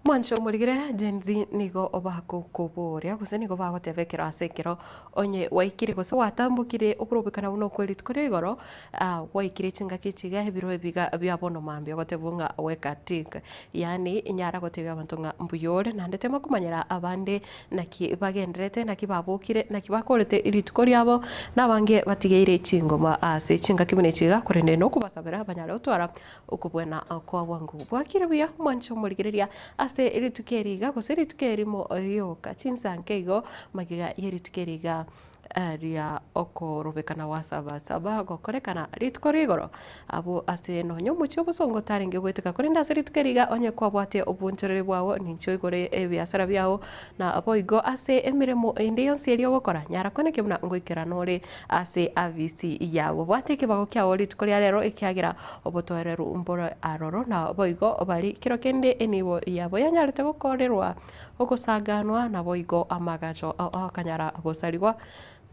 Mwancho muligire jenzi nigo obako kuburia guse nigo bagotebekera asekero onye waikire guse watambukire okurubikana buno kwerit kuri igoro waikire chinga kichiga ebiro ebiga byabono mambia gotebunga wekatika yani inyara gotebya abantu nga mbuyore nandete makumanyira abande naki bagenderete naki babukire naki bakorete iritko ryabo nabange batigeire chingoma ase chinga kibune chiga kurende no kubasabira abanyara utwara ukubwena kwa wangu bwakire bya mwancho muligireria ase iritukeriga gose iritukeri rioka chinsankeigo magiga yeritukeriga ria okorobekana wasaba gokorekana rituko rigoro abo ase no nyomuchi obusongo taringe bwetuka kurenda ase ritukeriga onye kwabwate obunchorere bwawo nincho igore ebiasara byawo na aboigo ase emiremo inde yonse eri ogokora nyara koneke buna ngoikera nore ase avisi yawo bwate kibago kyawo rituko ria rero ikiagira obotoereru mboro aroro na aboigo bari kiro kende enibo yabo yanyarete gokorerwa ogosaganwa na boigo amagacho akanyara gosarigwa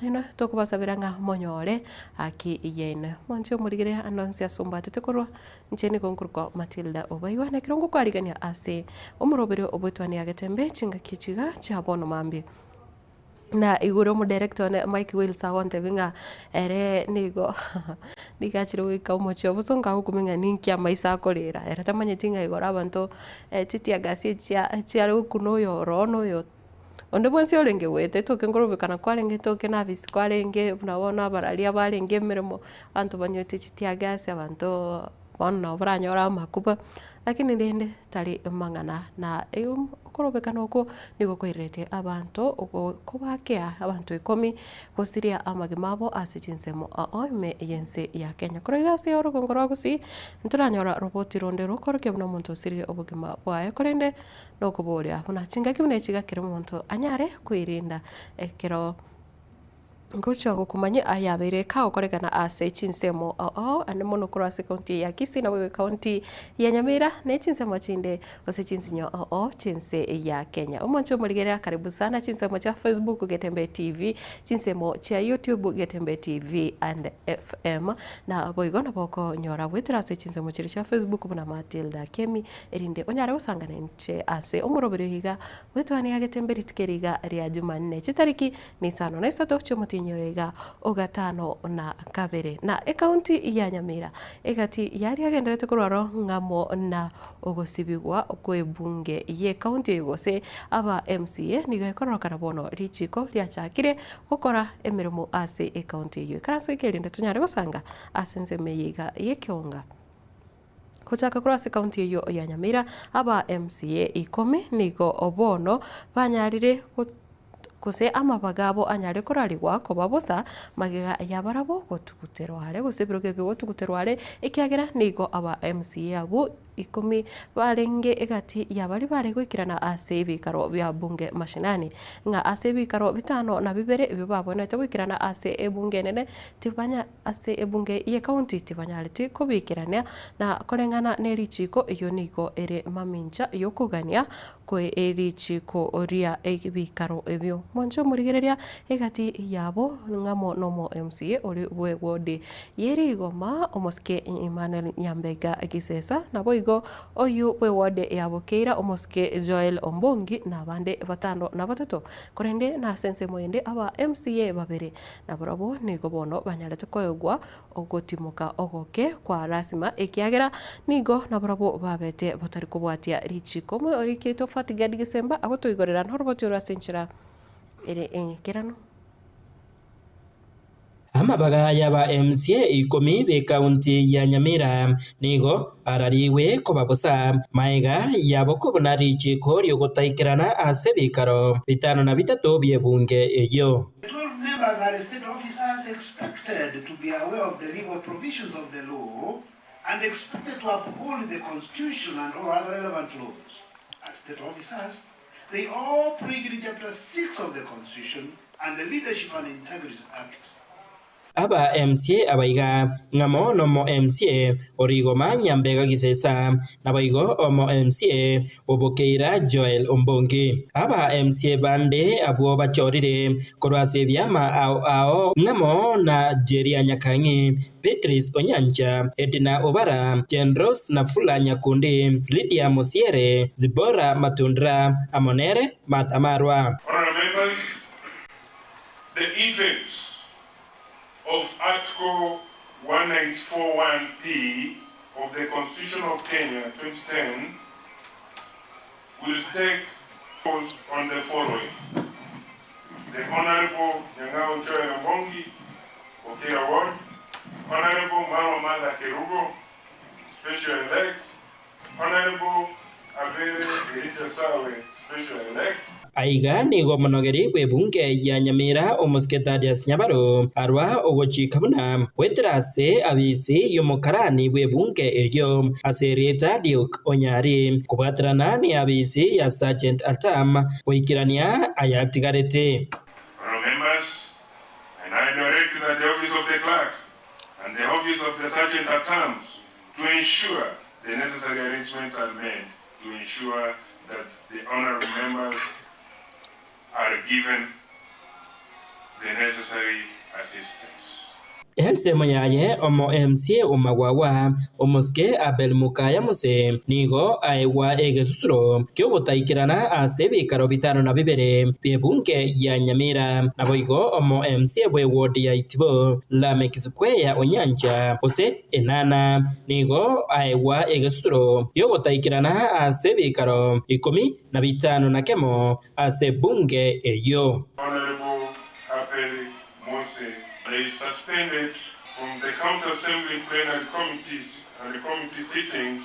nino tokubasabira nga monyore aki yene moncho muligire anonsia sumba tetekorwa ncheni konkurko Matildah Obaigwa na kirongo kwarigania ase omurobere obwetwani ya Getembe chinga kichiga chabono mambi na iguro mu director ne Mike Wills agonte binga ere nigo nikachiro wika umuchi obusonga kumenga ninkia maisa akorera era tamanye tinga igora abantu titia gasi chia kuno yo rono yo onde bwensi olenge wete toke ngorobekana kwarenge toke na visi kwarenge unabona baralia barenge mirimo abantu banyote chitia gasi abantu bonna branyora makuba lakini ndende tali mangana na okorobekana uko nigo koirete abantu okobakea abantu 10 kosiria amagimabo ase chinsemo oime yense ya Kenya koroigase oro kongorwa gusi nturanyora roboti ronde rokoroke buna muntu siri obugima bwaye korende no kuboria buna chinga kibune chiga kire muntu anyare kwirinda ekero ngocho gukumanye ayabere ka okorekana ase chinsemo ane mono kurase county ya Kisii na county ya Nyamira na chinsemo chinde ose chinsinyo chinse ya Kenya umoncho muligera karibu sana chinsemo cha Facebook Getembe TV chinsemo cha YouTube Getembe TV and FM na boigo na boko nyora bwetira ase chinsemo chiri cha Facebook buna Matildah Kemi erinde onyara usangana nche ase umurobere higa wetwani ya Getembe ritukeriga ria Jumanne chitariki ni 5 chomuti nyoega ogatano na kabere na ekaunti ya Nyamira egati yari agenderete kurwaro ngamo na ogosibigwa kwebunge ye county yegose aba MCA niga ikorora karabono richiko lyachakire gukora emirimo ase ekaunti yo karaso ikerinde tunyare gusanga asenze meyiga yekionga kuchaka kurase county yo ya Nyamira aba MCA 10 nigo obono banyarire kose amabagabo anyare korarigwa ko babosa magiga yabarabo gotuguterware gosebroge bigotuguterware ikiagera nigo aba MCA abo 10 barenge egati yabari bare gwikirana ase bikaro bya bunge mashinani nga ase bikaro bitano na bibere bibabona gwikirana ase ebunge nene tibanya ase ebunge ye county tibanyaliti kubikirana na korengana nerichiko iyo nigo ere maminja yokugania kwe erichiko oria ebikaro ebyo moncho murigereria egati yabo ngamo nomo MCA ori wewode yeri igoma omoske Emmanuel Nyambega Gisesa na boigo oyu wewode yabokeira omoske Joel Ombongi na bande batano na batatu korende na sense moyende aba MCA babere na brabo nigo bono banyarete koyogwa ogotimoka ogoke kwa rasima ekiagera nigo na brabo babete botari kubwatia richiko mo orikito fatiga disemba ago toigorera nhorboti urasenchira ere enkerano amabaga yaba MCA 10 be county ya Nyamira nigo arariwe ko babosa maiga yabo ko bonari chiko ryo gotaikirana ase bikaro bitano na bitatu byebunge eyo. 12 members are state officers expected to be aware of the legal provisions of the law and expected to uphold the constitution and all other relevant laws. As state officers, they all pledge Chapter 6 of the Constitution and the Leadership and Integrity Act. aba MCA abaiga ngamo nomo MCA origoma nyambega gisesa nabaigo omo MCA obokeira Joel Ombongi aba MCA bande abo bachorire korwase byama ao ngamo na Jeria Nyakangi Beatrice Onyanja Edina Obara Jendros Nafula Nyakundi Lydia Mosiere Zibora Matundra Amonere Matamarwa. Honorable members, the effects of Article 194(1)(p) of the Constitution of Kenya 2010 will take pause on the following. The Honorable Nyangao Joel Ombongi, Okira Ward, Honorable Mama Mala Kerugo, Special Elect, Honorable Abere Erita Sawe, Special Elect. Aiga nigo monogeri kwe bunge ya Nyamira omusketarias Nyabaro arwa ogochi kabuna wetrase abisi yomokarani kwe bunge eyo asereta Duke Onyari kubatrana ni abisi ya Sergeant Atam oikirania ayatigarete. Members, and I direct that the office of the clerk and the office of the Sergeant Atam to ensure the necessary arrangements are made to ensure that the honorable members are given the necessary assistance. Ensemo yaye omo MCA omagwawa omoske Abel Mukaya Muse nigo aiwa egesusuro kyogotaikirana asebikaro bitano na bibere byebunge ya Nyamira naboigo omo MCA bwe ward ya Itibo Lamekisukweya Onyanja ose enana nigo aiwa egesusuro kyogotaikirana asebikaro 15 na kemo asebunge eyo. Honorable Abel Mose is suspended from the county assembly plenary committees and the committee sittings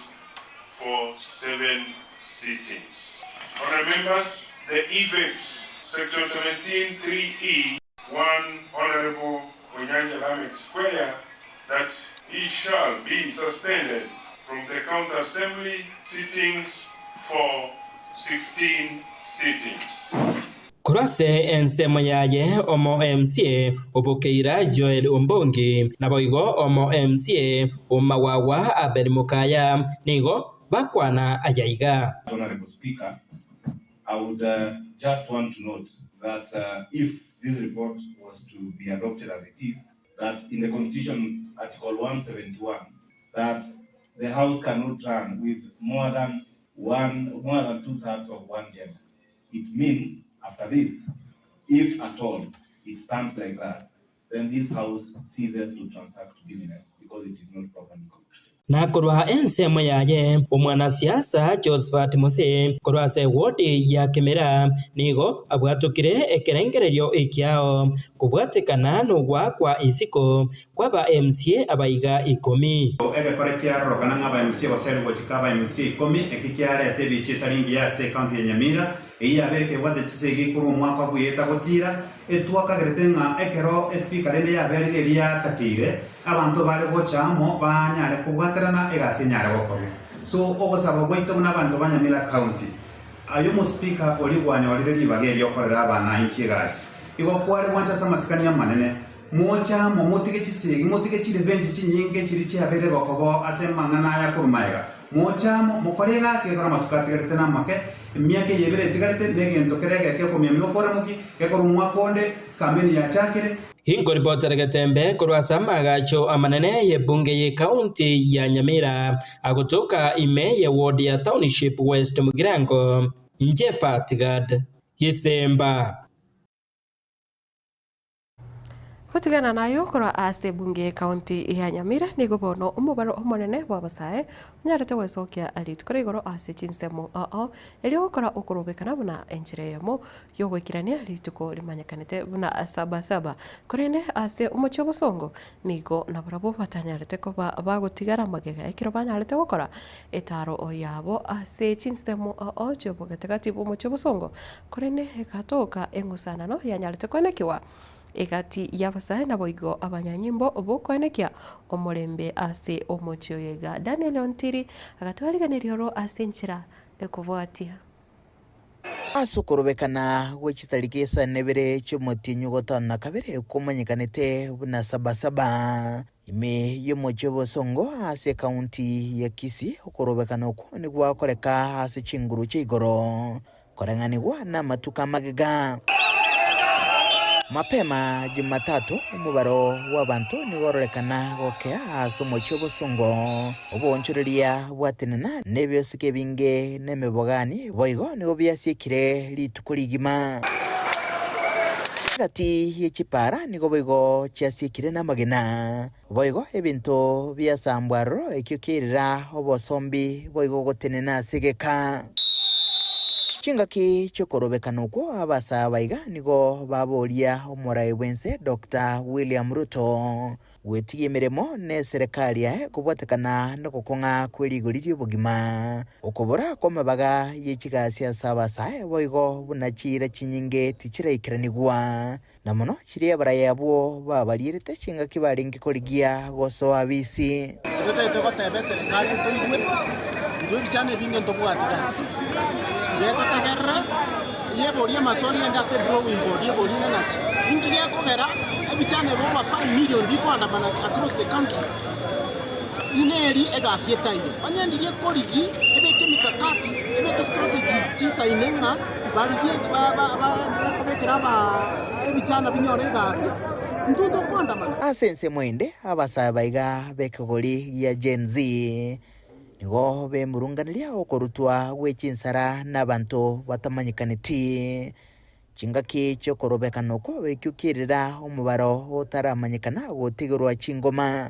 for 7 sittings. Honorable members, the effects, section 17(3)(e), 1 Honorable Onyanja Lamek Square, that he shall be suspended from the county assembly sittings for 16 sittings. Kurase ensemo yaye omo MCA obokeira Joel Ombongi naboigo omo MCA omawawa Abel Mukaya nigo bakwana ajaiga. Honorable Speaker, I would just want to note that if this report was to be adopted as it is, that in the Constitution, Article 171, that the House cannot run with more than 2/3 of one gender. It means after this, if at all it stands like that, then this House ceases to transact business because it is not properly constituted. Na korwa ensemo yaye omwanasiasa Josephat Mose korwa se wodi ya Kemera nigo abwatukire ekerengererio ekiao kubwatikana nogwa kwa isiko kwaba MCA abaiga 10 ege korekia rokana ngaba MCA wasere gochikaba MCA 10 ekikiarete bichitaringi ya county ya Nyamira iya bereke wade chisegi kuru mwaka buyeta gotira etwakagerete nga ekero speaker ende ya berire ya takire abantu bale gochamo banyare kubwaterana egase nyare gokore so ogosaba goito n'abantu banyamira county ayo mu speaker oligwane olire libage lyokorera abana inchi egase igo kware wancha samasikania manene mocha momotige chisegi motige chirevenge chinyinge chiri chiabere gokobo asemangana ya kurumaiga mocha mokorega sigora matukatirete namake miake yebere tigarete negento kerege ke komyamiro koramuki ke korumwa konde kameni ya chakere Hingo reporter Getembe kurwasa magacho amanene ye bunge ye county ya Nyamira agotoka ime ye ward ya township West Mugirango Njefa Tigad Yisemba. Kutigana nayo kora ase bunge county ya Nyamira nigo bono umubaro omonene wabasae nyarete wesokia alit kora igoro ase chinsemo elio kora okorobekana buna enchireyemo yogwikirania lituko limanyakanete buna saba korene ase umucho bosongo nigo nabarabo batanyarete ko bagotigara magega ekiro banyarete gukora etaro oyabo ase chinsemo chobo gategati umucho bosongo korene ekatoka engusana no yanyarete konekiwa egati yabasahe naboigo abanyanyimbo obokwenekia omorembe ase omochio yega Daniel Ontiri agatwariganiriro ase nchira ekubwatia Asukurubekana gwichitarikisa nebere cy'umutinyu gotana kabere kumanyikanite buna sabasaba ime yomocho bosongo ase county ya Kisii ukurubekana uko ni gwakoreka ase chinguru chigoro korenganirwa na matuka magega mapema Jumatatu umubaro w'abantu nigororekana gokea ase omocho bosongo obonchoreria bwatenena nebyosike binge nemebogani boigo nigo byasiekire rituko rigima gati y'ekipara nigo boigo kyasiekire n'amagena boigo ebintu byasambwarro ekyokirira obosombi boigo gotenena segeka Chingaki chokorobekana uko abasa baiga nigo baboria omorai wense Dr. William Ruto wetiye miremo ne serikali ya kubwatekana no kukonga kweligo bugima okobora komabaga yechigasi sabasa boigo bunachira chinyinge tichira ikiranigwa namono chiriya barayabo babalirete chingaki baringi koligia goso abisi tete serikali tuigwe bichane binge ntobwatigasi Yeko tagarra yeboria masoni enda se drawing board yeboria naki ingiria kogera ebichane boba 5 million biko andamana across the country ineri egasieta iyo anyendirie korigi ebeke mikakati ebeke strategies kisa inenga barigie kubekera ebichana binyore gasi ntuto kwandamana asense mwende abasa baiga bekogori ya Gen Z nigo bemurunganiria okorutwa gwechinsara n'abantu batamanyikaniti chingaki cyo korobekana uko bekyukirira omubaro otaramanyikana gotigirwa chingoma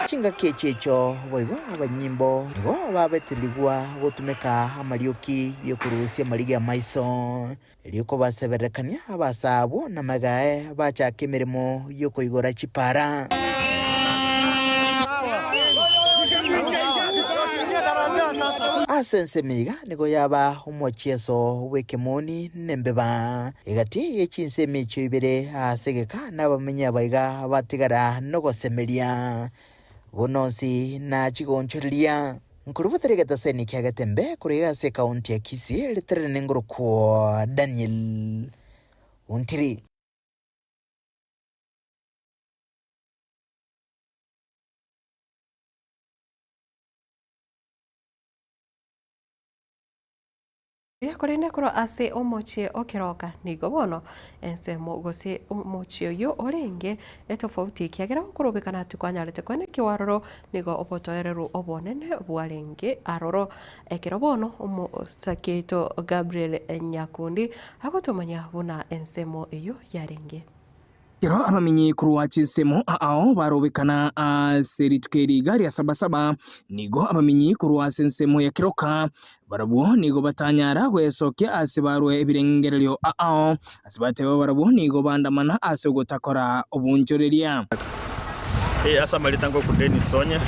chingaki checho boigo abanyimbo nigo babetiligwa gotumeka amarioki yokurusia mariga maiso eliko baseberekania abasabo namagae bachakemeremo yokoigora chipara asense miga nigo yaba umochieso wekemoni nembeba egati yechinse micho ibere asegeka n'abamenya baiga batigara no gosemeria bononsi na chigonchoria nkurubuterega seni kya Getembe kuriga se county ya Kisii litere ngoro kwa Daniel Untiri Yakorene koro ase omochie okiroka nigo bono ensemo gose omochie yo orenge etofauti kiagera kurobekana tukwanyarete kwene kiwaroro nigo obotoereru obonene bwarenge aroro ekero bono omosaketo Gabriel Nyakundi agotomanya buna ensemo eyo yarenge Kero abamenyi kuruwa chinsemo ao barobekana seritukeri gari ya sabasaba nigo abamenyi kuruwa sensemo ya kiroka barabu nigo batanyara gwesoke asibarwe ebirengerero ao asibateba barabu nigo bandamana asegotakora obunjoreria asa malitango kudeni sonye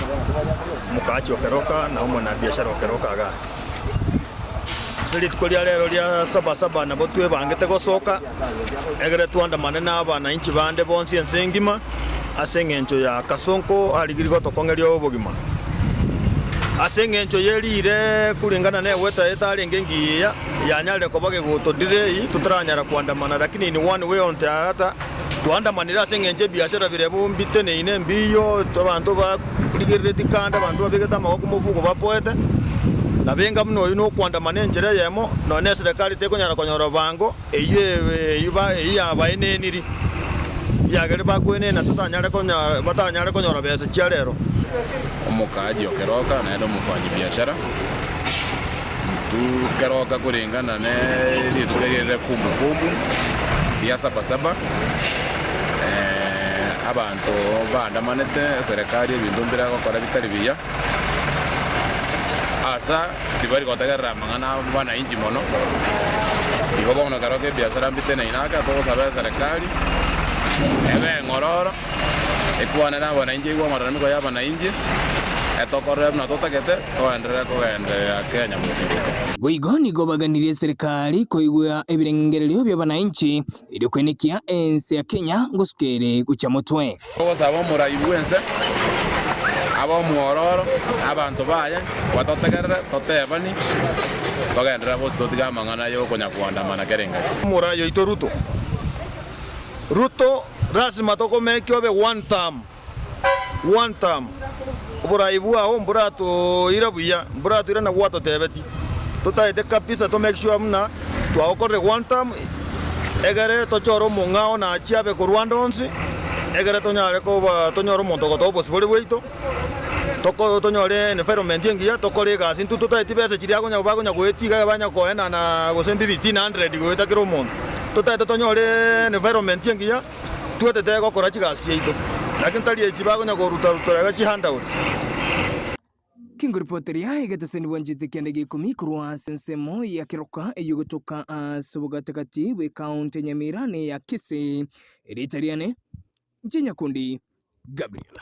mukachi okeroka na umona biashara okeroka aga Silitukolia lero lya sabasaba na botwe bangete gosoka egere tuandamane n'abana inchi bande bonsi ensengima asengencho ya kasonko aligirigo tokongerio obogima asengencho yerire kulingana ne weta etalenge ngiya yanyale kobage gutodire tutranyara kuandamana lakini ni one way on theater tuandamanira asengenche biashara birebo mbitene ine mbiyo abantu ba kuligirire dikanda abantu babigeta amaboko mufuko bapoete nabenga mno yuno kwandamana enjera yemo none serikali tekonyara konyora bango eyiwe yuba eyaba eneniri yagere bakwene na tutanyare konyara batanyare konyora bese cyarero omukaji okeroka na ndo mufanyi biashara tu keroka kulingana ne litukerere kumbukumbu ya sabasaba abantu bandamanete serikali ebintu mbira gukora bitari biya asa tibari kotagarra mangana bana inji mono ibo bona karoke biashara mbite na inaka to sabe serikali ebe ngororo ekwana na bana inji gwa marami ko yaba na inji etokore na totakete oendere ko endere Kenya musiki Boigo nigo baganirie serikali koigwa ebirengerero by'abana inchi iri kwenekia ense ya Kenya ngosukere gucha mutwe ko sabo murayi wense abo muororo abantu baya watotegerera totebani togendera bose totiga mangana yo konya kuandamana kerenga murayo ito Ruto lazima tokomekyo be one term buraibu ao burato irabuya burato irana wato tebeti totaite kabisa to make sure mna twaokore one term egere tochoro mungao na chiabe ku Rwanda onsi egere tonyare ko tonyoro monto ko tobo sibole weito toko tonyore environment yengia tokore gasi ntuto taiti bese chiria gonya bagonya gwetiga banya koena na gosembi 1500 goeta kiro monto totaite tonyore environment yengia tuete tego kora chigasi yeito lakini tali chibagonya ko ruta chi handout Kingo reporteria igateseni wanjite kiande gikumi kurwa sensemo ya kiroka eyogotoka subugatakati we county Nyamira ne ya Kisii eritariane Nyakundi Gabriela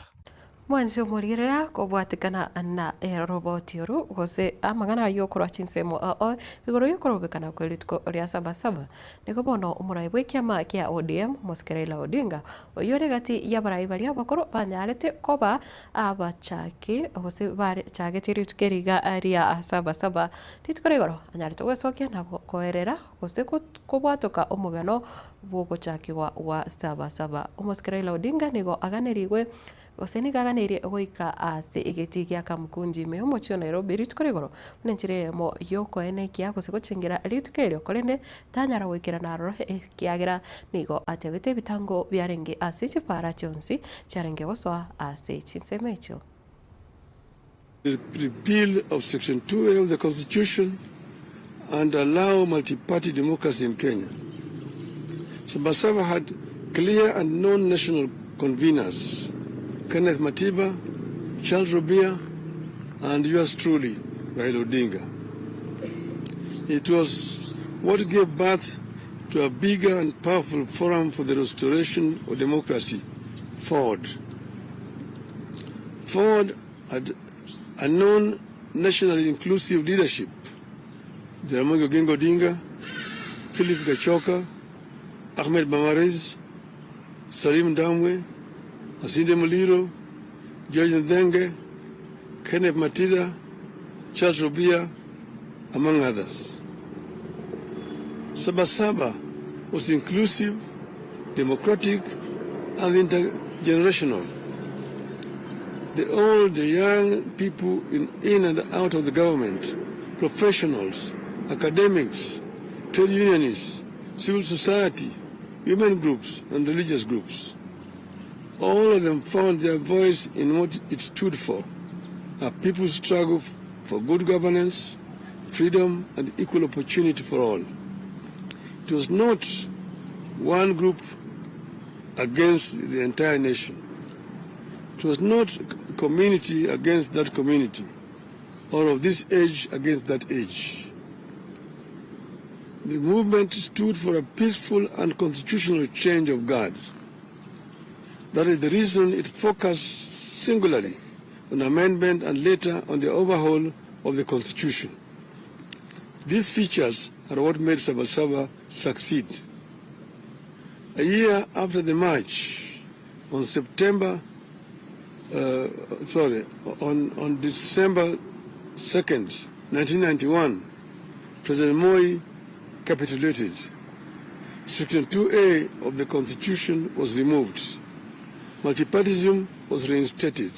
mwanzi omurira kobwatikana na roboti oru gose amagana yokorwa chinsemo igoro yokorobekana kwelitko ria sabasaba niko bono umurai bwekiama kia ODM Moskerela Odinga oyore gati yabarai bari abakoro banyarete koba abachaki gose bare chagete ritukeriga ria sabasaba ritkorigoro anyarete gwesokia na koerera gose kobwatoka omugano bwogochakirwa wa sabasaba Moskerela Odinga nigo aganirigwe Oseni gaganiri goika ase igiti kya kamukunji me omochio Nairobi ritkorigoro nenchire mo yoko ene kya gusegochingira ritkerio kolende tanyara wikira naroro kiagira nigo atebete bitango byarenge ase chipara chonsi charenge goswa ase chinsemecho. The repeal of Section 2A of the Constitution and allow multi-party democracy in Kenya. Sabasaba had clear and known national conveners. Kenneth Matiba, Charles Robia, and yours truly, Raila Odinga. It was what gave birth to a bigger and powerful forum for the restoration of democracy, FORD. FORD had a known nationally inclusive leadership. Jaramogi Oginga Odinga, Philip Gachoka, Ahmed Bamariz, Salim Damwe, Asinde Muliro, George Ndenge, Kenneth Matildah, Charles Robia, among others. Sabasaba was inclusive, democratic, and intergenerational. The old, the young people in and out of the government, professionals, academics, trade unionists, civil society, women groups, and religious groups. All of them found their voice in what it stood for, a people's struggle for good governance, freedom, and equal opportunity for all. It was not one group against the entire nation. It was not a community against that community, or of this age against that age. The movement stood for a peaceful and constitutional change of guard. That is the reason it focused singularly on amendment and later on the overhaul of the Constitution. These features are what made Sabasaba succeed. A year after the march, on December 2nd, 1991, President Moi capitulated. Section 2A of the Constitution was removed. Multipartyism was reinstated.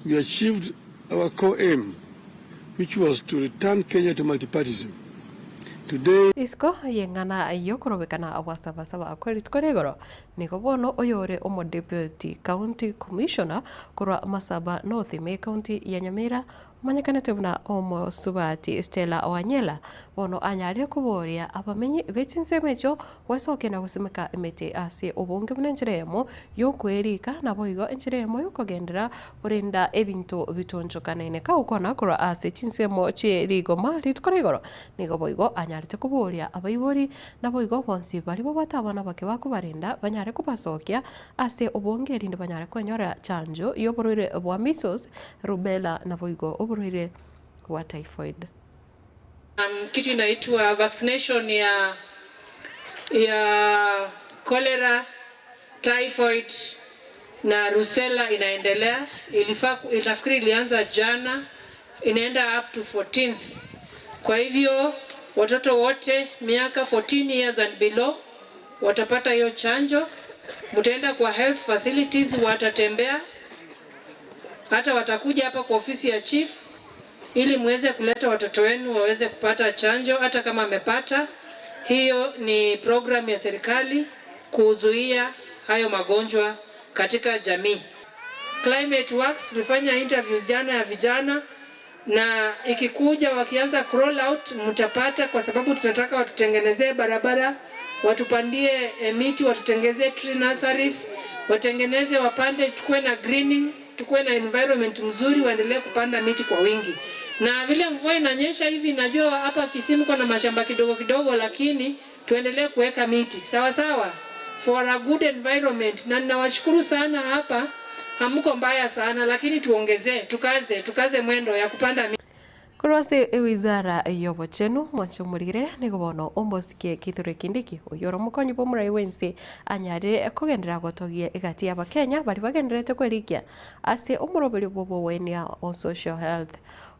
We achieved our core aim, which was to return Kenya to multipartyism. Today, Isko yengana yokorobekana awasabasaba akweli tkoregoro niko bono oyore omo deputy county commissioner kura Masaba North me county ya Nyamira manyakanete buna omo subati Stella Wanyela bono anyari kuboria abamenyi betsinsemecho wasokena gusimeka emete ase obonge bunenjiremo yokwerika naboigo enjiremo yokogendera urenda ebintu bitonjokanene ka ukona kura ase chinsemo che rigoma ritkoregoro nigo boigo anyari kuboria abaibori naboigo bonsi bari bo batabana bake bakubarenda banyare kubasokia ase obonge rinde banyare kwenyora chanjo yoborire bwa measles rubella naboigo oborire wa typhoid. Kitu inaitwa vaccination ya cholera, typhoid na Rusela inaendelea. Nafikiri ilianza jana, inaenda up to 14th. Kwa hivyo watoto wote miaka 14 years and below watapata hiyo chanjo. Mtaenda kwa health facilities, watatembea, hata watakuja hapa kwa ofisi ya chief ili muweze kuleta watoto wenu waweze kupata chanjo hata kama amepata. Hiyo ni program ya serikali kuzuia hayo magonjwa katika jamii. Climate Works tulifanya interviews jana ya vijana, na ikikuja wakianza crawl out mtapata, kwa sababu tunataka watutengenezee barabara, watupandie miti, watutengezee tree nurseries, watengeneze wapande, tukue na greening, tukue na environment mzuri, waendelee kupanda miti kwa wingi. Na vile mvua inanyesha hivi, najua hapa Kisii kuna mashamba kidogo kidogo, lakini tuendelee kuweka miti sawa sawa for a good environment. Na ninawashukuru sana, hapa hamko mbaya sana, lakini tuongezee, tukaze mwendo ya kupanda miti. Kurwase wizara yobochenu mwanchumurire nigobono ombosikie kithure kindiki uyoro mukonyi bomurai wense anyare kogendera gotogie igati ya Kenya bari bagenderete kwerikia ase omurobeli bobo wenia on social health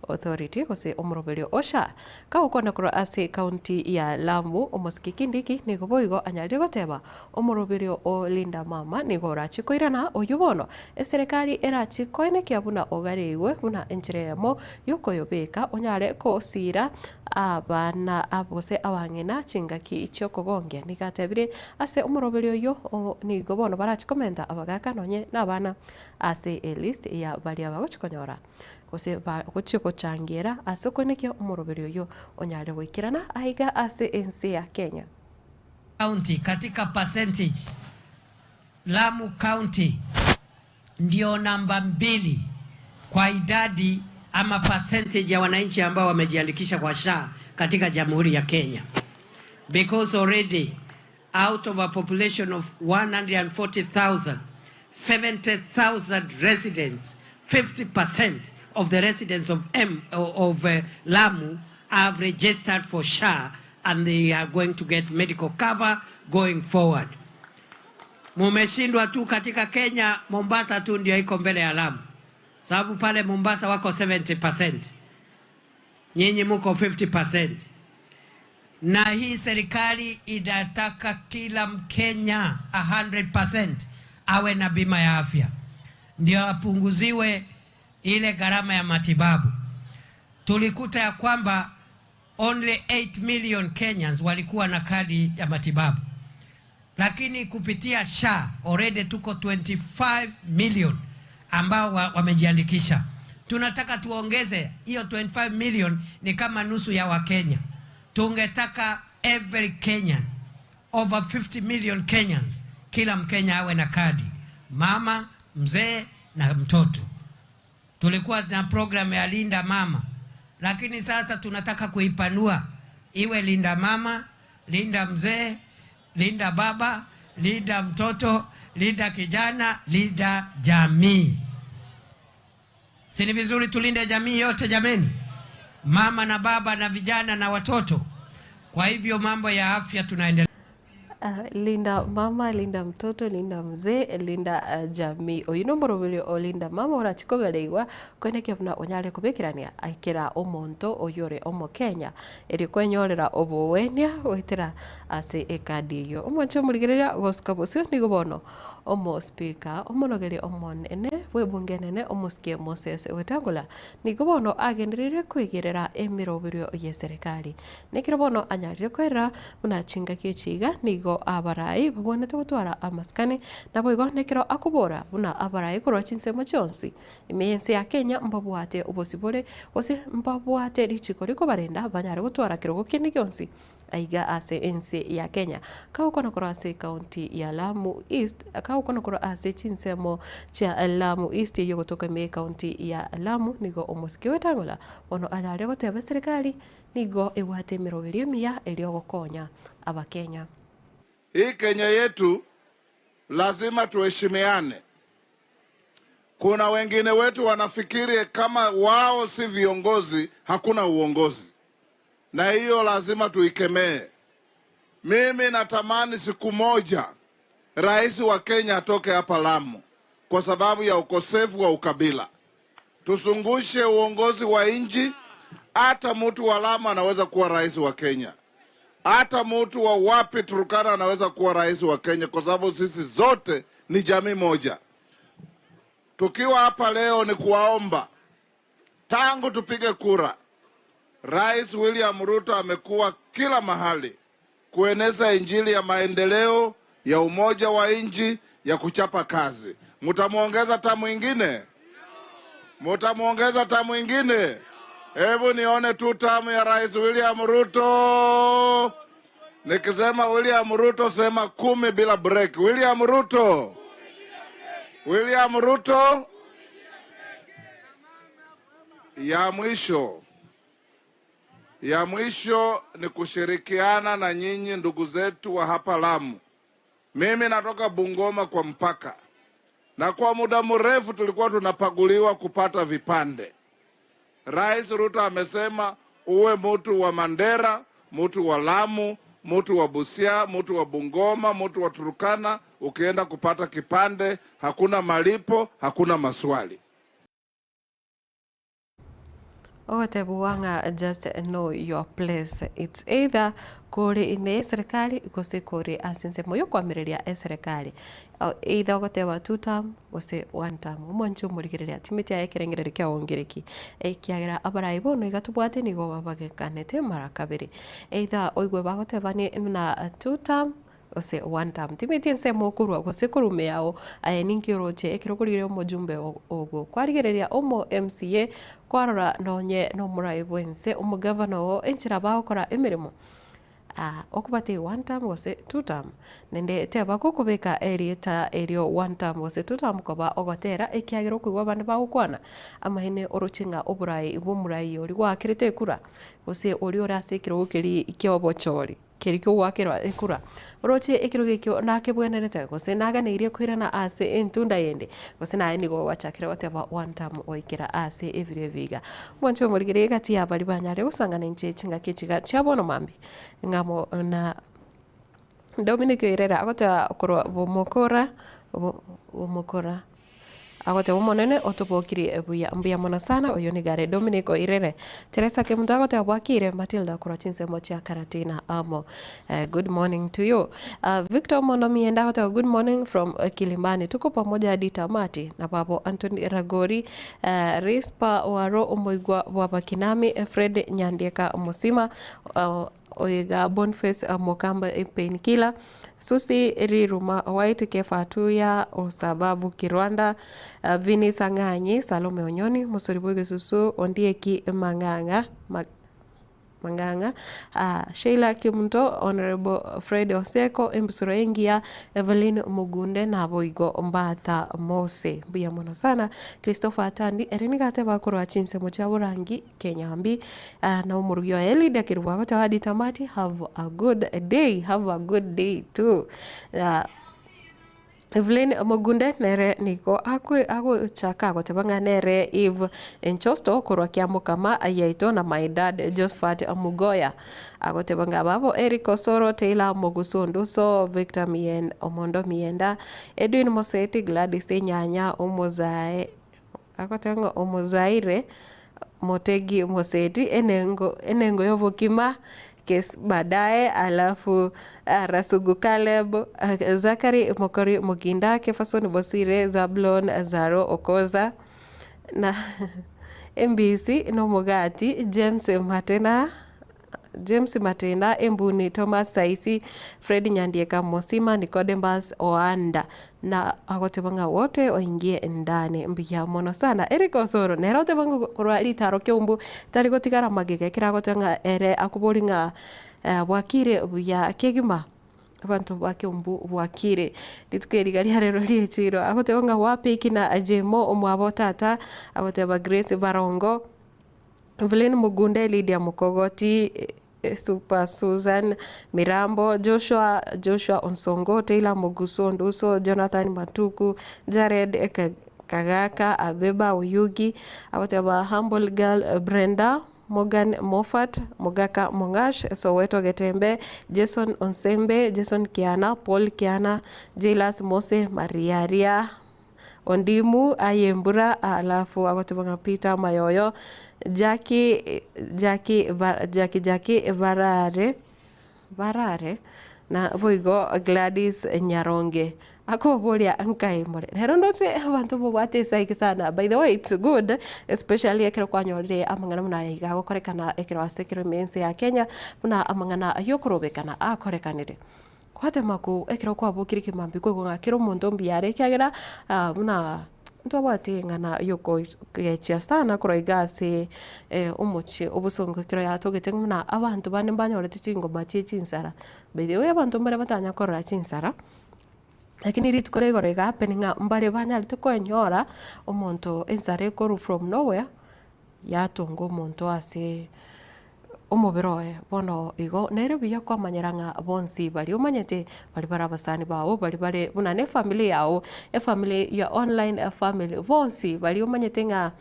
authority kose omurobeli osha ka ukona kuro ase county ya Lamu ombosikie kindiki nigoboigo anyare goteba omurobeli o Linda Mama nigorachi koirana oyubono serikali erachi koine kiabuna ogarewe buna encheremo yokoyobeka onyare kosira abana abose abangena chingaki icho kogongia nigatebire ase omurobeli oyo nigobono barachi komenta abagaka nonye nabana ase a list ya bali abagochikonyora kose gochiko changira ase konekio omurobeli oyo onyare goikirana aiga ase ensi ya Kenya county. Katika percentage Lamu County ndio namba 2 kwa idadi ama percentage ya wananchi ambao wamejiandikisha kwa SHA katika Jamhuri ya Kenya, because already out of a population of 140,000, 70,000 residents, 50% of the residents of Lamu have registered for SHA, and they are going to get medical cover going forward. Mumeshindwa tu katika Kenya, Mombasa tu ndio iko mbele ya Lamu, sababu pale Mombasa wako 70%, nyinyi muko 50%. Na hii serikali inataka kila Mkenya 100% awe na bima ya afya, ndio apunguziwe ile gharama ya matibabu. Tulikuta ya kwamba only 8 million Kenyans walikuwa na kadi ya matibabu, lakini kupitia SHA already tuko 25 million ambao wamejiandikisha. Tunataka tuongeze hiyo 25 million, ni kama nusu ya Wakenya. Tungetaka every Kenyan, over 50 million Kenyans, kila Mkenya awe na kadi, mama, mzee na mtoto. Tulikuwa na program ya Linda Mama, lakini sasa tunataka kuipanua iwe Linda Mama, Linda mzee, Linda baba, Linda mtoto, Linda kijana, Linda jamii. Si ni vizuri tulinde jamii yote jameni? Mama na baba na vijana na watoto. Kwa hivyo mambo ya afya tunaendelea. Linda mama, linda mtoto, linda mzee, linda jamii. Oyino morobeli o Linda Mama orachikogaleiwa kwene kebuna onyare kubekirania aikira omonto oyore omo Kenya eri kwenyorera obowenia wetera ase ekadi yo omoncho murigereria goskabosio nigobono omo speaker omonogeri omonene webunge nene omosikie Moses Wetangula nigobono agenderere kwigerera emiroberio ye serikali nikirobono anyarire kwera muna chinga kichiga nigo abarai babonete gutwara amaskani nabo igo nekiro akubora buna abarai korwa chinsemo chonsi imense ya Kenya mbabwate obosibore ose mbabwate richiko riko barenda banyare gutwara kirogo kindi kyonsi aiga ase ensi ya Kenya kaukona kora ase county ya Lamu East kaukona kora ase chinsemo cha Lamu East yo kutoka me county ya Lamu nigo omosiki Wetangula ono anyare goteba serikali nigo ewate miroberio mia elio gokonya aba Kenya. Hii Kenya yetu lazima tuheshimiane. Kuna wengine wetu wanafikiri kama wao si viongozi hakuna uongozi, na hiyo lazima tuikemee. Mimi natamani siku moja rais wa Kenya atoke hapa Lamu kwa sababu ya ukosefu wa ukabila. Tusungushe uongozi wa nchi. Hata mtu wa Lamu anaweza kuwa rais wa Kenya. Hata mtu wa wapi Turkana anaweza kuwa rais wa Kenya, kwa sababu sisi zote ni jamii moja. Tukiwa hapa leo ni kuwaomba, tangu tupige kura, Rais William Ruto amekuwa kila mahali kueneza injili ya maendeleo, ya umoja wa nchi, ya kuchapa kazi. Mtamuongeza tamu ingine? Mtamuongeza tamu ingine? Hebu nione tu tamu ya Rais William Ruto. Nikisema William Ruto sema 10 bila break. William Ruto. William Ruto. Ya mwisho ni kushirikiana na nyinyi ndugu zetu wa hapa Lamu. Mimi natoka Bungoma kwa mpaka, na kwa muda mrefu tulikuwa tunapaguliwa kupata vipande. Rais Ruto amesema uwe mtu wa Mandera, mtu wa Lamu, mtu wa Busia, mtu wa Bungoma, mtu wa Turkana, ukienda kupata kipande hakuna malipo, hakuna maswali. Otebuanga just know your place. It's either kuri ime serikali gose kuri asinse moyo kwamiriria serikali. Either ogoteba 2 term gose 1 term. Umonche umurigiria timiti ya ekerengereri kya ongereki. Ekiagira abaraibo no igatubwate nigo babagekanete mara kabiri. Either oigwe bagoteba ni na 2 term ose 1 term. Timiti nse mokurwa gose kurume yao ninki roche ekirogurire omujumbe ogo. Kwarigereria omo MCA kwarora nonye no muraibo nse umugavana wo enchira bakora emirimo. Okubate 1 term gose 2 term. Nende teba kukubeka area erio 1 term gose 2 term koba ogotera ekiagiro kwigwa bande bagukwana amahene orochinga oburai bumurai ori gwakirite kura gose ori orasikiro gukiri ikiobochori kirikyo gwakirwa ekura oroche ekiro gikyo nakebwenerete gose naganeirie kwirana ase entunda yende gose nae nigo wachakira goteba 1 term oikira ase evire viga mwancho murigire gati ya bari banyare gusangana nche chinga kichiga chabono mambi ngamo na Dominic Irera agota korwa bomokora agote umonene otobokiri ebuya mbia mona sana oyoni gare Dominic Irere Teresa Kemundo agote abwakire Matildah kurachinse mochi karatina amo. Good morning to you. Victor Monomi enda agote good morning from Kilimani. Tuko pamoja hadi tamati na babo Anthony Ragori, Rispa Waro Obaigwa Wabakinami, Fred Nyandieka Musima, Oiga Boniface Mokamba Painkiller, Susi Riruma White Kefatuya Osababu Kirwanda, Vini Sanganyi Salome Onyoni Musoribuge Susu Ondieki Manganga, Sheila Kimunto, Honorable Fred Oseko, Mbsuroengia, Evelyn Mugunde na Boigo Mbata Mose. Bia mono sana Christopher Atandi erinigate bakoro achinse muchaburangi Kenyambi na umurugyo Elida kirwago tawadi tamati. Have a good day. Have a good day too. Evelyn Mugunde nere niko ako chaka gotebanga nere Eve Enchosto korwa kiamo kama ayaito na my dad Josephat Mugoya agotebanga babo Eric Osoro Taylor Mogusonduso Victor Mien Omondo Mienda Edwin Moseti Gladys Nyanya Omozae agotengo Omozaire Motegi Moseti enengo yobokima kes baadaye alafu Rasugu Caleb Zakari Mokori Muginda Kefason Bosire Zablon Zaro Okoza na MBC no Mugati James Matena Embuni Thomas Saisi Fred Nyandieka Mosima Nicodemus Oanda na agotebanga wote oingie ndani mbia mono sana Eric Osoro nerote bangu korwa litaro kyumbu tari gotigara magige kiragotanga ere akuboringa bwakire buya kegima abantu bakyumbu bwakire litukerigaria rero liechiro agotebanga wapi kina ajemo omwabo tata agoteba Grace Barongo Evelyn Mugunde Lydia Mukogoti Super Susan Mirambo Joshua Onsongo Taylor Mogusonduso Jonathan Matuku Jared Kagaka Abeba Uyugi awataba Humble Girl Brenda Morgan Moffat Mogaka Mongash Soweto Getembe Jason Onsembe Jason Kiana Paul Kiana Jilas Mose Mariaria Ondimu Ayembura alafu agotebanga Peter Mayoyo Jackie Barare na boigo Gladys Nyaronge ako bolia ankai more hero ndose abantu bo bate saiki sana. By the way, it's good especially ekero kwanyore amangana muna iga gokorekana ekero asekero mense ya Kenya muna amangana yokorobekana akorekanire kwate maku ekero kwa bukiri kimambi kwe ngakiro muntu mbiare kyagera muna ntwabate ngana yoko gecha sana kuroiga se umuchi obusongokero yatogete muna abantu bane banyorete chingoma chinsara. By the way, abantu mbare batanya korora chinsara lakini ritukore gorega happening mbare banyali tukonyora omuntu ensare koru from nowhere yatungo omuntu ase omubiroe bono igo nere biya kwamanyeranga bonsi bali umanyete bali barabasani bawo bali bunane family yawo family ya online family bonsi bali umanyete nga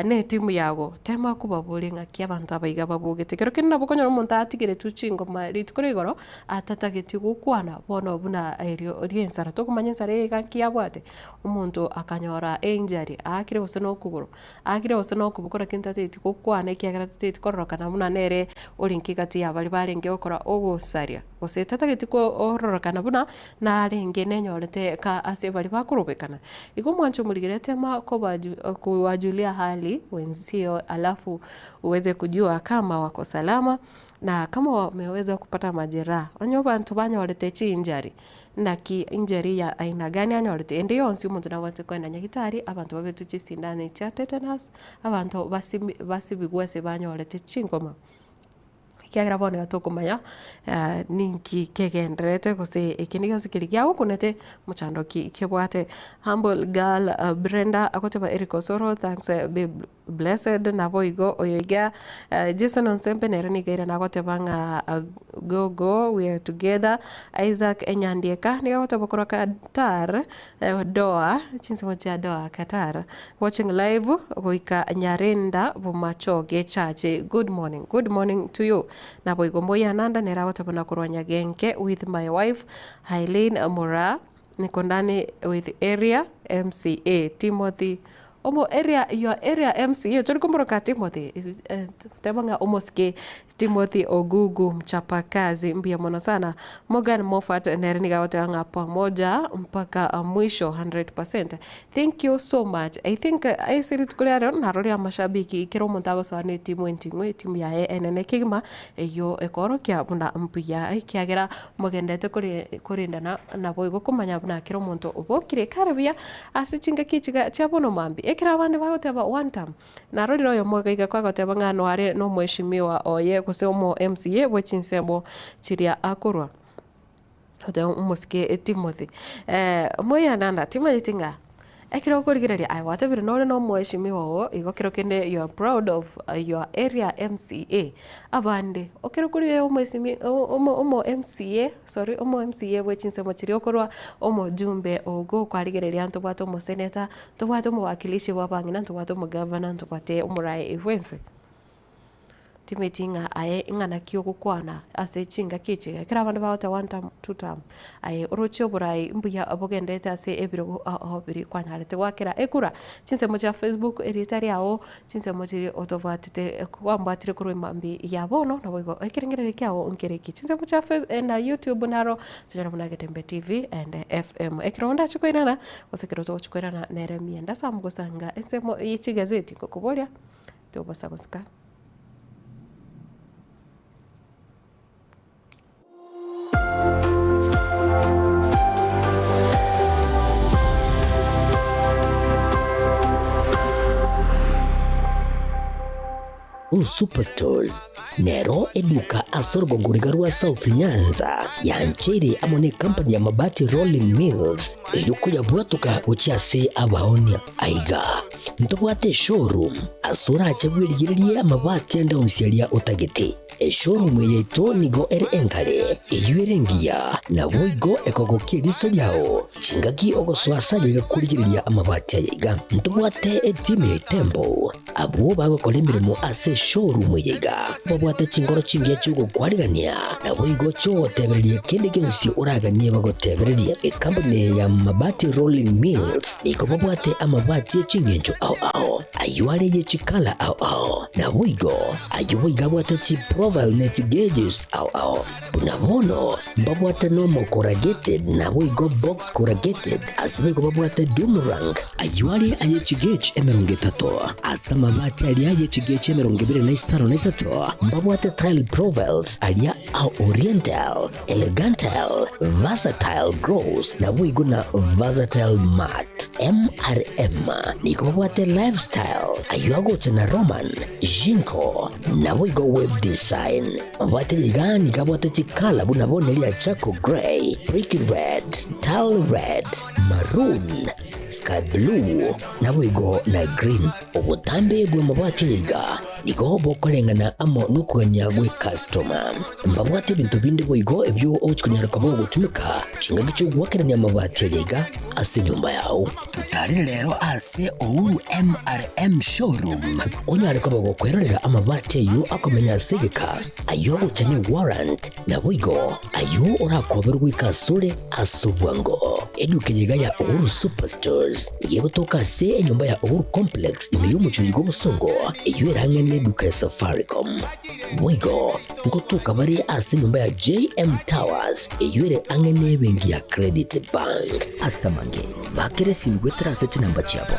ne timu yago tema kubabulinga kyabantu abayiga babugete kero kinna bukonyora omuntu atigire tuchingo mali tukore igoro atatageti gukwana bono buna erio riensara tokumanya nsare kakyabwate omuntu akanyora injury akire oseno kuguru akire oseno kubukora kintateti gukwana kyagara tateti kororokana buna nere olinki kati ya bali balenge okora ogosaria osetatageti ko ororokana buna na renge nenyorete ka ase bali bakurubekana igo mwancho muligirete ma ko kuwajulia hali wenzio alafu uweze kujua kama wako salama na kama wameweza kupata majeraha onyo bantu banyorete injury na ki injury ya aina gani anyorete ndio onsi umuntu nawate kwenda nyagitari abantu babetu chisindane cha tetanus abantu basibigwese banyorete chingoma kyagira bone gatokumanya ninki kegendrete gose ekinigo sikirikia ukunete muchando kebwate humble girl Brenda akoteba Eriko Soro thanks be blessed na boigo oyoiga Jason Onsempe nerani gaira na akotebanga go we are together Isaac Enyandieka ni akoteba kora Qatar Doha chinsemo cha Doha Qatar watching live goika Nyarenda bumacho gechache good morning to you na boigo moya nanda nera watabana kurwanya genke with my wife Hailene Mura nikondani with area MCA Timothy omo your area MCA tulikumboroka Timothy tabanga omoske Timothy Ogugu mchapakazi mbia mwana sana Morgan Moffat nereniga wote anga pamoja mpaka mwisho 100%. Thank you so much. I think I said it kulero narori ya mashabiki kero montago swane timu ya enene kigma yo ekoro kya bunda mpia kyagera mugendete kurindana na boigo kumanya buna kero monto obokire karabia asichinga kichiga chabono mambi ekira bande bagoteba one time narori royo mogaiga kwagoteba ngano are no mweshimiwa oye kusomo MCA wechinsebo chiria akurwa ote umuske Timothy moya nanda timayitinga ekiro kurigireria I whatever no mweshimiwa o igokiro kende you are proud of your area MCA abande okiro kuri omo MCA wechinsebo chiria okurwa omo jumbe ogo kwarigireria antu bwato mo senator to bwato mo wakilishi wabangina to bwato mo governor to bwate umurai events timetinga aye ingana kyo kukwana ase chinga kichiga kira bandu bawata one time two time aye orocho burai mbuya abogendeta ase ebiro obiri kwanarete wakira ekura chinse moja Facebook editari yao chinse moja otovatite kwambatire kuri mambi yabono na bogo ekiringere kyao onkereki chinse moja na YouTube naro tujana muna Getembe TV and FM ekironda chikoirana osekero to chikoirana neremia ndasa mugosanga ensemo yichi gazeti kokubolia to basagoska Superstores nero eduka asorgo nguriga rwa South Nyanza yanchere amone company ya mabati rolling mills eyuko yabwatuka uchiase abaonia aiga ntobwate showroom asura achabwirigirie amabati enda onsialia utagete showroom yeto nigo enkale eyuerengia na boigo ekogokiriso yao chingaki ogoswasa yiga kurigiriria amabati aiga ntobwate etime tembo abo bago kolemirimo ase showroom yiga babwate chingoro chingia chugo kwarigania na boigo cho tebereria kende kionsi uragania bagotebereria company ya mabati rolling mills niko babwate amabati chingenjo au ayuare ye chikala au na boigo ayuiga bwate chi profile net gauges au bunabono babwate normal corrugated na boigo box corrugated asibigo babwate boomerang ayuare aye chigage emerongetato asama bati alia ye chigage emerongibire na isaro na isato babwate tile profiles alia au oriental elegantal versatile gross na boigo na versatile mat MRM niko babwate lifestyle ayuago chana roman jinko na boigo web design babwate ligani kabwate chikala bunabone lia chaco gray brick red tile red maroon sky blue na boigo na green obutambe bwe mabwate liga niko bokolengana amo nukuganya gwe customer mbabwate bintu bindi boigo ebyo ochkunyara kabo gutumika chinga gicho gwakeranya mabwate liga ase nyumba yao tutari rero ase Ouru MRM showroom onyare kabo gukwerera amabwate yu akomenya segeka ayo guchane warrant na boigo ayo urakoberwa ikasure asubwango eduke liga ya Ouru Superstores igiye gutoka se enyumba ya Ouru Complex imiyumucho go busongo iyo irangene duka ya Safaricom boigo ngotuka bari ase nyumba ya JM Towers iyo ire angene bengi ya Credit Bank asamange bakere simgwetera se namba chabo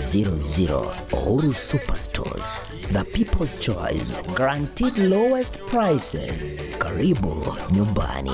0111161500 Ouru Superstores, the people's choice, guaranteed lowest prices. Karibu nyumbani.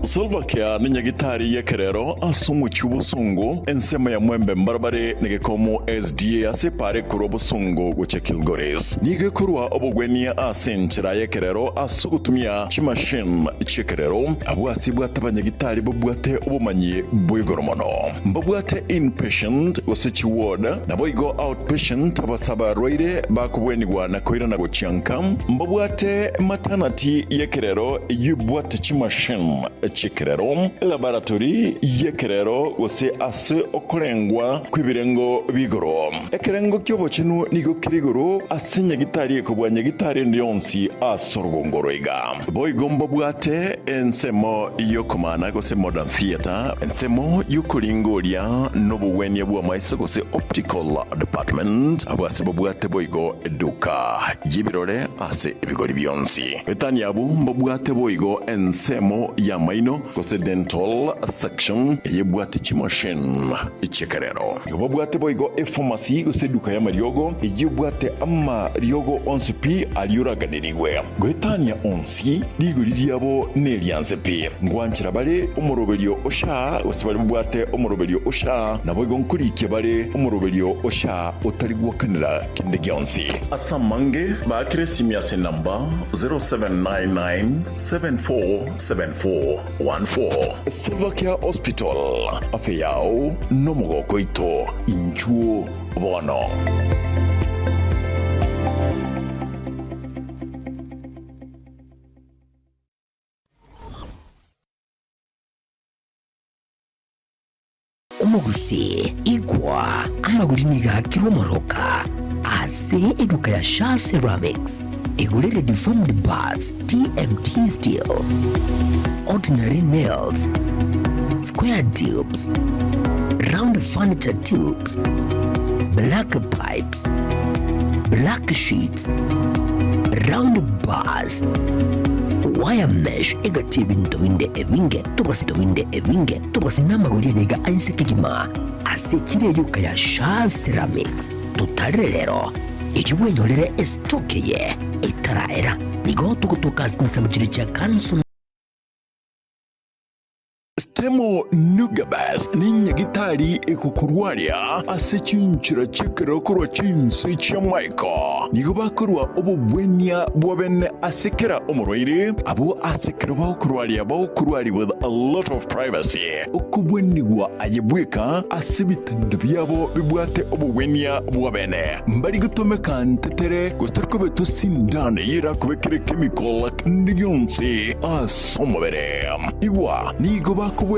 Slovakia ni nyagitari yekerero asumuchi ubusungu ensema ya mwembe mbarbare negekomo SDA asepare kuro busungu guche Kilgoris nige kurwa obugwenia asenchira yekerero asugutumia chimashin chekerero abwasibwa tabanyagitari bobwate obumanyi bwigoromono mbobwate inpatient wasichi ward na boigo outpatient abasaba roire bakubwenigwa na koirana gochianka mbobwate maternity yekerero yubwate chimashin Chikerero laboratory yekerero wose ase okorengwa kwibirengo bigoro ekerengo kyobo chinu nigo kirigoro asinya gitari ekobwanya gitari ndionsi asorgongoroiga boigombo bwate ensemo yokomana gose modern theater ensemo yukulingoria nobuwenia bwa maisa gose optical department abase bwate boigo eduka yibirore ase ebigori byonsi etani abu mbobwate boigo ensemo ya maino kose dental section yebwate chimoshin ichekerero yobwate boigo pharmacy kose duka ya mariogo yebwate amma riogo onsi pi aliuraganirigwe gwetania onsi liguriryabo nelianse pi ngwanchira bale umoroberio osha osibali bwate umoroberio osha naboigo nkurike bale umoroberio osha otarigwakanira kinde gyonsi asamange ba kresimia se namba 0799747414 Slovakia Hospital afeyao nomogoko ito inchuo bono Omugusi igwa amaguliniga kiromoroka ase eduka ya Shah Ceramics igulere deformed bars TMT steel ordinary nails square tubes round furniture tubes black pipes black sheets round bars wire mesh egatibinto winde evinge tubasi namagulire niga ainsekigima asekire yuka ya Shah Ceramics tutarelero ikiwenyolere estokeye itaraera nigo tukutuka sinsamukiri cha kanso Stemo Nugabas ninyagitari ekukurwaria asechinchira chekero kurwa chinsi cha Michael nigo bakurwa obubwenia bwabene asekera omurwaire abo asekera bakurwaria with a lot of privacy okubwenigwa ayebweka asibitanda byabo bibwate obubwenia bwabene mbari gutomeka ntetere gustarko beto sindane yira kubekere chemical ndiyonse asomobere igwa nigo bakubwenia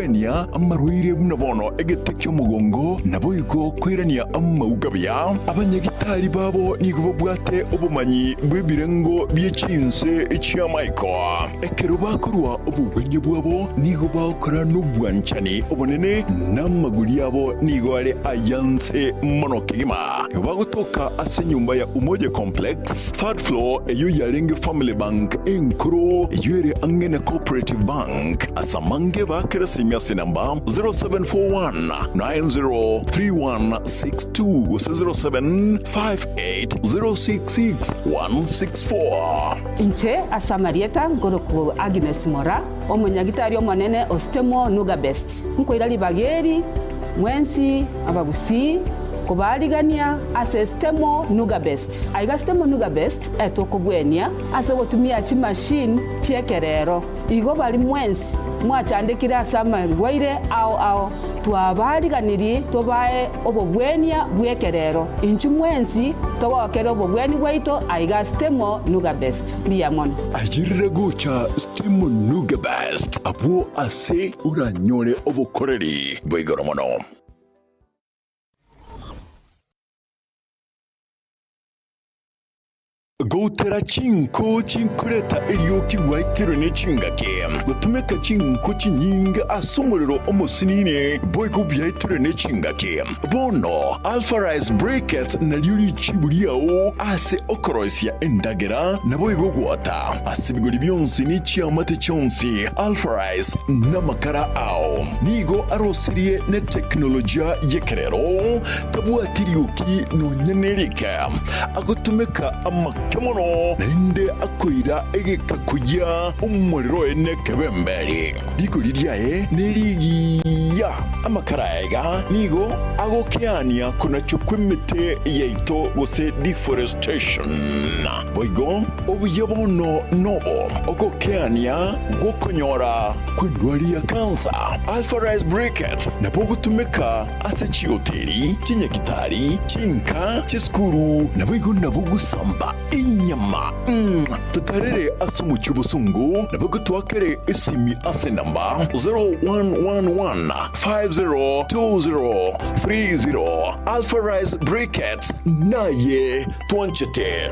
amarwaire bunabono egetekyo mugongo nabo igo kwirania amawugabya abanyagitari babo nigo babwate obumanyi bwebirengo byechinse echa Michael ekero bakurwa obubwenya bwabo nigo bakora n'ubwanchani obonene n'amaguri yabo nigo ari ayanse monokigima bagutoka ase nyumba ya Umoja Complex third floor eyo yarenge Family Bank enkuro yere angene Cooperative Bank asamange bakera simyase namba 0741903162 0758066164 Inche asamarieta ngoroku Agnes Mora omonyagitari omonene Ostemo Nugabest nkoirali bageri mwensi abagusi kubaligania ase Stemo Nugabest aiga Stemo Nugabest etokubwenia ase gotumia chi machine chekerero igo bali mwensi mwachandikira asama rwaire ao twabaliganiri tobae obobwenia bwekerero inchu mwensi togokera obobweni bwaito aiga Stemo Nugabest biyamon ajirira gocha Stemo Nugabest abo ase uranyore obokoreri bwigoromono Gotera chinkureta erioki waitiro ne chingake gutumeka chinko chinyinga asumuriro omusinine boygo byaitiro ne chingake bono Alpha Rice Brackets na lyuri chiburiao ase okorosia endagera na boygo gwata asibigori byonsi ni chiamate chonsi Alpha Rice na makara ao nigo arosirie ne teknolojia yekerero tabuatirioki no nyenerika agutumeka kemono nende akoira egeka kujya umuriro ene kebemberi diguridiae neligiya amakaraega nigo agokeania kuna chukwimite yeito gose deforestation boigo obuyabono nobo ogokeania gokonyora kwindwali ya kansa Alpha Rice Brackets na pogutumeka ase chioteri chinyakitari chinka chiskuru na boigo nabugusamba inyama tutarere asumu chubusungu na bagutwakere isimi ase namba 0111502030 Alpha Rice Brackets naye twanchete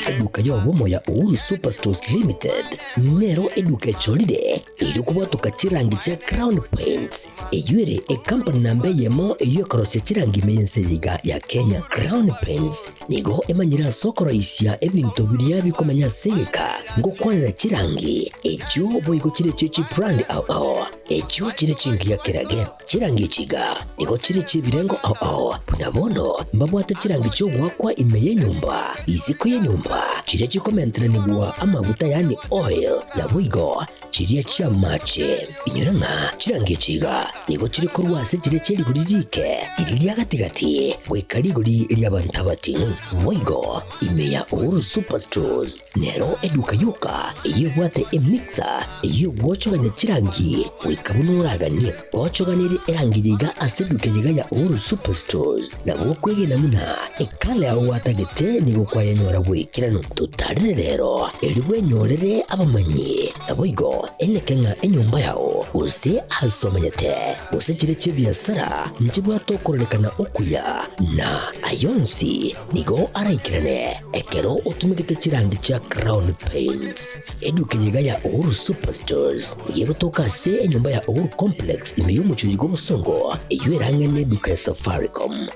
eduka yobomo ya Uhuru Superstores Limited nero eduka cholide ili kubwatuka chirangi cha Crown Paints eyure company nambe yemo eyo korose chirangi meyense ya Kenya. Crown Paints nigo emanyira sokoro isya ebintu biriya bikomanya seka ngo kwanira chirangi echo boygo chire chechi brand ao echo chire chingi ya kerage chirangi chiga nigo chire chibirengo ao nabono mbabwata chirangi cyo gwakwa imeye nyumba iziko ye nyumba chire chikomentra nigwa amavuta yani oil na boygo chire chia mache inyoranga chirangi chiga nigo chire korwase chire chiri kuririke iriya gatigati wekarigori lyabantabati boygo imeya Uhuru Superstores nero eduka yuka iyo bwate emixer iyo gwochoganya chirangi wikabunuragani gwochoganire erangiriga aseduke yiga ya Uhuru Superstores na bokwege namuna ekale aho watagete nigo kwayanyora gwikirano tutarire rero eribwenyorere abamanyi aboigo enekenga enyumba yao use asomanyete use chire chibiasara nchibwatokorelekana okuya na ayonsi nigo araikirane ekero utumikite chirangi cha Crown Paints eduke yiga ya Uhuru Superstores yegotoka se enyumba ya Uhuru Complex imeyumucho yigo musongo eyuerangene duka ya Safaricom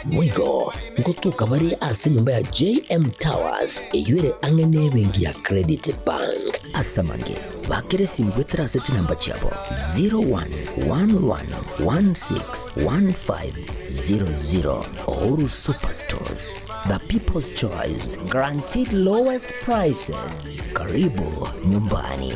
mwigo ngotuka bari ase nyumba ya JM Towers eyuere angene bengi ya Credit Bank asamange bakire simu gwetera asset number chabo 0111161500. Oru Superstores, the people's choice, guaranteed lowest prices. Karibu nyumbani.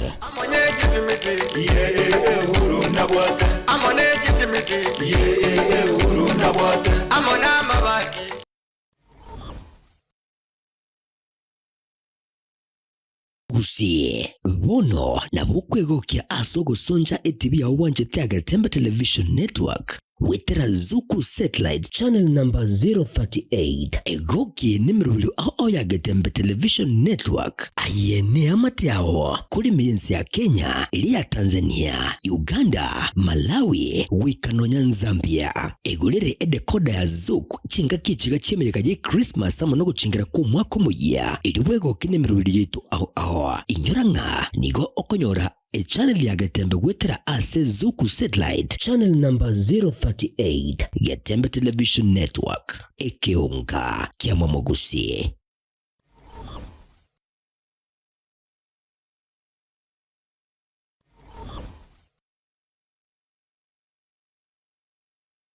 Gusie bono na bukwegokia asogo sonja TV ya uwanje ya Getembe Television Network wetera Zuku Satellite Channel number 038 egoki nimrulu ao ya Getembe Television Network ayene amatiao kuli miensi ya Kenya, ili ya Tanzania, Uganda, Malawi, Wikanonya, Zambia. Egulere edekoda ya Zuku chinga kichiga chemereka je Christmas amono chingira ku mwaka muya iliwego kinemrulu yetu ao inyoranga nigo okonyora a channel ya Getembe wetera ase Zuku Satellite Channel number 038 Getembe Television Network ekeonga kia Mwamogusi.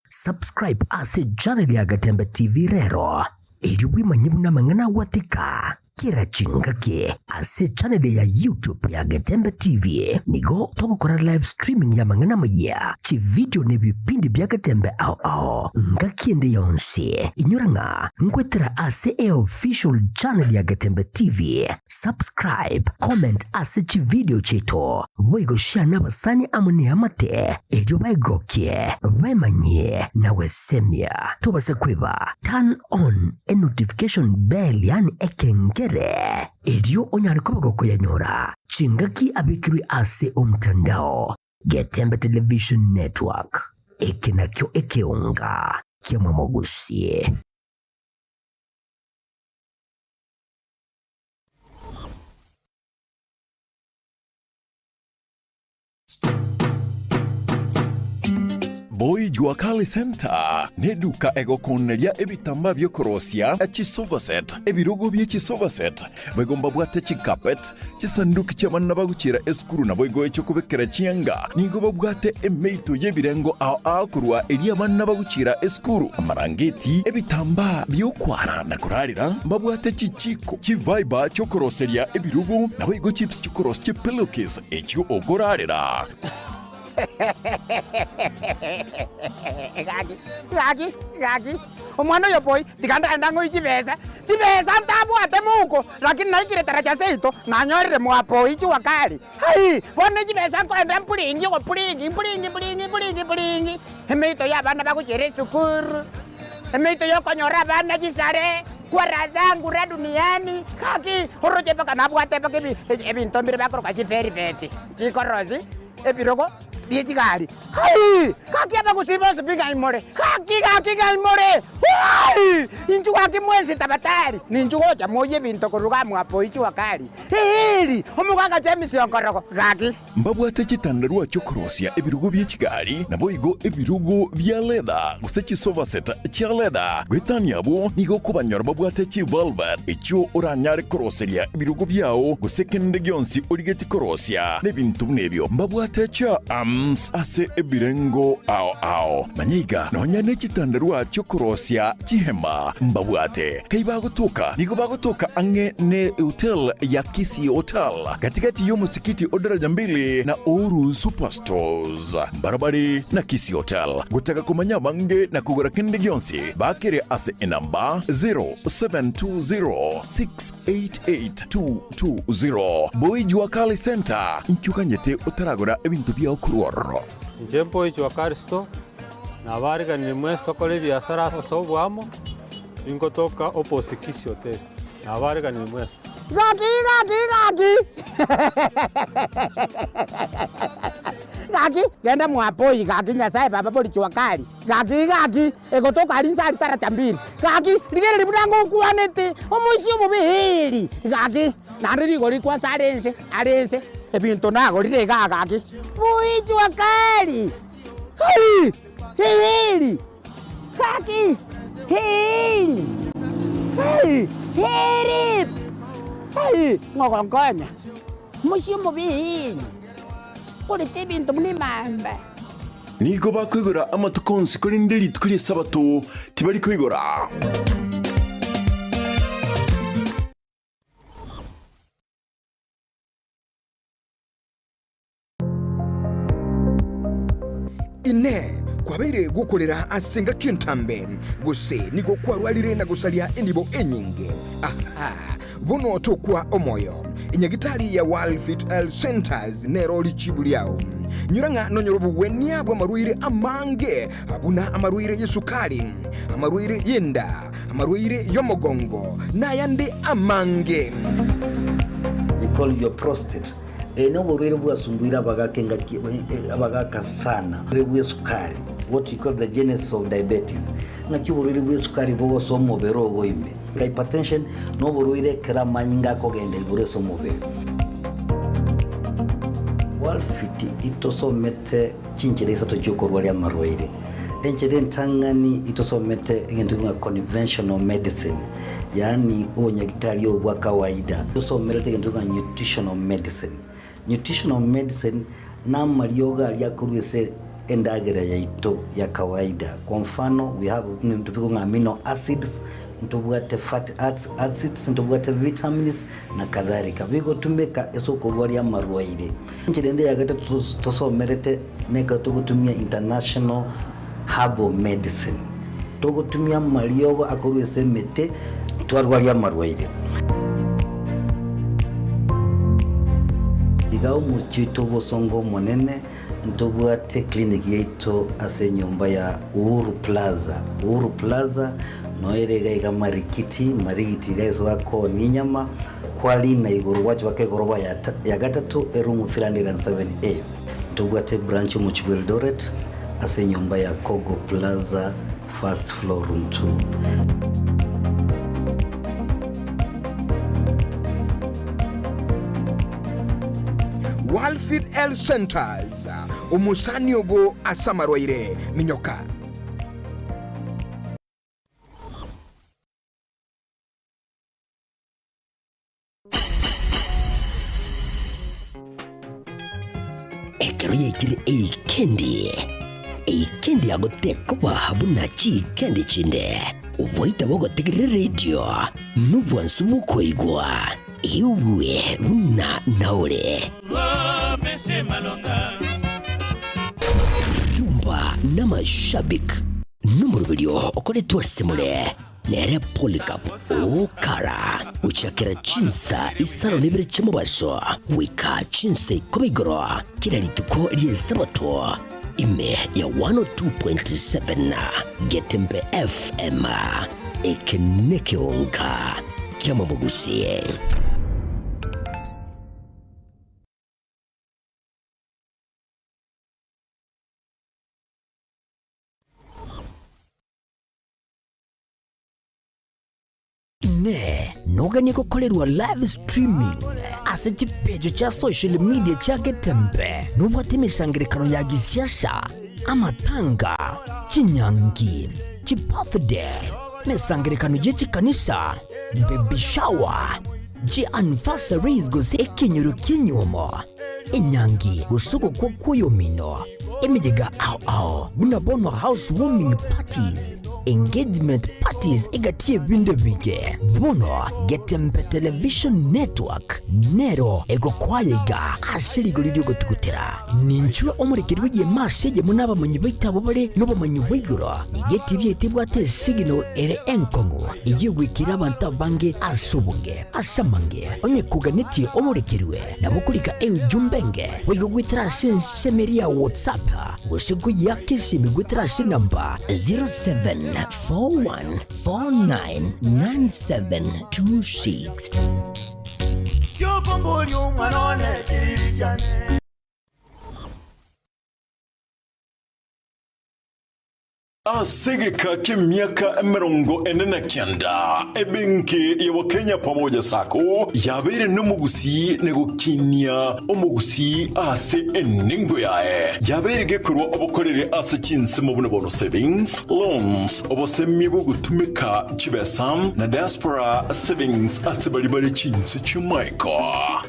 Subscribe ase channel ya Getembe TV rero iliwi manyibuna mangana watika kira chingake ase channel ya YouTube ya Getembe TV nigo toko kora live streaming ya mangana maya chi video ne bipindi bya Getembe ao ngakiende yonse inyoranga ngwetera ase official channel ya Getembe TV. Subscribe, comment ase chi video chito boigo shana basani amune amate ejo baigokie bemanye na wesemia tobase kweba turn on a notification bell yani ekenge edio onyari kobagoko yanyora chingaki abikiri ase omtandao Getembe Television Network ekenakyo ekeonga kia Mwamogusi. Boy Juakali Center neduka egokonelia ebitamba byokorosia echisovaset ebirugo byechisovaset begomba bwate chikapet chisanduki chamanna baguchira eskuru na boigo echokubekera chianga nigo babwate emeito yebirengo ao kurwa elia manna baguchira eskuru marangeti ebitamba byokwara na kurarira babwate chichiko chiviber chokoroseria ebirugo na boigo chips chokoros chipillows echo ogorarira. Gagi omwana yo boy tikanda ndango ichibesa ntabu atemuko lakini naikire taraja seito nanyorire mwapo ichi wakali hai bone chibesa kwenda mpulingi ko pulingi emeito ya bana bakuchere sukuru emeito yo konyora bana chisare kwa razangu ra duniani kaki horoje paka nabwate paka ebintombire bakoro kwa chiferi veti chikorozi ebirogo Diechigari. Hai! Kaki apa kusiba sepinga imore. Kaki imore. Hai! Inchu kaki mwenzi tabatari. Ninchu gocha moye binto korugamu apo ichi wakali. Hili! Omuganga chemisi onkoroko. Kaki. Mbabwate chitandarua chokorosia ebirugo by'Kigali nabo igo ebirugo bya leather. Gusechi sofa set cha leather. Gwetania abo nigo kubanyora babwate chi velvet. Echo oranyare koroseria ebirugo byao gusekende gyonsi origeti korosia. Nebintu nebyo. Mbabwate cha ase ebirengo ao manyiga nonya nechitandarua chokorosia chihema mbabwate kaiba gutuka nigo bagutuka ange ne hotel ya Kisii Hotel katikati yo musikiti odaraja mbili na Oru Superstores barabari na Kisii Hotel gutaka kumanya bange na kugura kende gyonsi bakire ase enamba 0720688220 Boy Juakali Center inkyukanyete utaragura ebintu bya okuruoro Njempo Juakali Store na bariga ni mwesto kole biashara sobwamo ingotoka opposite Kisii Hotel na bariga ni mwesto Gagi genda mwapoi gagi nyasaye baba boli Juakali gagi egotoka alinsali taraja mbili gagi ligere libudango kuanete omusio mubihili gagi nandiri goli kwa sarense ebintu nago lirega gagi Boy Juakali hili gagi hili ngokongonya Musimo bihin. Polite bintu muni mamba. Nigo bakwigora amatukonsi kuri nderi tukuri sabato tibari kwigora. Ine kwabeire gukorera asenga kintambe guse nigo kwarwalire na gusalia endibo enyinge. Aha buno tokwa omoyo inyagitali ya World Fit Health Centers nero lichibuliao nyuranga nonyorobu wenia bwa maruire amange abuna amaruire yesukali amaruire yenda amaruire yomogongo na yande amange. We call your prostate. Eno borwere bwasumbuira abagaka sana bwe sukari, what you call the genesis of diabetes. Ngaki borwere bwe sukari bogo somo bero goime. Hypertension no borwere kera manyinga kogende igure somo bero. Walfiti itosomete chinchereza tochokorwali amarwaire. Enchede ntangani itosomete ngentunga conventional medicine. Yani unyagitali obwa kawaida. Itosomete ngentunga nutritional medicine. Nutritional medicine na marioga aliakuruese endagera ya ito ya kawaida. Kwa mfano, we have amino acids, ntubwate fatty acids, ntubwate vitamins na kadhalika. Bigo tumeka eso korwali ya marwaire. Nchilende ya gata tosomerete neka tukutumia international herbal medicine. Tukutumia marioga akuruese mete tuarwali ya marwaire. Igao muchito bosongo monene ntobwate clinic yeito ase nyumba ya Uhuru Plaza. Uhuru Plaza noerega iga marikiti gaiso wako ninyama kwali na iguru wacho wake goroba ya gatatu erumu 307A. Ntobwate branch mu Eldoret ase nyumba ya Kogo Plaza first floor room 2. World Fit Health Centers umusani ogo asamarwaire minyoka. Ekariye kiri eikendi agotekwa habuna chi kendi chinde uboita bogo tigiri radio nubwansu bukoigwa iwe una naure mese malonga yumba na mashabik numero video okore tuasimule nere polycap okara uchakira chinsa isaro libere chamubaso wika chinsa ikomigoro kila lituko liye sabato ime ya 102.7 Getembe FM ekeneke onka kiama bogusie. Noganye kukolerwa live streaming ase chipejo cha social media cha Getembe nubwate misangirikano ya gisiasa amatanga chinyangi chibirthday misangirikano yechikanisa baby shower anniversaries gose ekinyuru kinyomo enyangi usuko kwa kuyomino emijega ao bunabono housewarming parties engagement parties egatie binde bige bono Getembe Television Network nero ego kwayega asiri golidio gotukutera ninchwe omurikirwe ye maseje munaba manyibaita bobale no bamanyibigoro nigetibye tibwate signal ere enkongo yigwikira abantu bange asubunge asamange onye kuganitie omurikirwe nabukulika jumbenge wigwitira semeria WhatsApp wosigu ya Kisii migwitira namba 0741499726. Asegeka miaka mirongo ene na kenda ebenki ya Wakenya Pamoja Sako yabere n'umugusi negukinia umugusi ase eningo yae yabere gekurwa obukorere ase chinse mu buno savings loans obosemi bugutumika chibesam na diaspora savings ase bali chinse chimaiko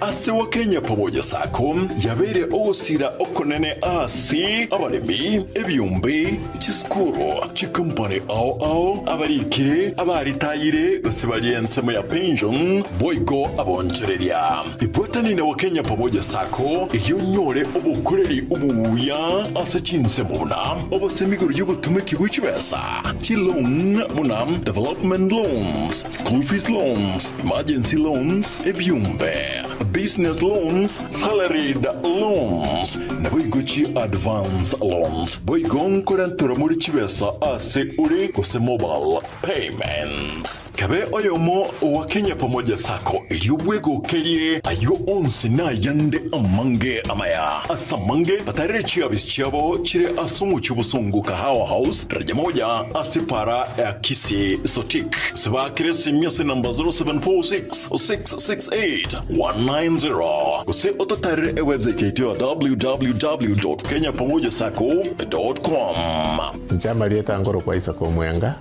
ase Wakenya Pamoja Sako yabere ogusira okonene ase abaremi ebyumbe chiskuru chikampani ao abarikire abaritayire gusibali ensemo ya pension boygo abonchereria ibotani na Wakenya Pamoja Sako iyonyore obukureri ubuya ase chinsemo buna obosemiguru y'ubutumiki bw'ikibesa chilon buna development loans, school fees loans, emergency loans, ebyumbe business loans, salaried loans na boygochi advance loans boygo nkorantura muri kibesa ase uri kuse mobile payments kabe oyomo Wakenya Pamoja Sako iliyobwego kerie ayo onsi na yande amange amaya asamange batarechi abisichabo chire asumu chubusongo kahawa house raja moja asipara ya Kisii sotik siba kiresi miasi namba 0746-668-190 kuse ototare website yetu www.kenyapamojasako.com. Njama lieta ngoro kwa isa kwa mwenga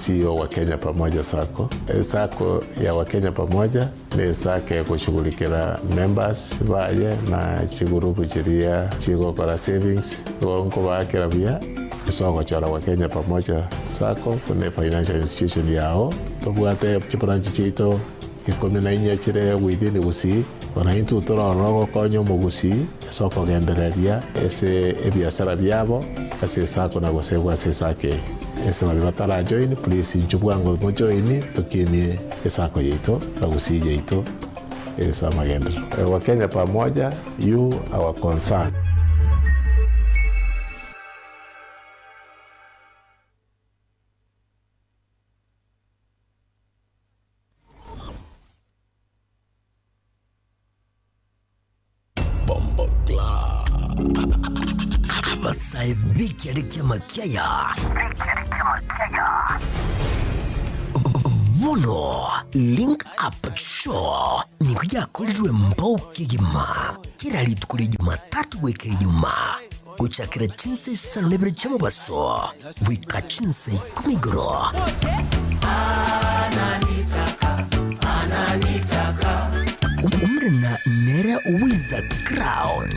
CEO wa Kenya Pamoja Sako. Sako ya Wakenya Pamoja ni sake kushughulikira members baye na chigurupu chiria chigokora savings wonko bakira bia isoko chora Wakenya Pamoja Sako kune financial institution yao tobwate chibranchi chito ikome na inya chire within gusi wanaintu torono konyo mugusi soko gendereria ese ebiasara byabo ase Sako na gosegwa ase sake ese walibatara join please njubwango mo join tukini Sako yeto na gusi yeto esa magendo Wakenya Pamoja you our concern. Abasayibiki alikia makiaya Muno Link Up Show ni kuja kulidwe mbao kigima kira litukuli Jumatatu weke Ijumaa kuchakira chinse sana nebere chama baso wika chinse kumigoro umre na nera Wizard Crown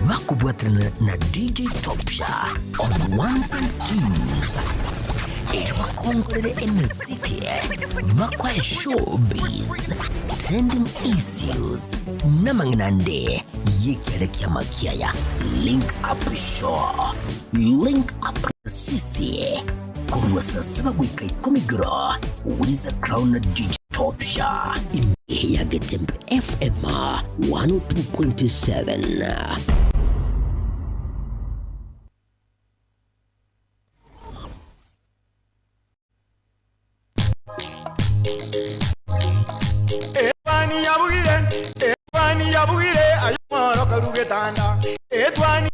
Vakubwatana na DJ Topsha on ones and twos. Kongolele muziki, makwa showbiz, trending issues, namangnande, yekielekea makiaya. Link Up Show, Link Up Sisi, kuruwa sasaba wika ikomigro, Wizard Crown na DJ Topsha, ya Getembe FM 102.7. Etwani yabugire ayo mwaro karugetanda. Etwani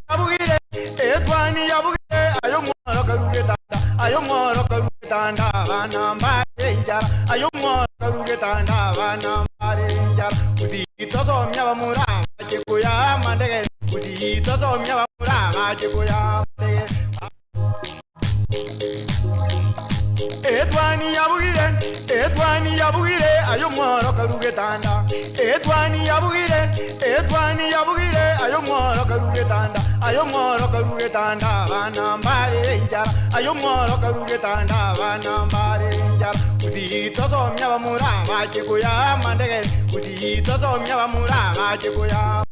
yabugire ayo mwaro karugetanda bana mbarenjara ayo mwaro karugetanda bana mbarenjara uzitosomya bamura chikuya mandege uzitosomya bamura chikuya mandege. Etwani yabugire ayo mwaro karugetanda. Etwani yabugire ayo mwaro karugetanda bana mbarenjara ayo mwaro karugetanda bana mbarenjara uzitosomya bamura chikuya mandege uzitosomya bamura chikuya.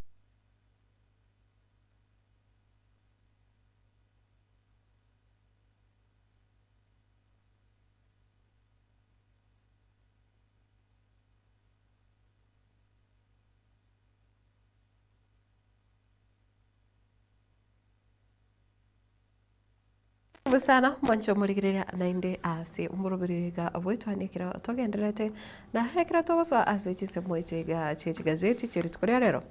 Busana mancho murigiria nainde ase umurubiriga Etwani kira togenderete na hekira togosa ase chisemoitega gazeti chiritkuria rero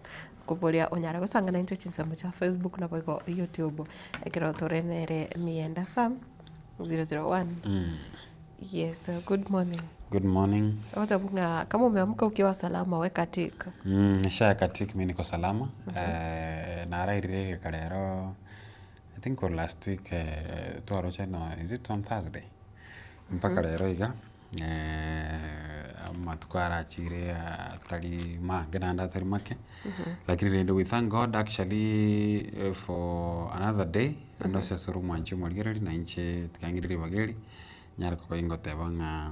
kuboria onyara gusanga nainte chisemo cha Facebook na boigo YouTube ekira torenere mienda sam 001. Yes, good morning. Good morning. Otabunga kama umeamka ukiwa salama weka tik. Nisha katik mimi niko salama. Na rairire kalero I think last week tuarocha no is it on Thursday. Mpaka lero iga matukara chire tali ma gananda tali make. Lakini we thank God actually for another day and also suru mwanchi mwalgereri na inche tikangiriri bageri nyara kwa ingo tebanga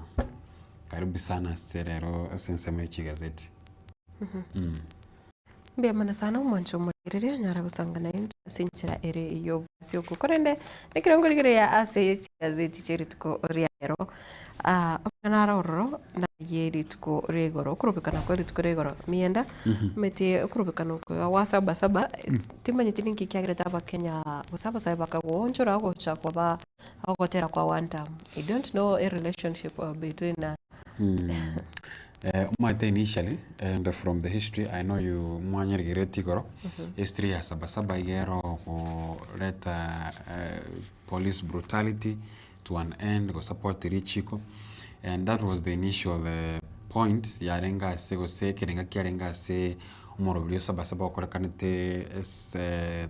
karibu sana serero senseme gazeti. Mbia mana sana mwancho mwalgereri nyara gusangana sinchira ere iyo sio kukorende nikirongorigere ya ase gazeti chiritko riero apana roro na yeritko regoro kurubikana ko yeritko regoro mienda meti kurubikana ko wasaba saba timanye tininki kyagreta Kenya usaba saba kagonjora go chakwa ba agotera kwa one time. I don't know a relationship between initially and from the history I know you mwanyerigireti goro history ya sabasaba igero ko let police brutality to an end go support Richiko and that was the initial point yarenga se go se kirenga kirenga se umorobilio sabasaba okorekanete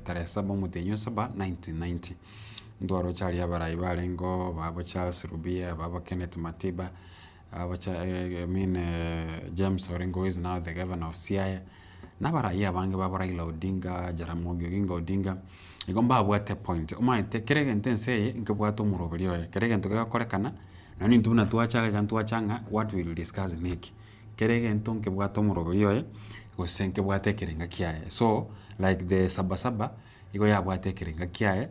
tarehe 7 mutenyo 1990 ndwaro chali abarai barengo babo Charles Rubia babo Kenneth Matiba James Orengo is now the governor of Siaya. Nabaraia bange babaraila Odinga, Jaramogi Oginga Odinga. Igomba abwate point. Umaite kerege ntense nkebwato murobilio. Kerege ntoka korekana. Nani ntuna tuachaga kantuachanga what we will discuss neki. Kerege ntonke bwato murobilio go senke bwate kerenga kiaye. So like the sabasaba igo ya bwate kerenga kiaye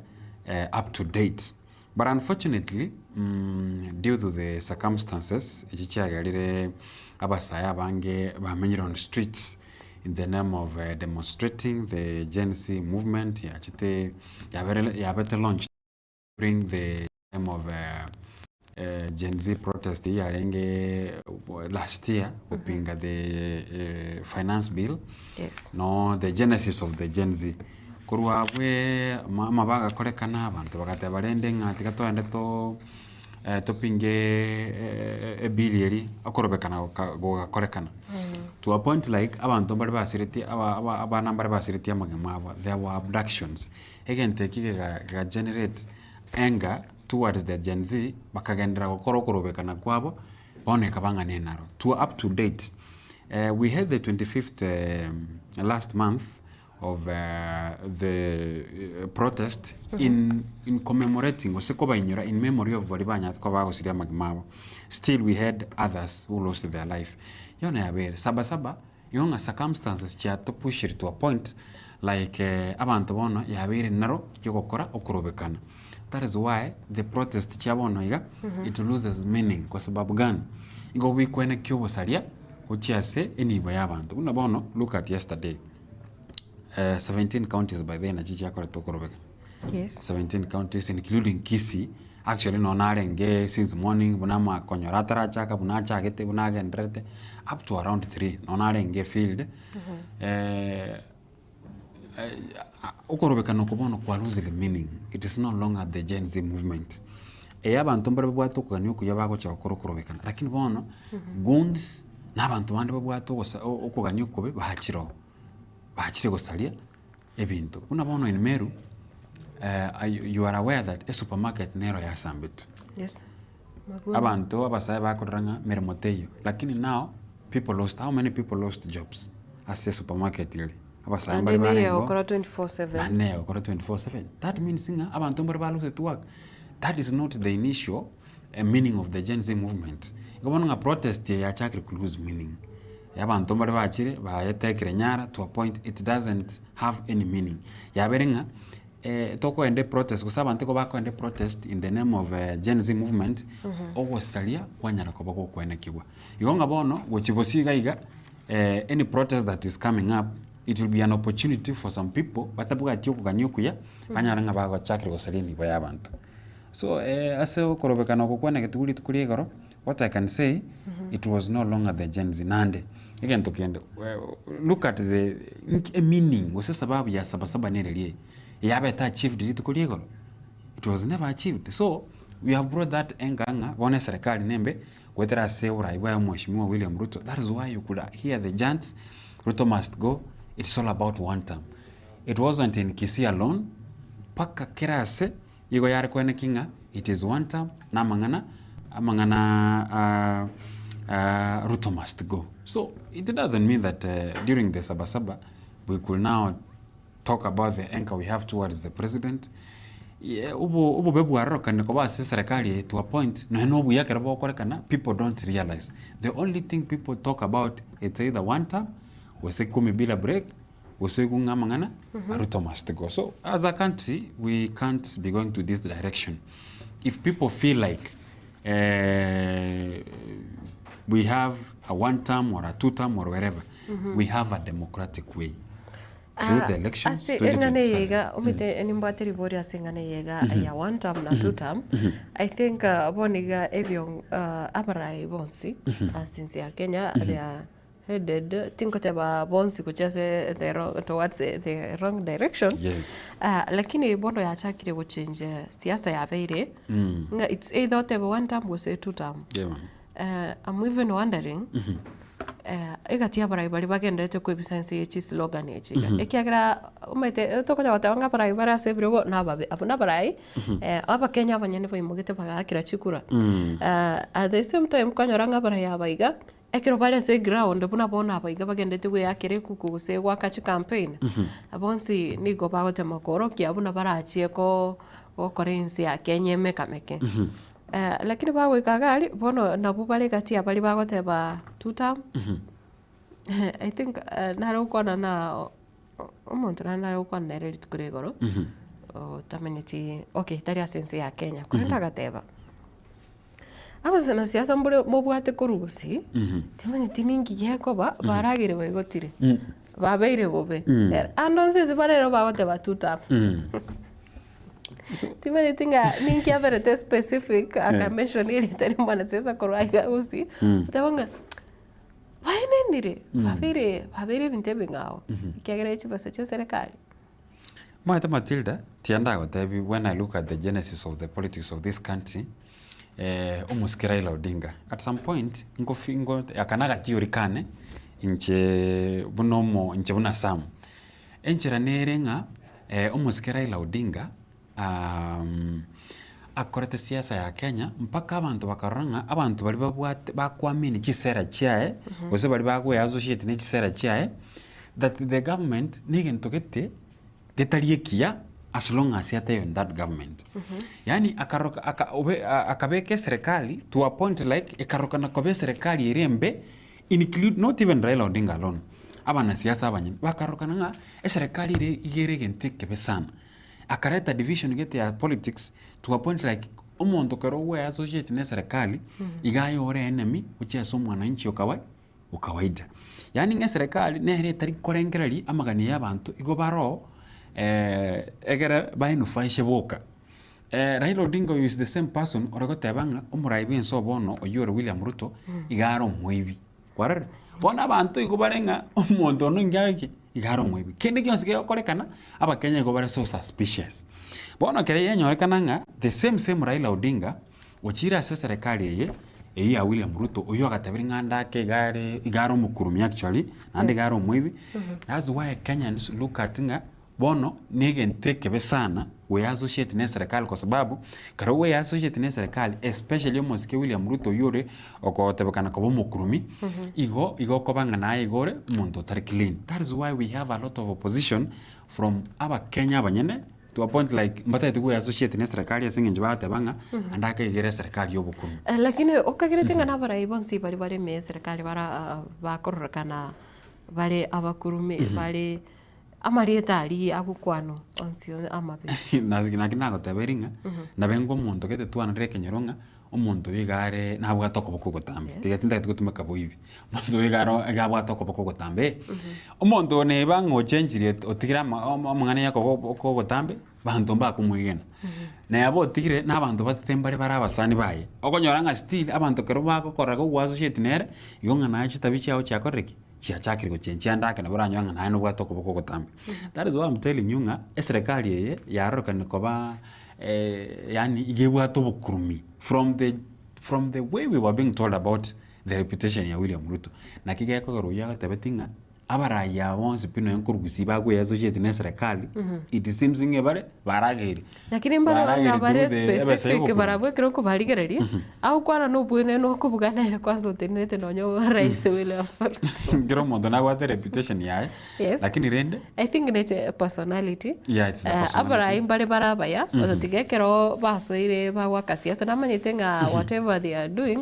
up to date. But unfortunately, due to the circumstances, ichichagalire abasaya bange bamenyira on streets in the name of demonstrating the Gen Z movement. Yachite yabete launched during the time of Gen Z protest yarenge last year kupinga the finance bill. Yes. No, the genesis of the Gen Z. Kuruabwe mama baga korekana abantu bagate barende ngati gatoende topinge bilieri akorobekana go korekana to a point like abantu bari basiriti abana bari basiriti amagama there were abductions again tekike ga generate anger towards the Gen Z bakagendera korobekana kwabo boneka bangane naro to up to date. We had the 25th last month of the protest in commemorating in memory of Boribanya Kovago Magmao. Still we had others who lost their life. Yona yaber sabasaba yonga circumstances chia to push it to a point like abantu bono yaber naro yokokora okurobekana. That is why the protest chia bono iga it loses meaning kwa sababu gani igo wikwene kyobo salia uchiase eniba yabantu unabono look at yesterday. 17 counties by then yes 17 counties including Kisii actually no narenge since morning bunama konyoratara chaka bunacha gete bunaga ndrete up to around 3 no narenge field okorobeka no kubono kwa lose the meaning. It is no longer the Gen Z movement abantu mbere bwato kugani okuyabago cha okorobeka lakini bono guns n'abantu bandi bwato okugani okube bahachiro bachire gosalia ebintu unabono in Meru you are aware that a supermarket nero ya sambitu. Yes. Abantu abasaya bakoranga mermoteyo lakini now people lost how many people lost jobs as a supermarket ile abasaya bari barengo okora 24/7 nane okora 24/7 that means abantu bari balose to work. That is not the initial meaning of the Gen Z movement. Ngobono nga protest ya chakri lose meaning. Yabantu bari bachire bayetekere nyara to a point it doesn't have any meaning. Yaberenga toko ende protest kusaba nteko bako ende protest in the name of Gen Z movement ogosalia kwanyara ko bako kwenekibwa. Igonga bono gochibosiga iga any protest that is coming up it will be an opportunity for some people batabuga tyo kuganyokuya banyara nga bago chakre gosalia ni bayabantu. So ase okorobekana okokwana getuguri tukuri igoro, what I can say, it was no longer the Gen Z nande. Again tokende look at the meaning wose sababu ya sabasaba nerelie yabeta achieved it tukuri igoro. It was never achieved. So we have brought that enganga bone serikali nembe whether ase uraiba ya mheshimiwa William Ruto. That is why you could hear the chants Ruto must go. It's all about one term. It wasn't in Kisii alone. Paka kirase yigo yare kwene kinga. It is one term. Na amangana Ruto must go. So it doesn't mean that during the Sabasaba we could now talk about the anchor we have towards the president. Ubu bebu aroka nikoba serikali to a point no bu yake rabo korekana, people don't realize. The only thing people talk about is either one term, wese kumi bila break, wese kungamangana, Ruto must go. So as a country, we can't be going to this direction. If people feel like we have a one term or a two term or wherever, we have a democratic way. Through the elections, 2027. Umite nimba ribori asengane yega ya one term na two term. I think boniga ebion abarai bonsi since ya Kenya they are headed tinkoteba bonsi kuchase towards the wrong direction. Yes. Lakini bondo ya chakire go change siasa ya beire. It's either teba one term or say two term. Yeah. I'm even wondering egati abarai bari bagendete ku ebisense yechi slogan yechi ekiagira umete tokonya watanga barai bara sebirego nababe abuna barai aba Kenya abanyene bayimugete bagakira chikura at the same time kanyaranga barai abaiga ekiro bale se ground buna bona abaiga bagendete we yakire kuku se wakachi campaign abonsi nigo bagote makoro ki abuna barachie ko currency ya Kenya mekameke lakini bago ikagari bono nabu bale kati abali bagote ba two term I think naro kona na umuntu naro kona nere litukuregoro tameniti okay tari asense ya Kenya kwenda gateba aba sana siasa mbure mobwate kurusi tameniti ningi yeko baragire bagotire babeire bobe andonse barero bagote ba two term Timani tinga ninki averete specific aka mention ile tani mwana sasa koraiga usi tabanga bainendire babere bintebe ngao kiagera ichi basa cha serikali Matilda tianda gotebi when I look at the genesis of the politics of this country umuskira ila Odinga at some point ngofingo akanaga theory kane inche bunomo inche buna sam enchera nerenga umuskira ila Odinga akorete siasa ya Kenya mpaka abantu bakaranga abantu bali bakwamini kisera chiae bose bali bagwe associate ne kisera chiae that the government nigento getariyekia as long as yata on that government yani akaroka akabeke serikali to a point like ikaroka na kobe serikali irembe include not even Raila Odinga alone abana siasa abanye bakaroka nga serikali ire igere gente kebesana akareta division gete ya politics to a point like umuntu karo we associate na serikali igayo ore enemy uchi asomwa na nchi ukawaida yani nge serikali nere tari korengerali amagani y'abantu igobaro egera bayinufaishe boka Raila Odinga is the same person oragotebanga umuraibi enso bono oyore William Ruto igaro mwibi kwarere bona abantu igobarenga umuntu no ngaki igaro mwibi kende kyonsike okorekana aba Kenya igobare so suspicious bona kere yenyorekana nga the same Raila Odinga ochira ase serikali ye ya William Ruto oyo agatabiri nganda ke igaro mukurumi actually and igaro mwibi that's why Kenyans look at nga bono nigente kebesana we associate na serikali kwa sababu karo we associate na serikali especially mosike William Ruto yore okotebekana ko mukurumi igo kobanga na igore muntu tari clean. That is why we have a lot of opposition from aba Kenya banyene to a point like mbata we associate na serikali asinge batebanga andaka igere serikali yobukuru lakini okagire tinga na bara ibonsi bari me serikali bara bakororkana bale abakurume bale amarieta ali agukwano onsio amabe nakina goteberinga nabengo muntu kete twanire kenyeronga umuntu wigare nabwo atoko boko tambe tigatinda tugutumaka boibi muntu wigaro agabo atoko boko tambe umuntu ne bango change otigira amangane yako ko tambe bantu bakumwigena na yabo tigire n'abantu batembare barabasani baye okonyoranga still abantu kero bakokora go associate nere yonga na chitabi chao chakoreki chiachakire gochenchia ndake na buranyanga na no bwato kuboko gotambi. That is why I'm telling you nga serikali yeye yaroka nikoba yani igebwato bukurumi from the way we were being told about the reputation ya William Ruto na kigeko roya tabetinga abaraya bonse pino yankurugusi bagwe associate na serikali it seems ngebare barageri lakini mbara bare specific barabwe kero ko barigereri au kwana no bwene no kubugana ile kwanza utenete nonyo rais William ngiro mondo na what reputation yae lakini rende I think it's personality it's a personality abara imbare barabaya otigekero basoire bagwa kasiasa na manyetenga whatever they are doing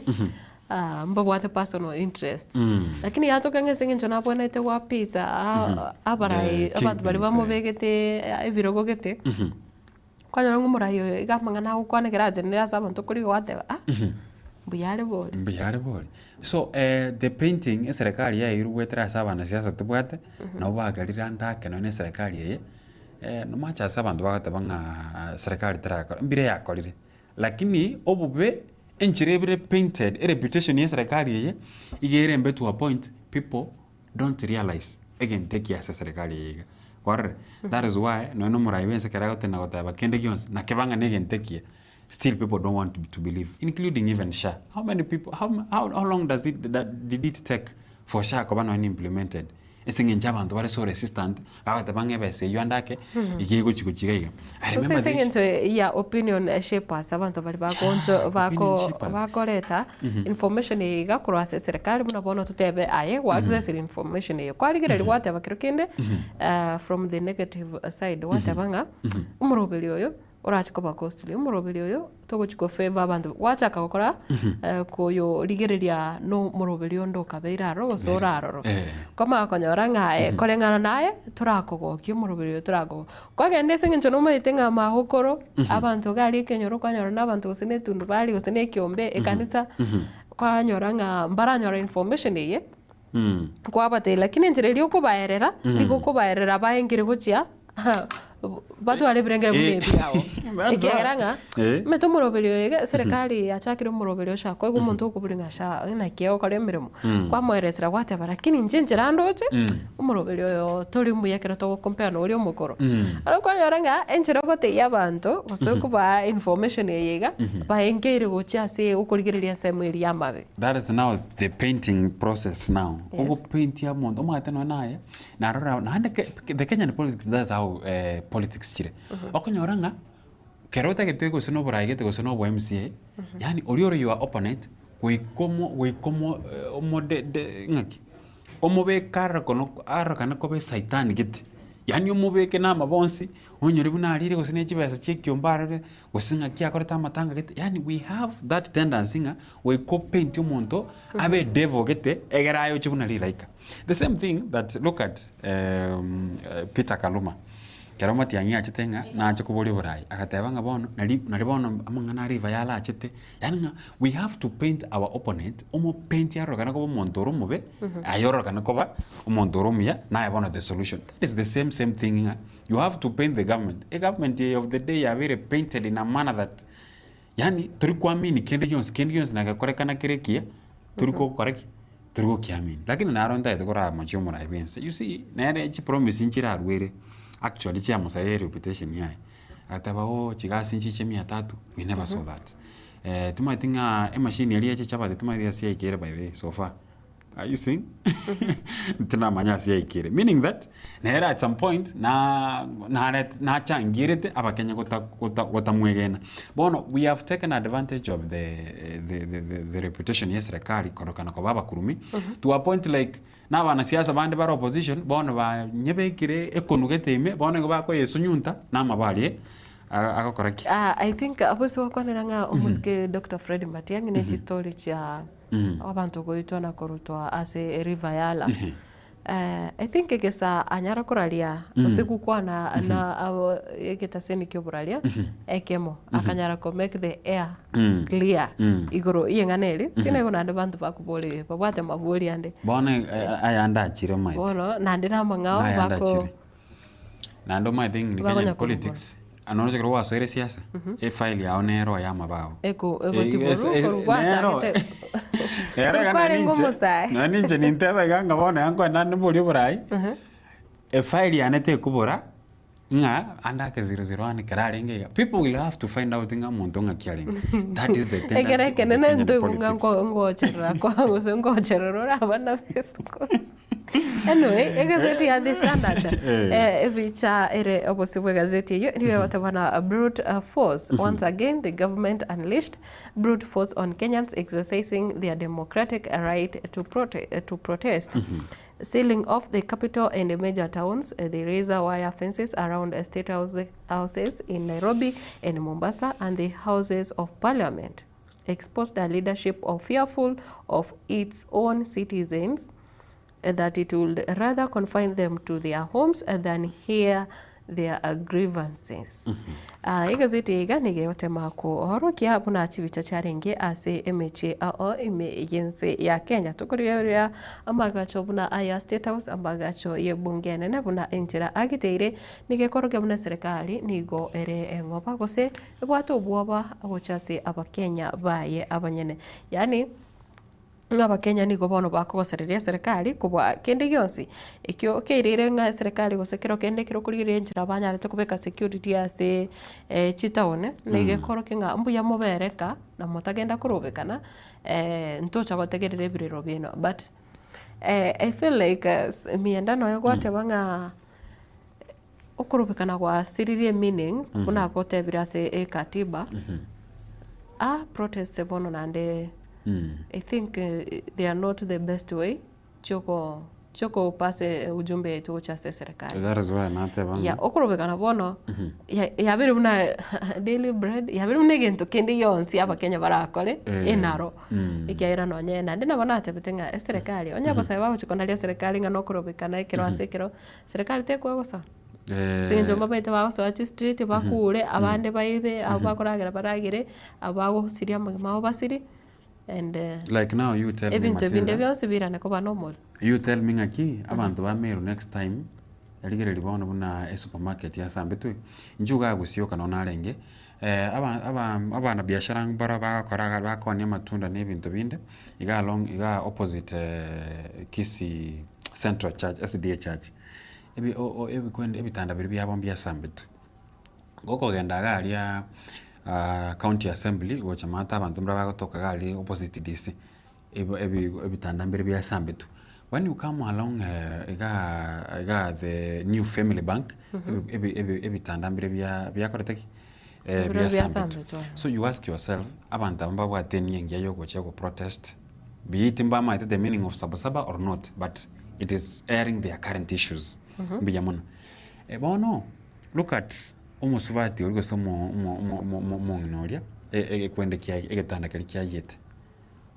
mbabwate personal interest lakini yatoka ngese ngincho nabonete wa pizza abarai abantu bari bamubegete ibirogo gete kwanyara ngumurayo igamangana ukwane geraje nira sabantu kuri wate mbuyare bole so the painting serikali ya iruwetera sabana siasa tubwate na bagarira ndake no ne serikali ye no macha sabantu bagate banga serikali tara mbire yakolire lakini obube enchirebire painted a reputation yes serikali yeye igere mbe to a point people don't realize again take yes serikali yeye kware that is why no muraiwense karagote na gotaba kende gyons na kebanga ne gentekie still people don't want to believe including even SHA. How many people how long did it take for SHA ko bano implemented esingenja abantu bare so resistant bagatabanga bese yandake igego chikuchiga. I remember this ya opinion shapers abantu bari bakonjo bakoleta information iga kurwa serikali munabona tutebe aye wa access information iyo kwaligere rwate bakirukinde from the negative side watabanga umurobeli oyo urachiko bakostuli umurobeli oyo togochiko favor abantu wachaka gukora koyo ligereria no murobeli ondo kabeira ro soraro kama akonyoranga korengana naye turakogokyo murobeli oyo turago kwagende singincho no mayitenga mahokoro abantu gali kenyoro kwanyoro nabantu usine tundu bali usine kiombe ekanisa kwanyoranga mbaranyora information ye kwabate lakini njireli okubaerera niko kubaerera baengire gochia batu ale birengere bunebi yawo ekeranga meto murobelio yega serikali yachakire murobelio sha ko umuntu okuburinga sha na kiyo kale mirimo kwa mweresera gwate barakini njenjera ndoje umurobelio yo toli muyakira to compare no uri omukoro ara kwa yoranga enjero gote yabantu basoko ba information yega baengere gocha se ukurigereria semweli yamabe. That is now the painting process now ogo paint ya mondo mateno naye na rora na the Kenyan politics, that's how politics chire okonyoranga kerota getego sino buraigete go sino bo MCA yani orioro your opponent goikomo omode ngaki omobe kara kono arakana kobe saitani gete yani omobeke na mabonsi onyore bunarire go sine chibesa chekiombare go singa kiakoreta matanga gete yani we have that tendency nga we paint omonto abe devil gete egerayo chibunarira ika the same thing that look at Peter Kaluma Keroma tiangia chitenga na achikubuli burai akatebanga bono nali bono amangana riva yala achite yani we have to paint our opponent omo paint yaro kana ko montoro mube ayoro kana ko ba montoro mia na yabona the solution. That is the same thing. You have to paint the government. A government of the day are very painted in a manner that yani turikuamini kendions na korekana kirekia turiko koreki turiko kiamini lakini na aronda edokora machomo na evidence. You see na echi promise inchira arwere actually chia musayere reputation yae ataba chigasi nchiche 300 we never saw that tumatinga machine yali yache chapati tumatia sia ikere by the so far. Are you seeing? Tuna manya sia ikere meaning that na at some point na changirete abakenya gota mwegena bono we have taken advantage of the reputation yes serikali korokana ko baba kurumi to a point like na bana siasa bande bara opposition bono ba nyebekire ekonugeteme bono ngo bako yesunyunta na mabali akakoraki. I think abosi wakwaniranga omuske Dr. Fred Matiang'i ne story cha abantu goitwana korutwa ase river yala I think egesa anyara kuralia usiku kwa na egeta seni kyoburalia ekemo akanyara ko make the air clear igoro yenganeli tina yona abantu bakubole babate maboli ande bona ayanda chire mai bona nande na mangao bako nando my thing ni Kenyan politics anono kero wasoire siasa e file ya onero ya mabao eko tiburu kurwacha gete era kana ninje na ninje ninteba ganga bona yango nani buli burai e file ya nete kubura nga anda ke 001 kararenge people will have to find out nga muntu nga kialing that is the tendency egere kenene ndo nga ngocherera kwa ngocherera abana Facebook. Anyway, gazeti ya The Standard evicha ere opposition gazeti hiyo niwe watabana brute force. Once again the government unleashed brute force on Kenyans exercising their democratic right to protest. Sealing off the capital and the major towns, the razor wire fences around state houses in Nairobi and Mombasa and the houses of parliament exposed a leadership of fearful of its own citizens, that it would rather confine them to their homes than hear their grievances. Igazeti iga nigeote mako ohoro kia buna chivicha charinge ase emeche ime yense ya Kenya tukuria amagacho buna aya state house amagacho ye bunge nene buna enjira agiteire nigekoroge buna serikali nigo ere engoba gose bwato bwoba agochase abakenya baye abanyene yani ngaba Kenya niko bono bakogosereria serikali kubwa kende gionsi ikyo keirire nga serikali gosekero kende kiro kurire njira banyarete kubeka security ase chitaone nigekoro kinga mbuya mubereka na mutagenda kurubekana ntocha gotegerere biriro bino but I feel like mienda no yogote banga okurubekana kwa siririe meaning kuna gote birase katiba protest bono nande I think they are not the best way. Choko pase ujumbe tu cha serikali. That is why not even. Ya okurobekana bono. Ya biri una daily bread. Ya biri una gento kendi yonsi aba Kenya barakole enaro. Ikiaira no nyena ndina bana tebetenga serikali. Onya basa ba uchikonalia serikali ngano okurobekana ikiro asekiro. Serikali tekwa gosa. Sinjo mbabaite ba so achi street bakure abande baithe abakoragira baragire abago siria magima basiri. And like now you tell me normal. You tell me ngaki abantu bameru next time yaligere libono buna supermarket ya sambetu njuga gusioka nona arenge abana biashara ngbara bakoraga bakonia matunda n'ebintu binde iga opposite Kisii Central Church SDA Church ebi kwende ebitanda biri byabo bya sambetu goko genda galia county assembly wacha mata abantu mbraba gotoka gali opposite DC ebitanda mbere bya sambetu. When you come along the new family bank ebitanda mbere bya koreteki bya sambetu. So you ask yourself abantu ambaba atenyengia yo gocha go protest be it mbama the meaning of sabasaba or not, but it is airing their current issues mbiyamona bono look at umusubati urigo somo nginoria kwende kia egetanda kali kia yet.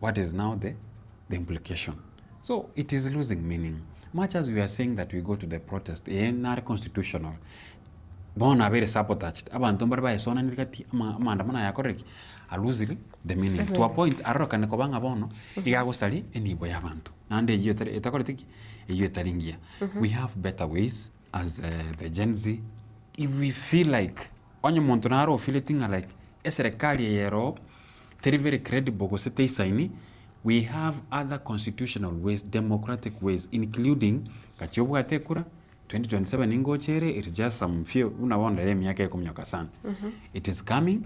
What is now the implication? So it is losing meaning. Much as we are saying that we go to the protest not constitutional bona very sabotaged abantu mbarba esona nirikati mandamana ya correct a lose the meaning to a point aroka ne kobanga bono igago sali enibo yabantu nande iyo etakoretiki iyo etaringia. We have better ways as the Gen Z. If we feel like onye montonaro feeling like serikali yero very credible go sete isaini, we have other constitutional ways, democratic ways, including kachobwa tekura 2027 ingo chere. It's just some few una wonder miaka kumnyoka sana. It is coming.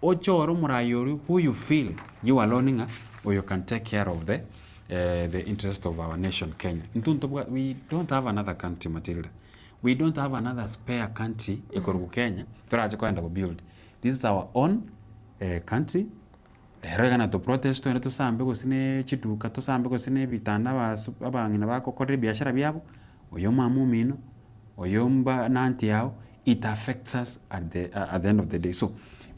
Ochoro murayoru who you feel you alone or you can take care of the interest of our nation Kenya. We don't have another country, Matilda. We don't have another spare country ekorugu Kenya turaje kwenda ku build. This is our own country. Derega to protest to sambe go sine chituka to sambe go sine bitanda abangina bakokore biashara byabo oyo mamumino oyo mba nanti yao. It affects us at the end of the day. So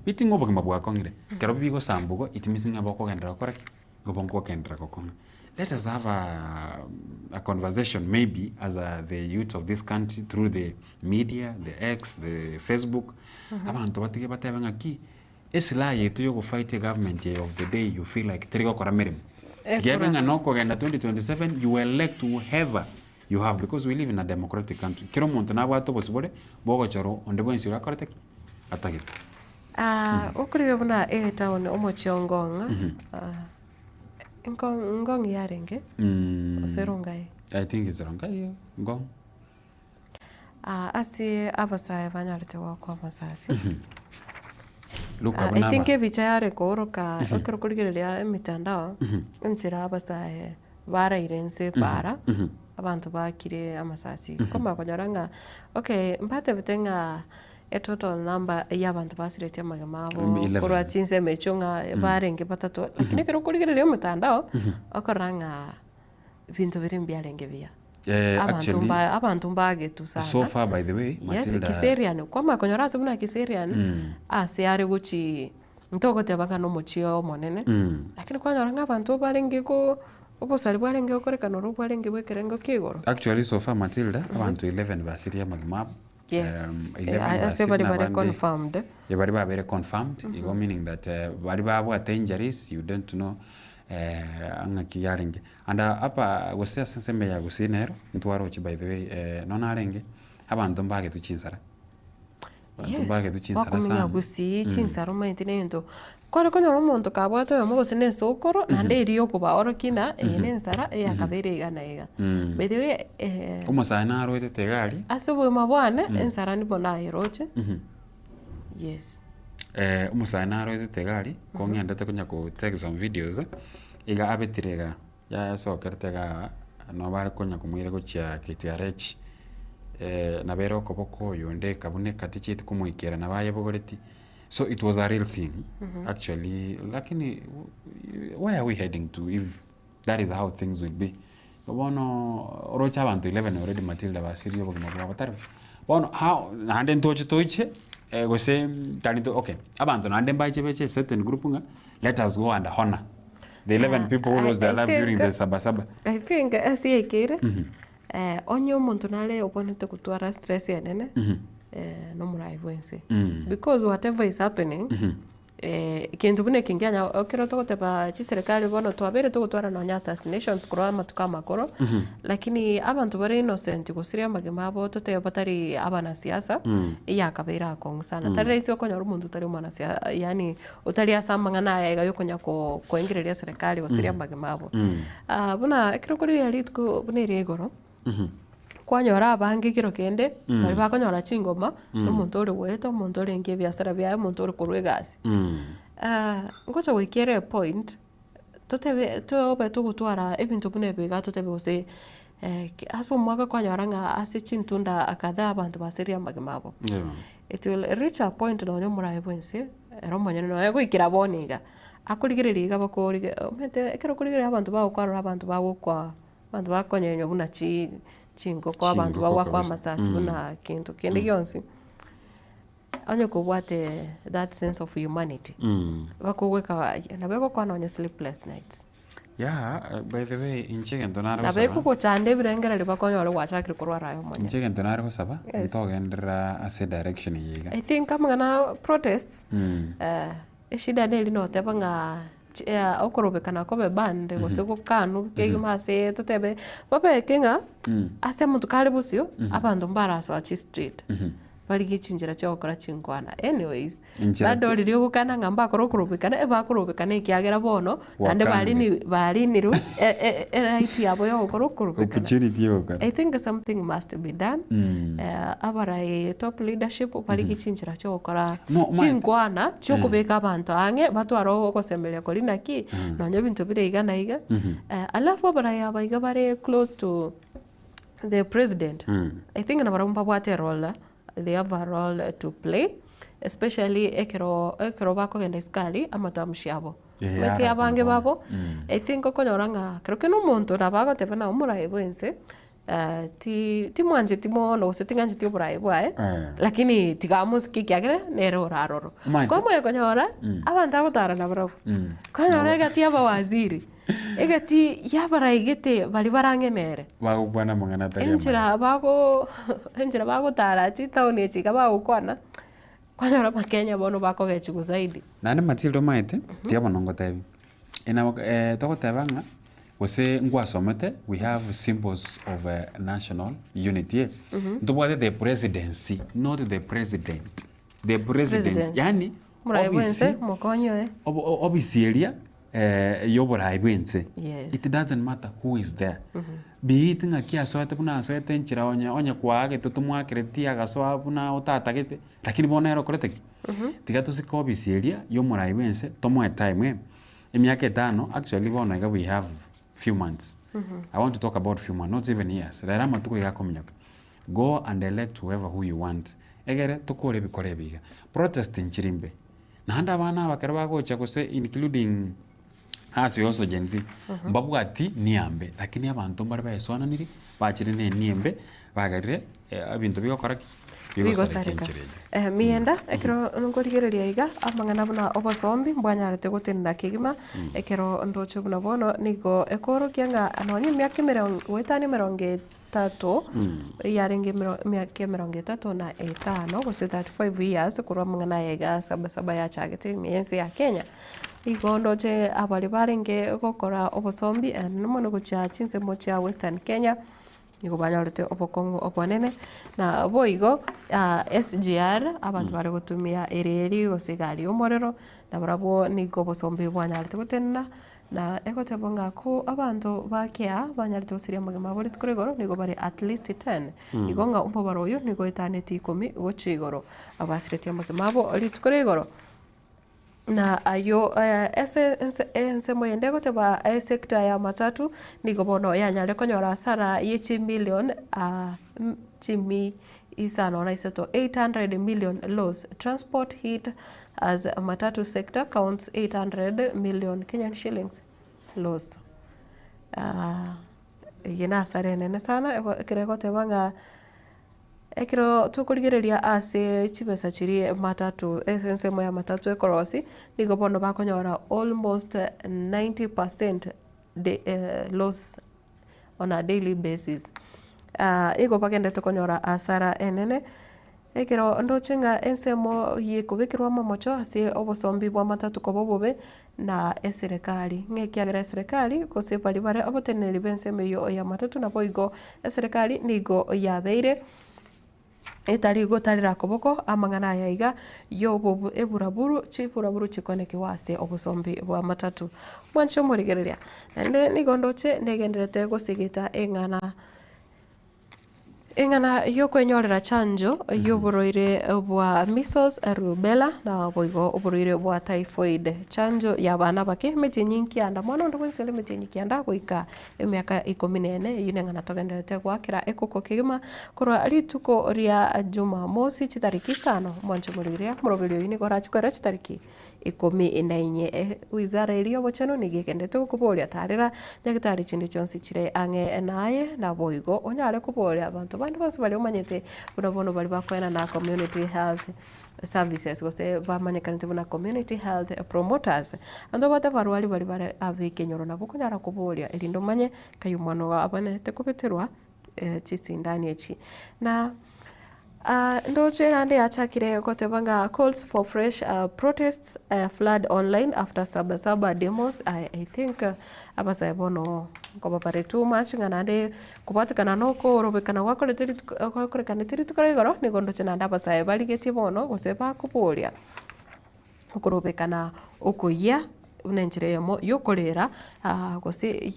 biting obo kimabwa kongire kero bigo sambugo it missing aboko gendra correct go bonko kendra kokong. Let us have a conversation maybe as the youth of this country through the media, the X, the Facebook. Abantu batige batebanga ki esila yetu yo go fight the government of the day you feel like trigo koramerem. Giving an oko agenda 2027 you elect whoever you have because we live in a democratic country. Kiro montana watu bosibole bogo choro onde bwensi ura kortek. atagite okuriyo buna town omochiongonga ngong yarenge oserongai I think it's rongai ngong asi abasaya banyarite wakwa masasi Luka I think ebicha yare koroka okero kurigereria emitandao nchira abasaya barairense para abantu bakire amasasi koma konyoranga okay mpate bitenga total number y'abantu basirete amagamabo korwa chinse mechunga barenge batatu lakini kero kurigereria emitandao okoranga bintu biri mbyarenge bia actually abantu mbage tu sana so far by the way Matildah Kiserian kwama konyora sabuna Kiserian ari guchi ntoko tebanga no mochio monene lakini kwanyora abantu barenge ko obosali barenge korekana ro barenge bwekerengo kigoro actually so far Matildah abantu 11 basiria magmap yes 11 bari confirmed bari very confirmed it meaning that bari babwate injuries you don't know angaki yaringe anda apa gose senseme ya gusinero ntwaro chi by the way nona arenge abantu mbage tuchinsara abantu mbage tuchinsara sana wakumenya gusi chinsara maitine ento kore kono omonto kabwato yo mogose ne sokoro nande iriyo kuba orokina nensara yakabere igana iga by the way umusana aroite tegali asubwe mabwane ensara ni bona iroche yes umusana aroite tegali kongendete kunya ko take some videos iga abetirega ya sokertega no bari kunya kumwire gucia KTRH na bero koboko yonde kabune katichit kumuikera na baye bogoreti so it was a real thing actually lakini where are we heading to if that is how things will be bono rocha abantu 11 already Matildah basirio bogimo batari bono how hande toche gose talito okay abantu nande mbache beche certain group nga let us go and honor the 11 people who lost their life during the Sabasaba. I think asiekere onyo muntu nale oponete kutwara stress yanene no muraivense because whatever is happening kintu bune kinganya okero togoteba chiserikali bono twabere togotwara no nya assassinations kurwa matuka makoro lakini abantu bari innocent gusiria magemabo tote batari abana siasa yakabera kongusana tari isi okonya rumundu tari mwana siasa yani utari asamba na yega yokonya ko koengereria serikali gusiria magemabo buna ekero kuri yali tuko bune regoro kwanyora abange kiro kende bari bakonyora chingoma n'omuntu uri weto omuntu uri nge biasara bya omuntu uri kurwegasi ngocha wikere point totebe tobe tugutwara ebintu bune biga totebe ose aso mwaka kwanyora nga ase chintunda akadha abantu baseria magemabo it will reach a point no nyomura ebwense romanyana no yakwikira boniga akurigiririga bakori mete ekero kurigirira abantu bagukwarura abantu bagukwa abantu bakonyenyo buna chingo kwa abantu bawa kwa masasi buna kintu kende gyonsi onye kubwate that sense of humanity bakugweka na beko kwa no sleepless nights by the way inchege ndonaro na beko ko chande birengera libakonyoro wachakiri kurwa rayo monye inchege ndonaro saba ntogendera ase direction yiga I think kama na protests shida neli no tebanga okorobekana kobe bande gose gukanu kegimase totebe babe kenga ase muntu kali busio abantu mbaraso achi street bali gichinjira cyo gukora chingwana anyways bado riri gukana ngamba korokorobekana ebakorobekana ikiagera bono nande bali niru right yabo yo korokorobekana opportunity yokana I think something must be done abara top leadership bali gichinjira cyo gukora chingwana cyo kubeka abantu ange batwaro okosembelia kolina ki nonyo bintu bire igana iga alafu abara yaba bare close to the president I think na barumba bwate role they have a role to play especially ekero bako genda iskali amatamshi abo beti abange babo I think okonyoranga creo que no monto nabago te bana umura ebwense ti mwanje timono setinganje ti obura ebwae lakini tigamusiki kyagere nero raroro komo ekonyora abantu agotara na bravo konyora gati aba waziri egati yabaraigete bali barangenere bagukwana mangana tari enjira bago tara ti town echika bagukwana kwanyora makenya bono bako gechigu zaidi nane Matildah maite tiabo nongo tebi ina toko tebanga wose ngwasomete we have symbols of national unity ndobwate the presidency not the president the presidents yani muraibense mokonyo obisieria yoborai bwense. Yes. It doesn't matter who is there. Be it ngakia soete buna soete nchira onya kwaage tutumwakireti agasoa buna otatagete lakini bona ero koreteki. Tiga tusiko obisieria yomorai bwense tomo time emyaka 5 actually bona we have few months. I want to talk about few months, not even years. Rarama tuko igakomnyoka. Go and elect who you want. Egere tukore bikore biga. Protest nchirimbe. Na handa bana bakaraba gocha kose including us we also Gen Z. Mbabu ati niambe lakini abantu mbari bayesona niri bachirine niembe bagarire abintu bigokoraki. Mienda ekero ngorigereria iga amangana buna obosombi mbwanyarete gutinda kigima ekero ndoche buna bono nigo ekoro kianga anonye myaka 30 yaringe myaka 35 gose 35 years kurwa mangana yega saba ya chagete miense ya Kenya igo ndoche abali barenge gokora obosombi nomono gucha chinse mocha Western Kenya nigo banyarete obokongo oponene na boigo SGR abantu bari gutumia ereri gosigari omorero na barabo nigo bosombe bwanyarete gutenna na egotebonga ko abantu bakea banyarete osiria magema bori tkuregoro nigo bari at least 10 igonga umbo baroyo nigo etaneti 10 gochigoro abasirete magema bo litkuregoro na ayo ese moyende goteba sector ya matatu nigo bono yanyare konyora hasara yechi million chimi isano na iseto 800 million loss. Transport hit as a matatu sector counts 800 million Kenyan shillings loss. Yena hasara nene sana kiregotebanga ekiro tukurigereria ase chibesa chiri matatu ensemo ya matatu ekorosi nigo bono bakonyora almost 90% loss on a daily basis. Igo bagende tukonyora asara enene ekiro ndochenga ensemo yikubikirwa momocho ase obosombi bwa matatu kobobobe na eserikali ngekiagera eserikali kose bari bare aboteneri bensemo yo ya matatu na boigo eserikali nigo yabeire etari gotarira koboko amangana yaiga yobo eburaburu chikoneke wase obusombi bwa matatu mwancho murigereria nende nigondoche negenderete gosigita engana yokwenyorera chanjo yoburoire bwa measles rubella na boigo oburoire bwa typhoid chanjo ya bana bake meti nyinki anda mwana ndo kwensele meti nyinki anda goika emyaka 14 yinengana togenderete gwakira ekoko kigima kurwa rituko ria Jumamosi chitariki 5 mwancho murigereria muroberio yini gorachikora chitariki 14 wizara iliyo bochano nigekendete gukuboria tarira nyagitari chindi chonsi chire ange naye na boigo onyare kuboria abantu bandi bose bali omanyete bono bali bakwena na community health services gose bamanyekanite na community health promoters ando bata barwali bali bare avekenyoro na bukonyara kuboria elindo manye kayumano abanete kubeterwa chisindani echi na ndoche nande achakire kotebanga calls for fresh protests flood online after Sabasaba demos. I think abasa bono koba pare too much nganande kubatikana noko robekana wakorekana tiri tukorigoro ni gondoche nanda abasa baligeti bono goseba kupolia okorobekana okoya unenjire yokorera gose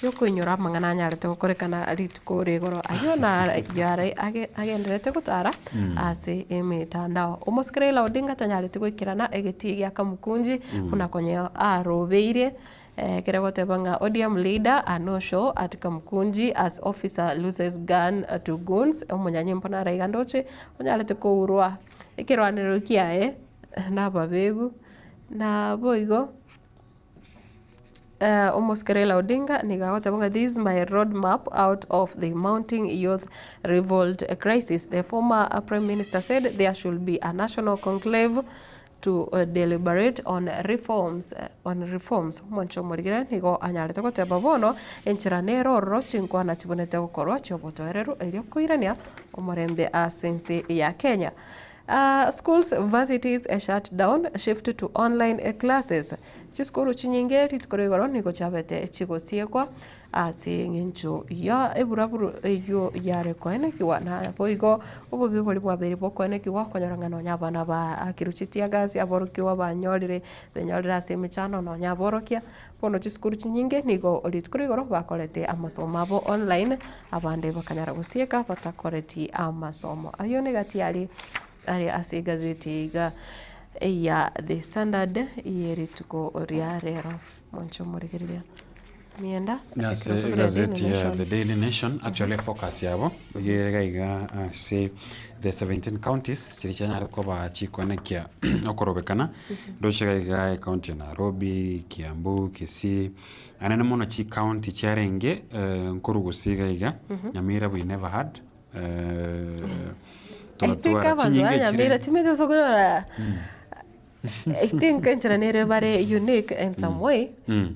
yokuinyora mangana nyarete gukorekana rituko rigoro ayo na yare agenderete gutara ase emitandao umusikirela odinga tanyarete gwikirana egeti gya kamukunji unakonyo arobeire keregotebanga ODM leader anosho at kamukunji as officer loses gun to goons omunyanye mpona raigandoche onyarete kuurwa ekirwaniro kiae na babegu na boigo Omoskerela Odinga nigagotabanga this is my roadmap out of the mounting youth revolt crisis. The former Prime Minister said there should be a national conclave to deliberate on reforms. Mwancho murigira nigo anyarete goteba bono enchiranero roro chinkwana chibonete gukorwa chobotoerero elio kuirania omorembe asense ya Kenya. Schools, universities shut down, shift to online classes. Chiskuru chinyinge ritkorigoro niko chabete chigosiekwa asingincho ya eburaburu yo yare kwene kiwa na boigo obo biboli bwabere bokone kiwa konyorangano nyabana ba akiruchitia gazi aborokiwa banyorire benyorira semichano no nyaborokia pono chiskuru chinyinge niko ritkorigoro bakolete amasomo abo online abande bakanyara gusieka batakoreti amasomo ayo negati ari ase gazeti iga ya The Standard yeri tuko ria rero moncho murigiria mienda yes gazeti ya The Daily Nation actually focus yabo yega iga say the 17 counties chirichanya ko ba chikonekia okorobekana doshega iga county ya Nairobi, Kiambu, Kisii anene mono chi county charenge nkorugusiga iga Nyamira we never had I think enchira nere bare unique in some way.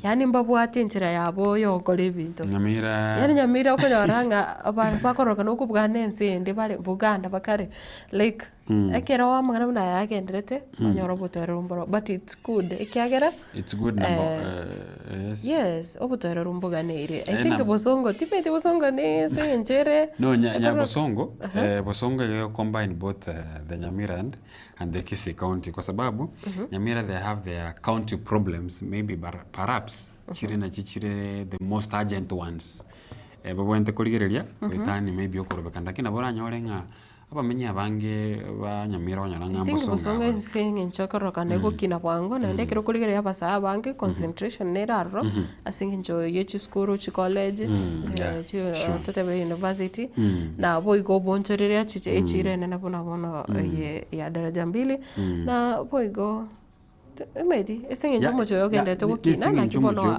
Yani mbabwati enchira yabo yokole ibintu. Nyamira. Yani Nyamira okonyoranga bakoroka no kubugana ensende bare Buganda bakare like ekera wa mangana muna yagenderete onyoro butoro mboro but it's good ekiagera it's good number yes obutoro rumbuga nere I think bosongo tipete bosongo ne senjere no nya bosongo bosongo yo combine both the Nyamira and the Kisii county kwa sababu Nyamira they have their county problems maybe perhaps chirina chichire the most urgent ones babwente kuligereria witani maybe okorobeka ndakina bora nyorenga abamenya bange ba Nyamira onyaranga bosongo singe nchokoroka nego kina bwango na ndekero kuligereria basa bange concentration neraro asinge njo yechi school chi college totebe university na boigo bonchoreria chiche echire na bona bona ya daraja 2 na boigo Medi, esinge njumo choyo gende tokina na kibono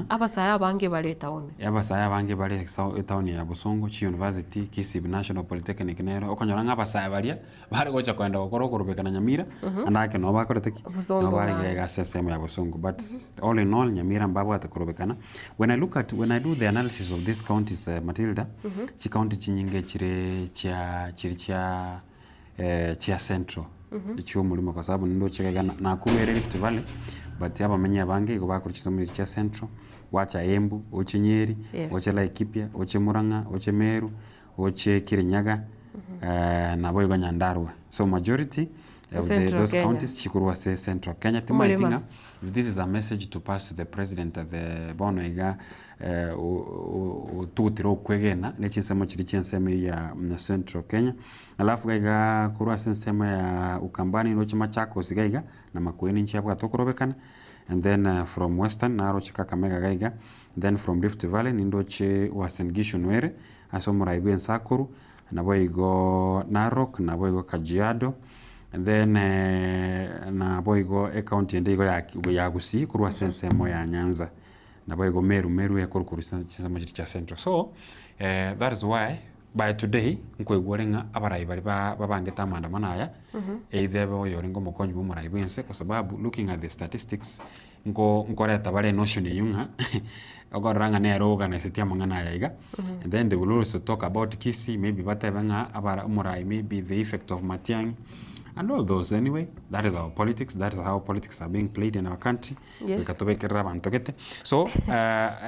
abasaya bange bale town. Abasaya bange bale town ya Bosongo chi University, Kisii National Polytechnic nero okonyoranga abasaya balia bale gocha kwenda okorobeka na Nyamira andake no bakoreteki no bale ga seseme ya Bosongo but all in all Nyamira mbabo atakorobekana. When I do the analysis of these counties Matildah chi county chinyinge chire chia central icho mulimo kwa sababu ndo chekega na kubere Rift Valley but abamenya bange go bakurikiza muri cha central wacha Embu oche Nyeri oche Laikipia oche Murang'a oche Meru oche Kirinyaga na boyo Nyandarua so majority of those counties chikurwa say central Kenya timaitinga this is a message to pass to the president the bono iga tutiro kwegena nechinsemo chiri chinsemo ya central Kenya alafu gaiga kurwa sensemo ya Ukambani no Machakos gaiga na Makueni nchiabwa tokorobekana and then from western naro Kakamega gaiga then from Rift Valley nindoche Uasin Gishu Nwere asomuraibu Nsakuru na boigo Narok na boigo Kajiado and then na boigo county ndigo ya Gusii kurwa sensemo ya Nyanza na boigo Meru ekorukuru sensemo cha central so that is why by today nkwegworenga abarai bari babangeta maandamano aya either boyoringo mokonyi bumurai bwense kwa sababu looking at the statistics nkoreta bare notion yunga ogoranga ne organize tia mangana aya and then they will also talk about Kisii maybe batebanga abara murai maybe the effect of Matiang'i and all those anyway that is our politics that is how politics are being played in our country bekatobekera bantu gete so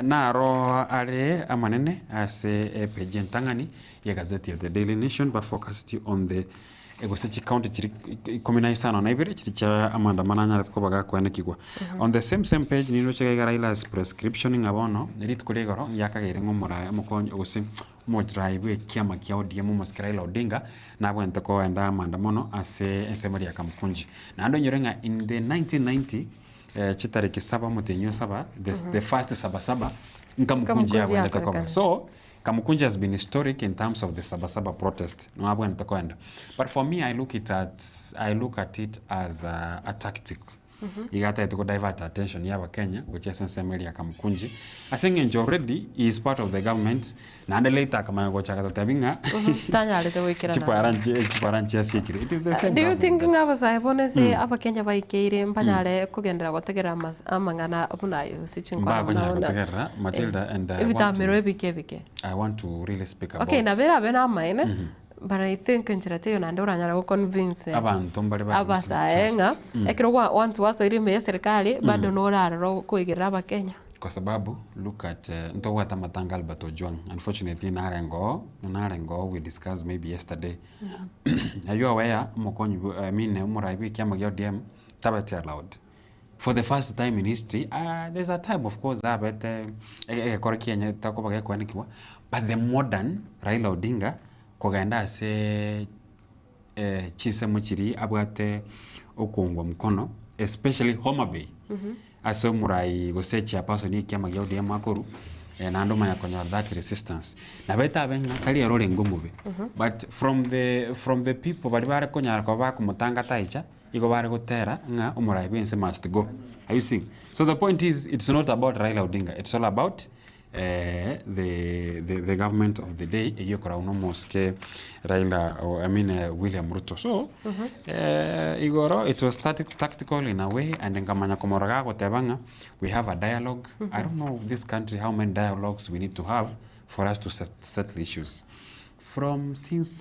naro are amanene ase page ntangani ya gazeti ya The Daily Nation but focused on the Egosechi county chiri kominai sana na ibere chiri cha amandamana nya ko baga kwene kigwa on the same page nino chega Raila's prescriptioning abono nerit kulegoro yakagere ngomora mukonyo ose mo drive kiama kia ODM mo Raila Odinga na bwente ko enda amandamano ase ensemari ya Kamkunji na ando nyorenga in the 1990 chitariki 7 mutenyo 7 the first sabasaba nkamkunji ya bwente ko so Kamukunji has been historic in terms of the Sabasaba protest. No abwan takwenda. But for me I look at it as a tactic. Igata to divert attention ya Kenya which is ensemble ya Kamukunji. I think already he is part of the government. Na later kama go chaka tabinga. Tanya le to wekera. Chiparanchi ya sikiri. It is the same. Do you think ngaba saibone se aba Kenya baikeire mpanyale kugendera gotegera amangana obunayo sichinkwa. Ba gotegera Matildah and Evitamiro ebike. I want to really speak about. Okay, na vera bena maine. but I think njira teyo nande uranyara go convince abantu mbali ba abasaenga ekiro once waso irime serikali bado no raro kuigira abakenya kwa sababu look at ntogwata matanga Albert Ojwang. Unfortunately narengo we discussed maybe yesterday. Are you aware mokonyu umuraibi kiama gyo DM tabati allowed for the first time in history? There's a time of course but Kenya takoba kwanikiwa, but the modern Raila Odinga kogenda se chise muchiri abwate okongwa mkono, especially Homa Bay. Aso murai gosecha person ni kiama gyo DM akuru na ndo manya konya that resistance na beta benga kali role ngumube. But from the people bali bare konya ko ba kumutanga taicha iko bare gutera nga umurai bense must go. Are you seeing? So the point is, it's not about Raila Odinga, it's all about the government of the day. Yokora uno moske Raila, or William Ruto. So igoro, it was tactical in a way, and then kamanya komoraga ko tebanga, we have a dialogue. I don't know this country how many dialogues we need to have for us to settle issues. From since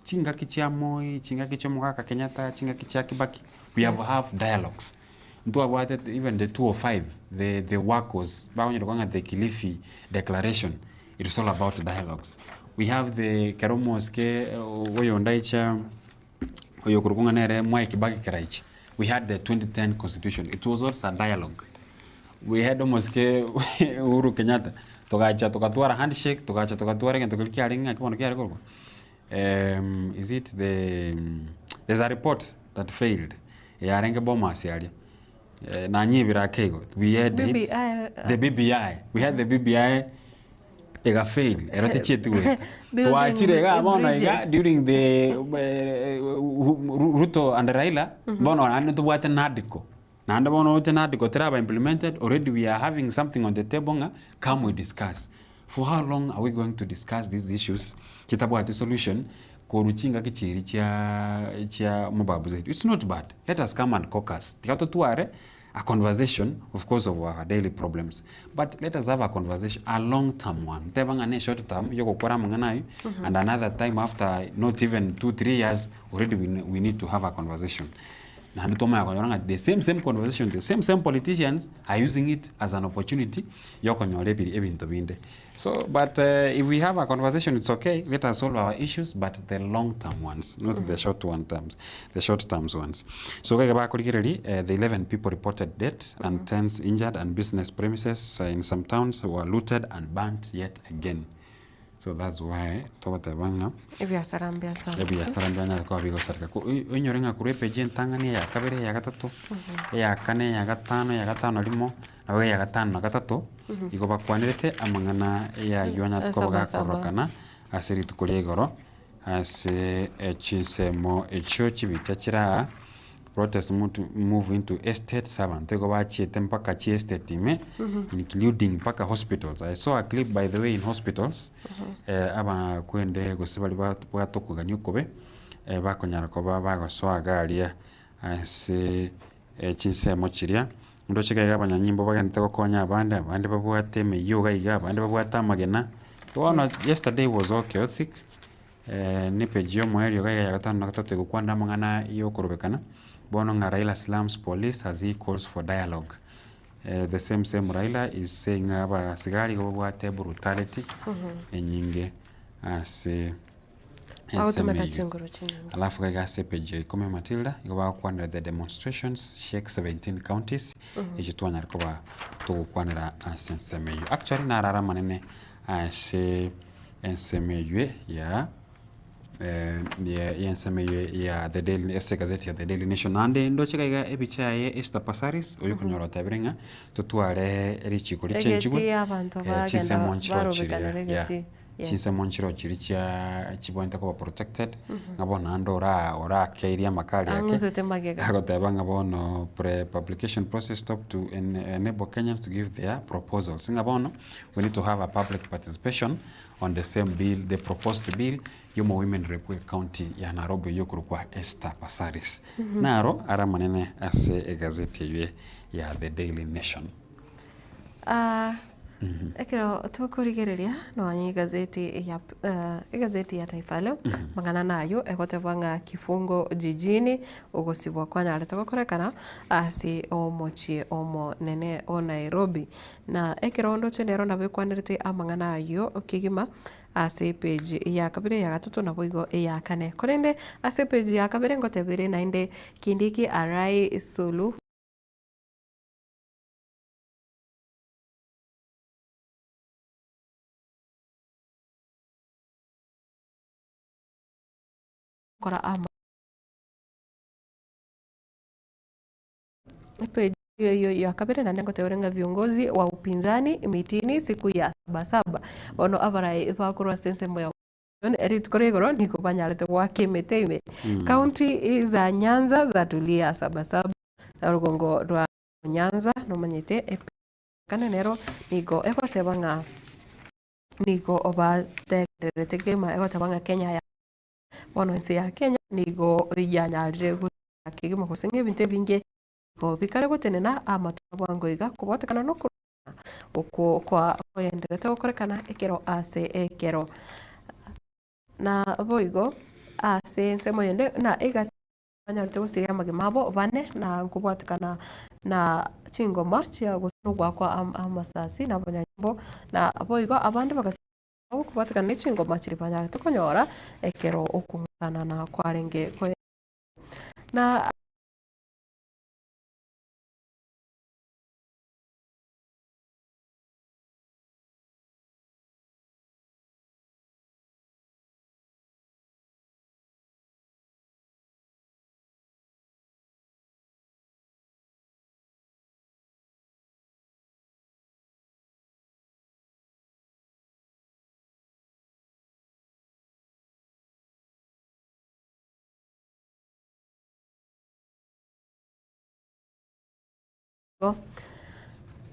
chinga kichia Moi, chinga kichia Mugaka Kenyatta, chinga kichia Kibaki, we have dialogues. Even the 205, the work was the Kilifi declaration. It is all about dialogues. We have the Karomoske Oyondaicha Oyokurukunganere Mwai Kibaki Karaich. We had the 2010 constitution. It was also a dialogue. We had Omoske Uhuru Kenyatta. Togacha Tokatuara handshake, Togacha Tokatuara and Tokiaring. Is it there's a report that failed. Yarenge Bomas area. We had the BBI. We had the BBI. Ega fail. During the Ruto and Raila, bono and to what an article. Nanda bono article teraba implemented. Already we are having something on the table. Come we discuss. For how long are we going to discuss these issues? Kitabu solution. It's not bad. Let us come and caucus. A conversation, of course, of our daily problems. But let us have a conversation, a long-term one. Short term, and another time after not even 2-3 years, already we need to have a conversation. The same conversation, the same politicians are using it as an opportunity. So, but if we have a conversation, it's okay. Let us solve our issues, but the long-term ones, not the short-term ones. So, the 11 people reported death and 10 injured, and business premises in some towns were looted and burnt yet again. So that's why tobatebanga ebyasarambya ko bigo sarka ko onyorenga kurepe jentangani ya kabere ya gatatu ya kane ya gatano limo nawe ya gatano na gatatu igo bakwanirete amangana ya yonyat ko bagakorokana asiri tukule igoro ase chinsemo echochi bitachira protest move into estate servant go bachiete mpaka chi estate ime including mpaka hospitals. I saw a clip by the way in hospitals aba kwende gosibali batokuganyukobe bakonyara ko bagosoa garia ase chinsemo chiria ndocheka abanyanyimbo bagente kokonya abandi babwate meyoga iga abandi babwata magena. The one yesterday was all chaotic. Nipejio moerio ga ya gatano na gatatu gukwanda mangana iyo korobekana. Bono nga Raila slams police as he calls for dialogue. The same Raila is saying about sigari go wate brutality enyinge ase alafu ga sepeje kome Matildah go ba kwanira the demonstrations shake 17 counties ejitwana rikoba to kwanira asensemeyo. Actually narara manene ase ensemeyo ya the Daily Gazette ya the Daily Nation ande ndo chikaiga ebicha ye Esther Passaris oyo kunyoro tabrenga tutware richi chenchigwe Chisemonchiro chiricha chibointa ko protected ngabona ora kairia makali yake agotabanga bono pre-publication process stop to enable Kenyans to give their proposals. Ngabono we need to have a public participation on the same bill, the proposed bill yomo women rep county ya Nairobi yokuru kwa Esther Passaris naro ara manene ase gazeti ya the Daily Nation. ekero tukurigereria no anyi gazeti ya Taifa Leo mangana nayo egotebanga kifungo jijini ugosibwa kwa nyarete gokorekana asi omochie omo nene o Nairobi na ekero ndo chendero na bekwanirite amangana ayo okigima ase page ya kabire ya gatatu na boigo ya kane korende ase page ya kabire ngotebire na inde Kindiki arai sulu kora ama page hiyo ya kabire na nengo teorenga viongozi wa upinzani mitini siku ya Sabasaba ono abarai bakurwa sense moya erit koregoro niko banyarete kwa kemeteime county za Nyanza za tulia Sabasaba rugongo rwa Nyanza no manyete kanenero nigo ekotebanga nigo oba tekereteke ekotebanga Kenya ya bono nsi ya Kenya nigo yanyarire akigimo kusinge binte binge ko bikare gotenena amatu bwangoiga kubotekana no uko kwa enderete gukorekana ekero ase ekero na boigo ase nsemo yende na ega banyarite gusiria magimabo bane na kubotekana na chingoma chia gusugwa kwa amasasi na banyambo na boigo abandi bagasi kubotekana ne chingoma chiri banyarite konyora ekero okungana na kwarenge na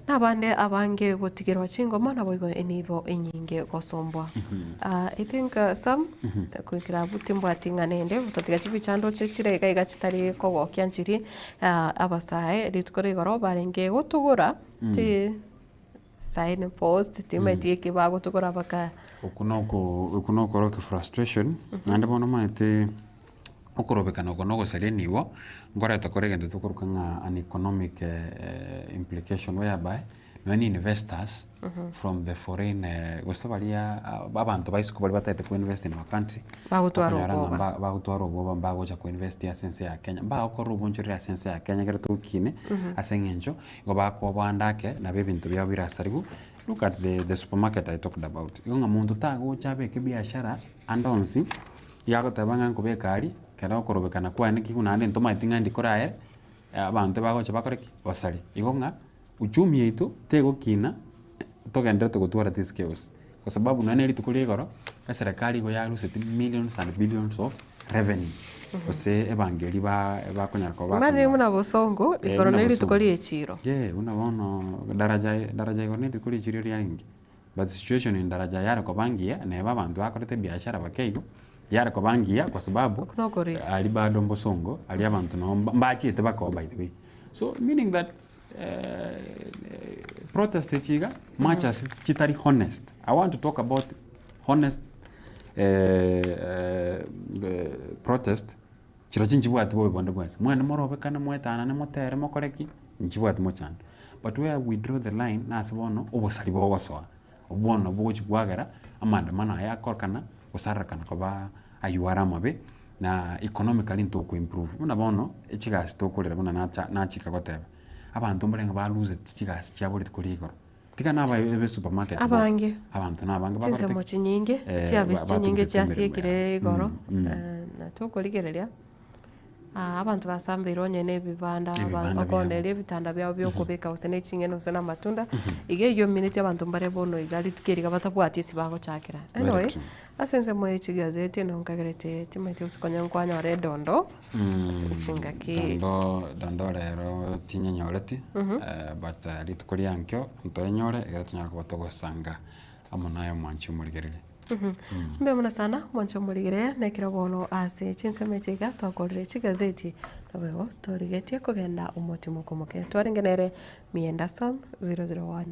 nabande abange gutigirwa chingoma na boigo enibo enyinge gosombwa I think some kuikira butimbo atinganende butotiga chibichando chechire gaiga chitari kogo kyanchiri abasae ritukore goro barenge gutugura ti sign post timeti kibago tugura baka ukunoko rock frustration nande bono mate okorobekana okonogo sereniwo ngoreta koregende tukurukanga an economic implication whereby many investors from the foreign gosabalia abantu baisiko bali batete ku invest in our country bagutwara oboba bagoja ku invest ya sense ya Kenya bakora ubunjuri ya sense ya Kenya gere tukine asengenjo go bakobandake na bebintu bya birasarigu. Look at the supermarket I talked about yonga muntu tago chabe ke biashara andonsi yago tabanga nkobekari kera okorobekana kwane kikunande ntoma itinga ndikorae abantu bagocha bakoreki basari igonga uchumi yetu tego kina togenda tugutwara this chaos kwa sababu nane ili tukuli goro serikali go ya lose millions and billions of revenue ose evangeli ba konyara ko ba maze muna bosongo igoro neli tukoli echiro unabono daraja igoro neli tukoli echiro yangi but the situation in daraja yara ko bangia ne babantu bakorete biashara bakeigo yara ko bangia kwa sababu ali bado mbosongo ali abantu no mbachiete bako by the way so meaning that protest chiga much as chitari honest. I want to talk about honest protest chiro chinjibwati bobe bonde bwese mwene morobekana mwetana ne motere mokoreki njibwati mochana but where we draw the line nasibono obosali bogosoa obono bwagara amandamana yakorkana osarakana koba ayuara mabe na economically to ku improve unabono echigasi to kolera bona nachika goteba abantu mbalenga ba lose chigasi cyaburi kuligoro tika naba ebe supermarket abange abantu nabange bakora tse mochi nyinge cyabisi nyinge cyasiekire igoro na to koligereria abantu basambiro nyene bibanda bakondele ebitanda byabo byo kubeka usene chingeno usena matunda ige iyo minute abantu mbare bono igali tukeriga batabwati sibago chakira anyway asenze moye chigazeti no nkagerete timete usikonye nkwanya redondo chingaki dondo rero tinyenyoreti but litukuri yankyo ntoyenyore igere tunyara kubato sanga amonayo mwanchi murigerere mbe muna sana mwancho murigire nekira bono ase chinseme chiga twakorire chigazeti tabego torigetie kugenda umoti mukomoke twarengenere mienda sam 001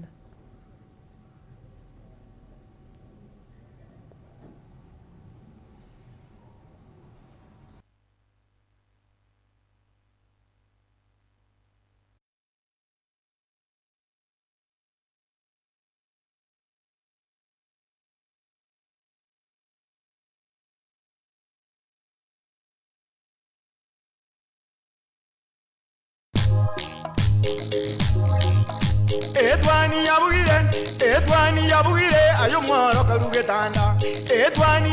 Etwani yabugire ayo mworo karugetanda. Etwani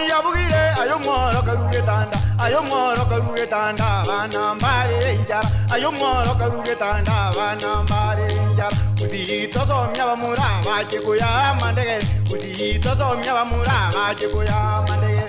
yabugire ayo mworo karugetanda. Ayo mworo karugetanda bana mbale njara. Ayo mworo karugetanda bana mbale njara. Uzito somya bamura baje kuya mandege. Uzito somya bamura baje kuya mandege.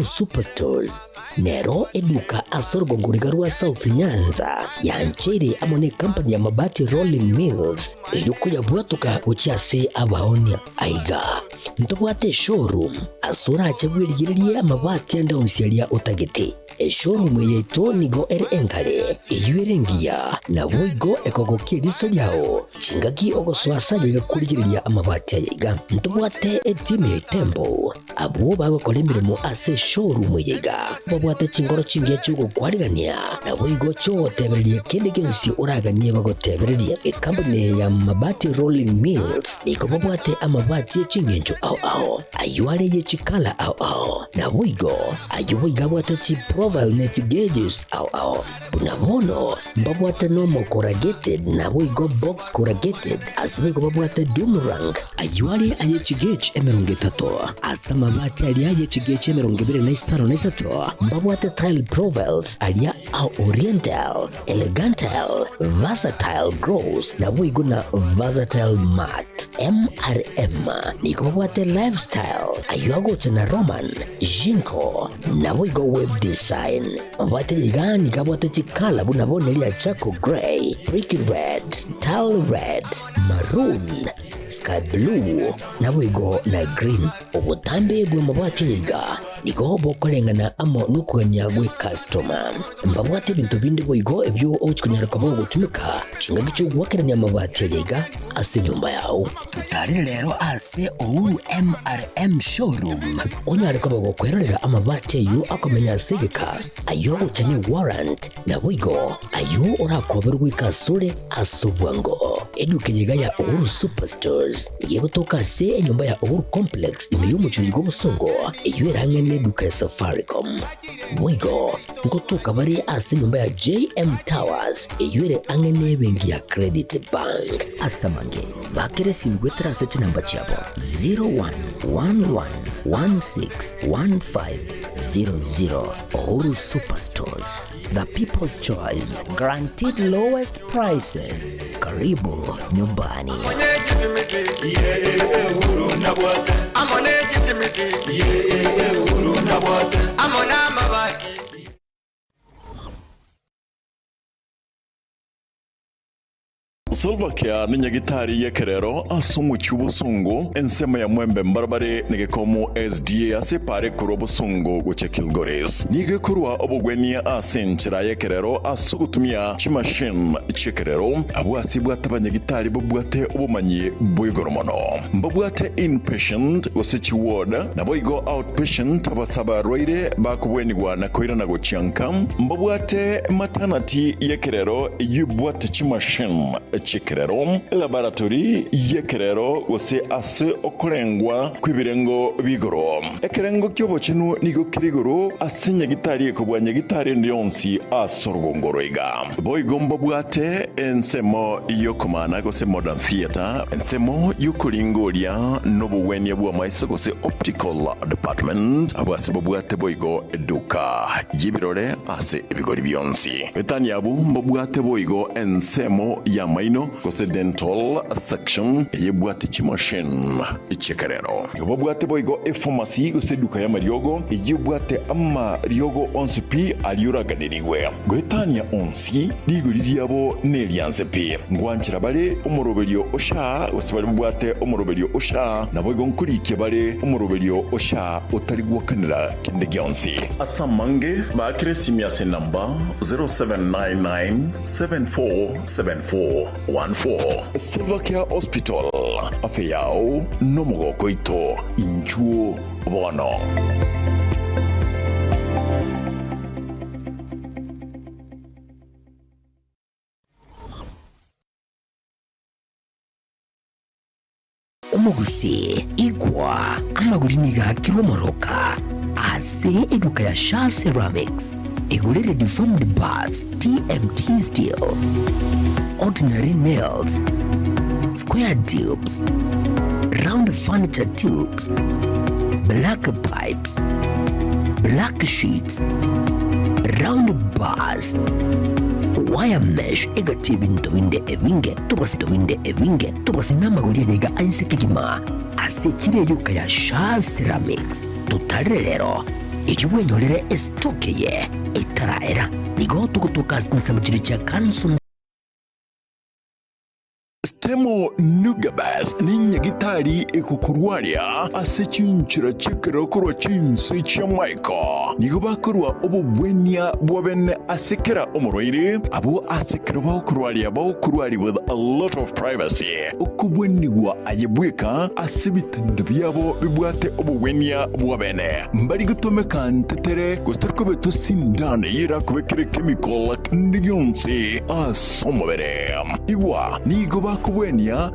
Superstores nero eduka asorogongoriga rwa South Nyanza yanchere amone company ya mabati Rolling Mills eyukuya bwatuka uchiase abaonia aiga ntobwate showroom asura achabwirigirie amabati anda unsialia utagete showroom ya Etwani go enkale eyuerengia na boigo ekogokia riso yao chingaki ogoswasa yiga kurigiriria amabati aiga ntobwate team ya Tembo abo bago kolemiremo ase showroom yiga babwate chingoro chingia chugo kwarigania na boigo cho tebereria kende gensi uraganie bago tebereria company ya mabati Rolling Mills iko babwate amabati chingenjo au ayuare ye chikala au na boigo ayuiga bwate chi profile net gauges au unabono babwate normal corrugated na boigo box corrugated asbigo babwate boomerang ayuare aye chigage emeronge tato asama mabati aliaye chigage emeronge bere na isaro na isato babwate tile profiles alia au oriental elegantal versatile gross na boigo na versatile mat MRM niko babwate lifestyle ayuago chana Roman Jinko na boigo web design babwate ligani kabwate chikala bunabone lia chako gray brick red tile red maroon sky blue na boigo na green obutambe bwe mabwate liga niko bokolengana amo nukanya gwe customer mbabwate bintu bindi boigo ebyo ochikunyara kabo gutumika chinga gicho gwakeranya mabwate liga ase nyumba yao tutari lero ase MRM showroom onyare kabo gukwerera amabwate yu akomenya segeka ayo uchane warrant na boigo ayo urakoberwa ikasure asubwango edukenyiga ya Uhuru Superstores yego toka se nyumba ya Uhuru Complex imeyumu chuligo busongo iyo erangene eduka ya Safaricom boigo ngotoka bari ase nyumba ya JM Towers iyo ere angene bengi ya Credit Bank asamange bakere simgwetra ase namba chabo 0111161500 Uhuru Superstores, the people's choice, guaranteed lowest prices. Karibu nyumbani. Silva Care ni nyagitari ya kerero asumu chubusungu ensema ya mwembe mbarbare nigekomo SDA asepare kurobusungu guche Kilgoris nigekurwa obugwenia asenchira ya kerero asugutumia chimashin chekerero abu asibwa tabanyagitari bubwate obumanyi bwigoromono mbabwate inpatient usichi ward na boigo outpatient abasaba roire bakubwenigwa na koira na gochiankam mbabwate maternity ya kerero yubwate chimashin chekerero laboratory yekerero gose ase okorengwa kwibirengo bigoro ekerengo kyobo chinu nigo kirigoro asinya gitari ekobwanya gitari ndionsi asorgongoro iga boigombo bwate ensemo yokomana gose modern theater ensemo yukolingoria nobuwenia bwa maiso gose optical department abase bwate boigo eduka yibirore ase ebigori byonsi etani abu mbwate boigo ensemo ya maino kose dental section yebwate chimoshen ichekerero yobwate boigo pharmacy kose duka ya mariogo yebwate amma riogo onsipi aliuraganiriwe gwetania onsi liguriryabo neliansepi ngwanchira bale umoroberio osha osibali bwate umoroberio osha na boigo nkurike bale umoroberio osha otarigwakanira kende gyonsi asamange ba kresimia se namba 0799 7474 0714 Silvercare Hospital afe yao no mogoko ito inchuo bono. Omoguse igwa amaguliniga kilomoroka ase eduka ya Shah Ceramics igulire deformed bars TMT steel, ordinary nails, square tubes, round furniture tubes, black pipes, black sheets, round bars, wire mesh egatibinto winde evinge tubasi namagulia niga ainse kikima asekire yuka ya Shah Ceramics tutarelero ijuwenyolere estoke ye itaraera nigo tukutukastinsa muchiri cha Kanson Stemo Nugabas ninya gitari ekukurwaria asechinchira chikero kurwa chinse cha Michael nigo bakurwa obubwenia bwabene asekera omoroire abo asekera bakurwari with a lot of privacy okubwenigwa ayebweka asibitendo byabo bibwate obubwenia bwabene mbari gutomeka ntetere gustarko beto sindane yira kubekere chemical ndiyonse asomobere igwa nigo bakubwenia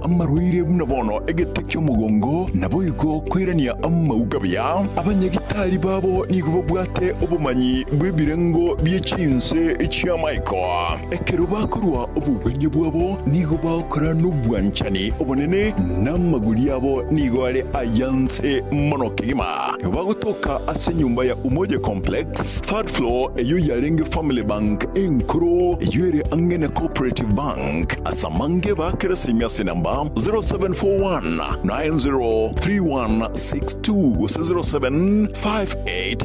amaruire bunabono egetekyo mugongo naboyigo kwirania amaugabya abanyagitari babo nigo bwate obumanyi bwebirengo byechinse ekya Michael ekero bakurwa obubwenye bwabo nigo bakora n'ubwanchani obonene namaguri yabo nigo ale ayanse monokigima bagutoka ase nyumba ya Umoja Complex third floor eyo yarenge Family Bank enkro eyere angene Cooperative Bank asamange bakera simyase namba 0741903162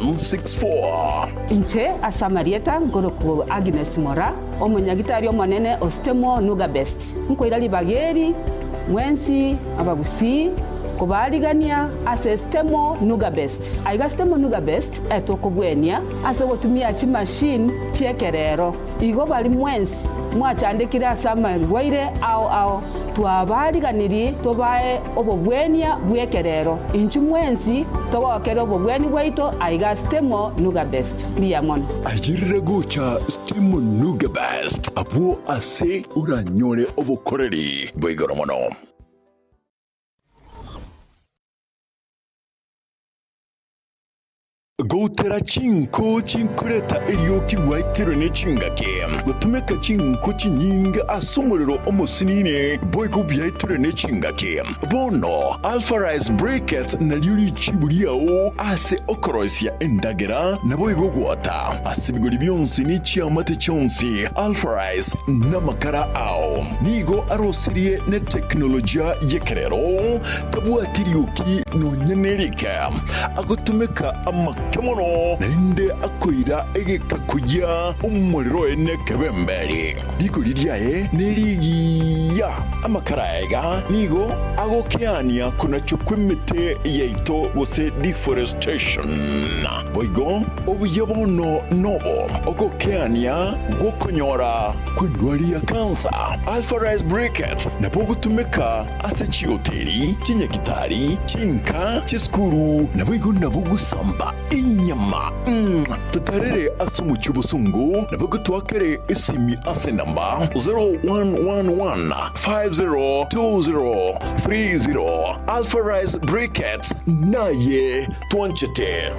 0758066164 Inche asamarieta ngoroku Agnes Mora omonyagitari omonene Ostemo Nugabest nkoirali bageri mwensi abagusi kubaligania ase Stemo Nugabest aiga Stemo Nugabest etokobwenia ase gotumia chi machine chekerero igo bali mwensi mwachandikira asama rwaire ao twabaliganiri tobae obobwenia bwekerero inchu mwensi togokera obobweni bwaito aiga Stemo Nugabest biyamon ajirira gocha Stemo Nugabest abo ase uranyore obokoreri bwigoromono. Gotera chinko chinkureta erioki waitiro ne chingake gotumeka chinko chinyinga asomorero omosinine boygo byaitiro ne chingake bono Alpha Rice Brackets na lyuri chiburiao ase okoroisia endagera na boygo gwata asibigori byonsi ni chiamate chonsi Alpha Rice na makara ao nigo arosirie ne teknolojia yekerero tabuatirioki no nyenerika agotumeka kemono nende akoira egeka kujya umuriro ene kebemberi niko liriaye neligiya amakara ega nigo agokeania kuna chukwemete yeito wose deforestation boigo obuyabono nobo ogokeania gokonyora kwindwali ya kansa Alpha Rice Brackets na bogutumeka ase chioteri chinyagitari chinka chiskuru na boigo nabugusamba inyama tutarere asumu chubusungu na bugutwakere isimi ase namba 0111502030 Alpha Rice Brackets naye twanchete.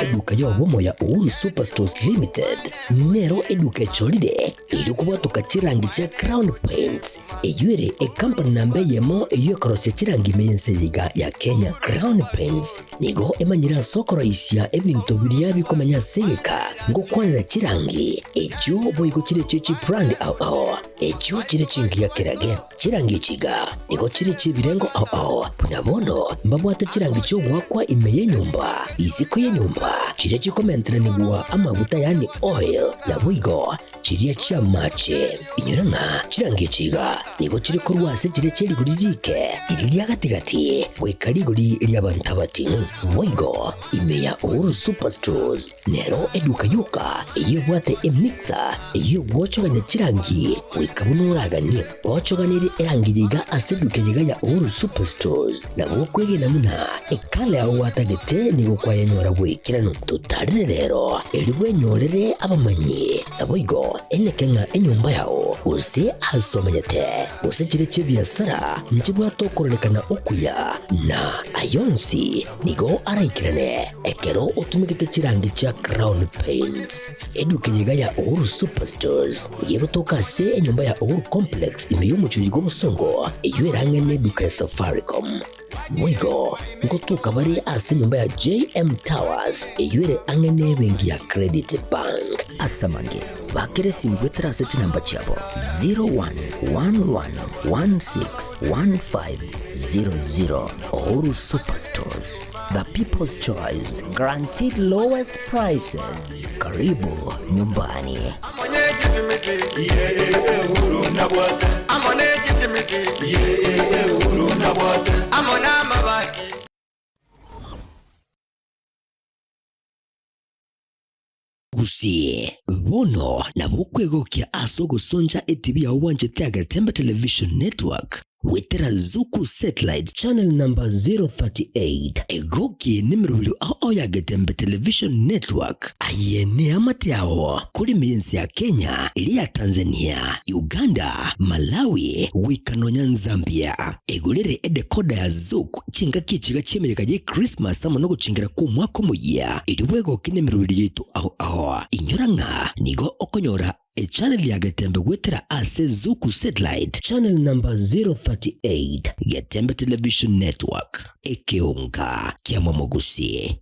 Eduka ya womo ya Uhuru Superstores Limited nero eduka echolide ili kubatuka chirangi cha Crown Paints eyuere company nambe yemo eyo korose chirangi meyense yiga ya Kenya. Crown Paints nigo emanyira sokoro isia ebintu biria bikomanya seka ngo kwanira chirangi ejo boygo chire chechi brand ao ekyo chiri chingia kirage chirangi chiga niko chiri chibirengo ao punabono mbabwate chirangi cyo gwakwa imeye nyumba isiko ye nyumba chiri chikomentra nigwa amavuta yani oil na buigo chiri chia mache inyuranga chirangi chiga niko chiri kurwase chiri chiri guririke iriya gatigati bwekarigori lyabantabati buigo imeya Uhuru Superstores nero eduka yuka iyo bwate emixer iyo gwochoganya chirangi wikabunuragani gwochoganiri erangiga aseduke ya Uhuru Superstores na gwokwege namuna ekale aho watagete nigo kwayanyora bwikirano tutarire rero elibwe nyorere abamanyi naboigo enekenga enyumba yao use asomanyete use chire chibiasara nchibwa tokorelekana okuya na ayonsi nigo araikirane ekero utumikite chirangi cha Crown Paints eduke ya Uhuru Superstores yego toka se enyumba ya Uhuru Complex imeyumuchuri go musongo eyuerange ne duka ya Safaricom mwigo ngotuka bari ase nyumba ya JM Towers eyuere angene bengi ya Credit Bank asamange bakire simgwetera ase namba chabo 0111161500 Uhuru Superstores, the people's choice, guaranteed lowest prices. Karibu nyumbani. Gusi bono na bukwegokia asogo sonja TV ya uwanje tia Getembe Television Network wetera Zuku Satellite Channel number 038 egoki nimirulu ao ya Getembe Television Network ayene amati yao kuli miensi ya Kenya, ili ya Tanzania, Uganda, Malawi, Wikanonya Zambia egulire edekoda ya Zuku chinga kichiga chemereka je Christmas amonogo chingira ku mwaka muya iliwego kinemirulu yetu ao inyuranga nigo okonyora a channel ya Getembe wetera ase Zuku Satellite Channel number 038 Getembe Television Network ekeonga kia mamogusi.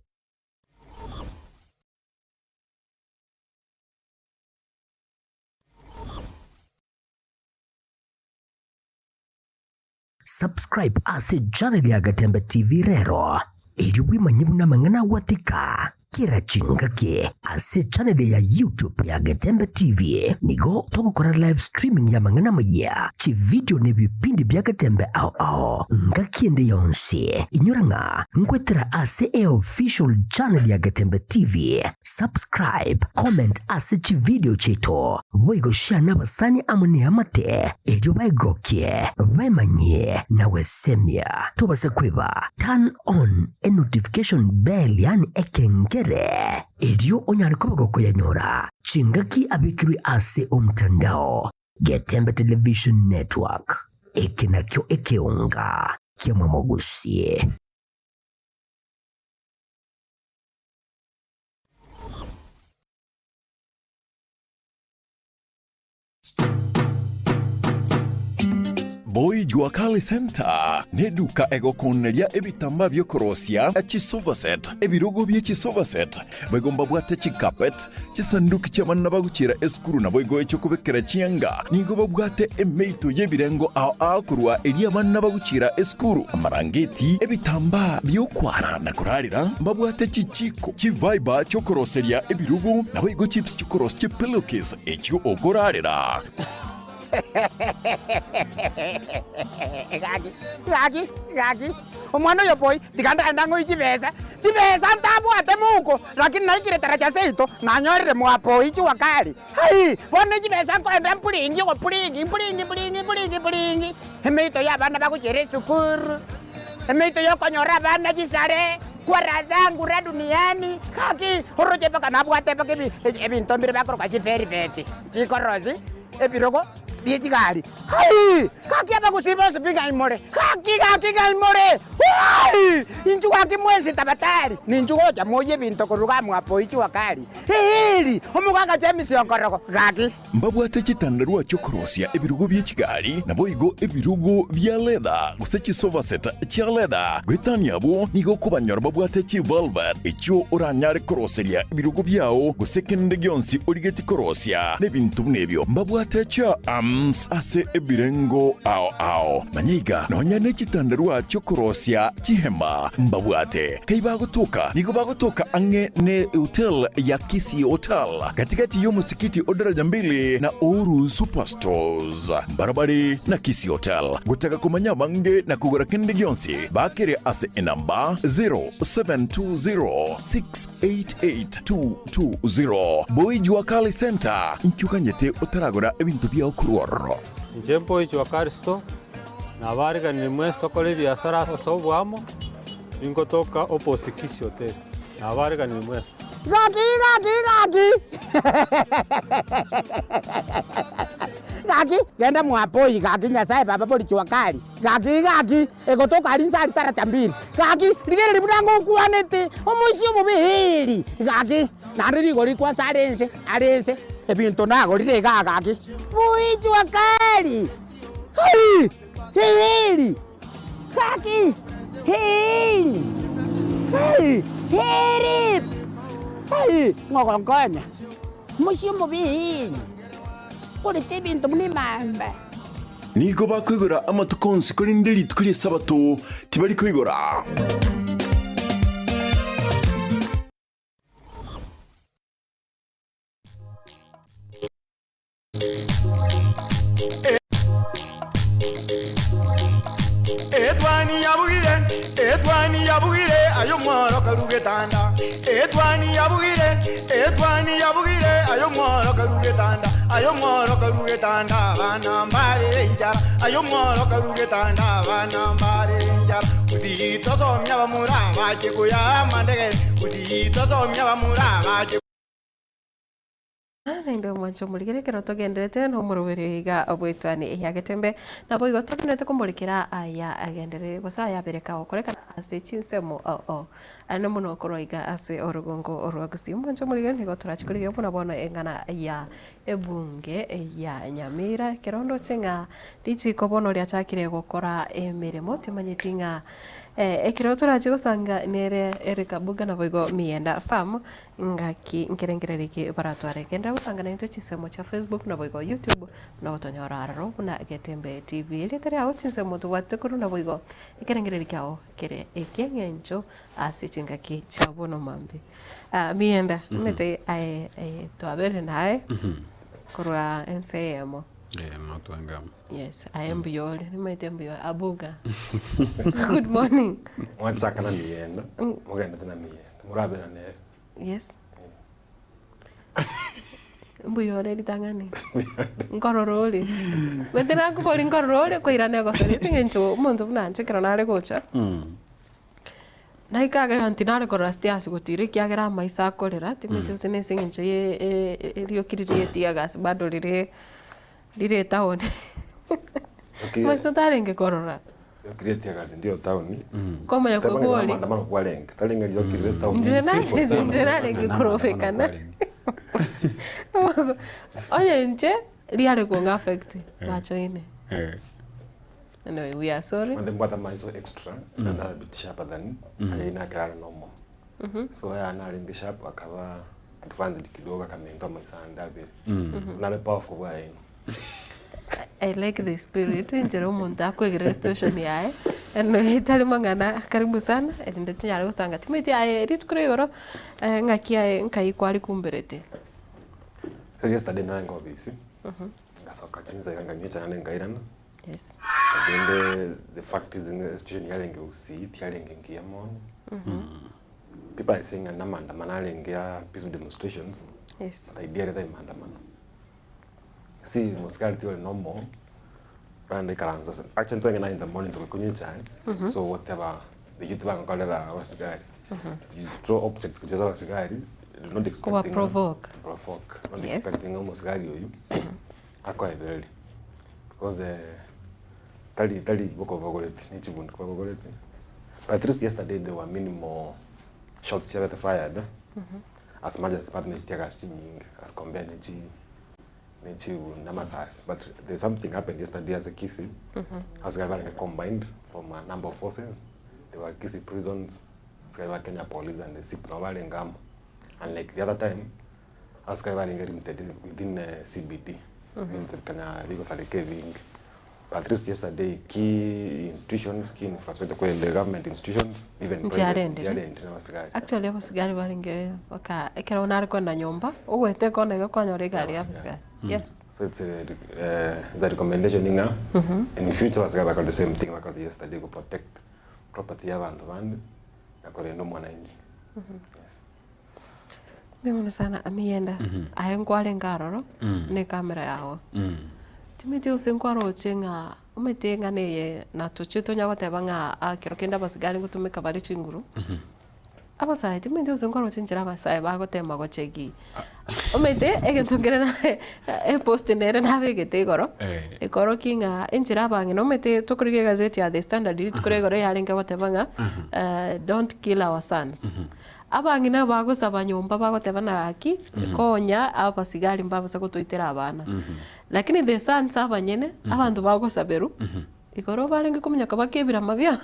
Subscribe ase channel ya Getembe TV rero iliwi manyibu na mangana watika kira chingake ase channel ya YouTube ya Getembe TV nigo toko kora live streaming ya mangana maya chi video ne bipindi bya Getembe ao ngakiende yonse inyuranga ngwetera ase official channel ya Getembe TV. Subscribe, comment ase chi video cheto boigo share nabasani amune amate elyo baigokie bemanye na wesemia tubase kweba turn on a notification bell yani ekenge elyo onyali kubagoko yanyora chingaki abikiri ase omtandao Getembe Television Network ekinakyo ekeonga kia mamogusie. Boy Juakali Center neduka egokonelia ebitamba byokorosia echisovaset ebirugo byechisovaset bagomba bwate chikapet chisanduki chamanna baguchira eskuru na boygo echokubekera chianga nigo babwate emeito yebirengo ao kurwa elia manna baguchira eskuru amarangeti ebitamba byokwara na kurarira babwate chichiko chiviber chokoroseria ebirugo na boygo chips chokoros chipillowcase echo ogorarira. Gagi. Omwana yo boy, diganda ndango ichibesa. Chibesa ntabu atemuko, lakini naikire taracha seito, nanyorere mwapo ichu wakali. Hai, wana chibesa kwenda mpulingi, pulingi. Hemeito ya bana bakuchere sukuru. Hemeito yo konyora bana chisare. Kwa razangu ra duniani kaki horoje paka nabwate paka ebintombire bakoro kwa chiferi veti. Chikorozi ebirogo biechikali. Hai! Kaki apa kusiba sepinga imore. Kaki imore. Hai! Inchu waki mwenzi tabatari. Ninchu hoja moye binto koruga mwapo ichi wakali. Hili! Omuganga chemisi onkoroko. Kaki. Mbabwate chitandarua chokorosia ebirugo biechikali na boigo ebirugo bia leather. Gusechi sofa set chia leather. Gwetani abo nigo kubanyora babwate chi velvet. Echo oranyare koroseria ebirugo biao gusekende gionsi origeti korosia. Nebintu nebyo. Mbabwate cha Rams ase ebirengo ao manyiga nonya nechitandarua chokorosia chihema mbabwate kaiba gutuka nigo bagutuka ange ne hotel ya Kisii Hotel katikati yo musikiti odaraja mbili na Uru Superstores barabari na Kisii Hotel gutaka kumanya bange na kugura kende gyonsi bakere ase enamba 0720688220 Obaigwa Kali Center inkyukanyete utaragura ebintu bya okuroro Njempo ichwa Kristo na bariga ni mwezi tokole biashara sobwamo ingotoka opposite Kisii Hotel na bariga ni mwezi Gaki. Gaki, genda mwapoi gaki nyasaye baba poli chwa kali. Gaki, egotoka alinsali tara chambini. Gaki, ligere libudango kuanete, omusi omubihili. Gaki, nariri gori kwa sarense, ebinto nago lire gaki. Fui chwa kali. Hili. Gaki, hili. Ngokonkonya. Musi omubihili. Polite bintu mnimamba. Nigo bakwigura amatukonsi kuri ndiri tukuri sabato tibari kwigura. Etwani yabugire ayo mworo karugetanda. Etwani yabugire ayo mworo karugetanda. Ayo mworo karugetanda bana mbale njara. Ayo mworo karugetanda bana mbale njara. Uzito somya bamura baje kuya mandegere. Uzito somya bamura baje. Ndio mwanzo muligerekera tugenderete no murubiriga obwitani ya Getembe na boigo tugenderete kumulikira aya agendere gosa ya bereka okoreka ase chinsemo ano muno koroiga ase orugongo orwagusi mwanzo muligere nigo turachikuriga buna bona engana ya ebunge ya Nyamira kerondo chenga dichi kobono ria chakire gukora emirimo timanyitinga ekiro turaje gusanga nere ereka buga na boigo mienda sam ngaki nkerengereriki baratware kenda gusanga na into chisemo cha Facebook na boigo YouTube na gotonyoraro na Getembe TV litari aho chisemo tuwatekuru na boigo ikerengereriki aho kere ekengencho asichinga cha bono mambe mienda mete twabere nae korwa ensemo no tuangam. Yes, I am Biol. Abuga. Good morning. Mwachaka na mienda. Mugenda tena mienda. Murabe na nere. Yes. Mbuyore litangani. Nkororoli. Wetera ko boli nkororoli ko irane go sere singencho muntu bunanche kranale gocha. Naikaga antinare ko rastia sigotire kiagera maisa kolera timete sene singencho ye rio kirire tiagas bado lire town. Maisa tarenge korora. Kirete ya ndio town. Koma ya koboli. Maandamano kwa lenga. Talenga ndio kirete town. Njena lenga korofekana. Oye nje liare ko affect macho ine. No, we are sorry. And then what am I so extra? And a bit sharper than ina kara normal. So ya na lenga sharp akawa advanced kidogo kama ndo maisa ndabe. Unale powerful wa ino. I like the spirit njero monta ko station yae eno itali mangana karibu sana ende tinyale usanga timiti aye ritukure yoro ngakia nkai kwali kumberete so yesterday na ngo bisi ngasoka chinza yanga nyecha na ngairana yes and the fact is in the station yale nge usi yale nge ngiamon people are saying anamanda manale nge peaceful demonstrations yes but idea that mandamana see musicality or normal and the karanza actually 29 in the morning to kunyucha so whatever the youth bank call wasigari you throw objects kujaza wasigari not expecting provoke not expecting almost gari you akwa everly because tali boko vogolete nichi bundu kwa vogolete but at least yesterday there were minimal shots here fired as much as department tiaga stinging as compared to Namasas, but there's something happened yesterday as a Kisii. As combined from a number of forces. There were Kisii prisons, Kenya police and the SIP Ngam. And like the other time, as within CBD. Winter kana liko salike vingi. At least yesterday, key institutions, key infrastructure, the government institutions, even private, actually, abasigari baringe waka ekera onari kwenda nyumba ugwete kona iko kwanyore gari abasigari. Yes. So it's a recommendation inga. In the future, abasigari bakora the same thing bakora yesterday to protect property y'abantu bandi yakorendo mwananchi. Mimi sana amienda ayengwale ngaroro ne kamera yawo. Timiti usinkwaro chenga umetenga neye na tuchito nyagoteba nga akiro kenda basigari gutumika bari chinguru. Abasai timiti usinkwaro chinjira basai bagotema gochegi. Umete egentungerera post nere nabegete igoro. Igoro kinga injira bangi no mete tukurige gazeti ya The Standard tukure igoro yarenga goteba nga don't kill our sons. Abangi na bagusaba nyumba bagoteba na aki konya abasigari mbabusa gutwitira abana. Lakini the sons abanyene abantu bagosaberu igoro barenge kumenya kabakebira mabya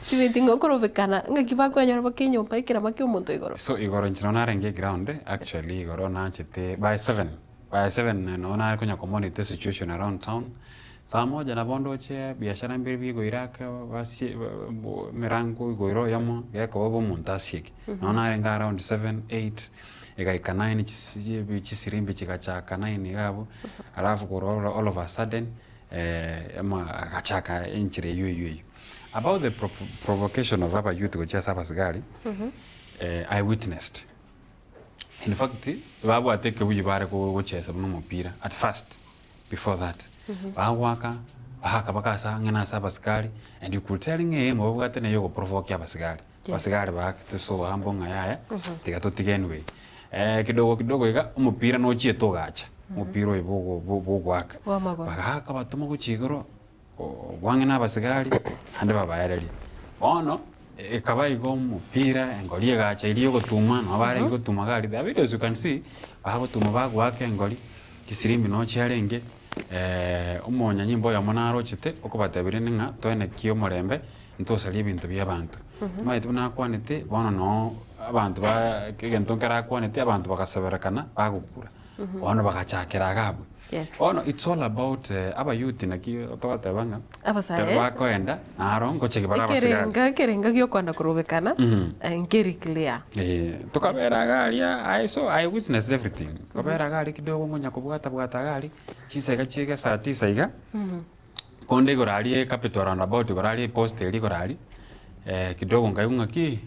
tibiti ngokorobekana ngakibakwenyora bakinyumba ikira makyo umuntu igoro. So igoro nchino narenge ground actually igoro nachete by 7 no na kunya community situation around town. Saa moja na bondo che biashara mbiri bigo iraka basi mirango igoro yamo yako bobo muntasiek. No narenga around 7-8 ikaika 9 chisirimbi chikachaka 9 gabo alafu kuro all of a sudden akachaka inchire yu. About the provocation of our youth kucheza abasigari, I witnessed. In fact, babu ateke bujibare kucheza mupira at first. Before that, bahawaka bahakabakasa ngena abasigari, and you could telling him obugate ne yo provoke abasigari. Abasigari bahakite so hambonga yaya tigatotige anyway. Kidogo iga umupira no chieto gacha umupira ibogwaka bahaka batuma kuchigoro wangena abasigari ande babayareli ono ekaba igo umupira engoli gacha iliyo gutuma no bare gutuma gari the videos you can see bahagutuma bagwaka engoli kisirimbi no chiarenge umonya nyimbo ya monaro chite okubatabire ninga toene kiyo morembe ntosali ibintu by'abantu maite bunakwanite bono no abantu ba kegentonkera kwanite abantu bakaseberekana bagukura bono bagachakira gabo. Bono it's all about aba youth naki otogatebanga abasare bakoenda naro ngochege barabasigara kerenga gyo kwanda kurubekana ngeri clear tukabera galia I witnessed everything kabera gali kidogo ngonya kubwata gali chisega chega saa 9 iga konde gorali capital roundabout gorali post eli gorali kidogo ngayunga ki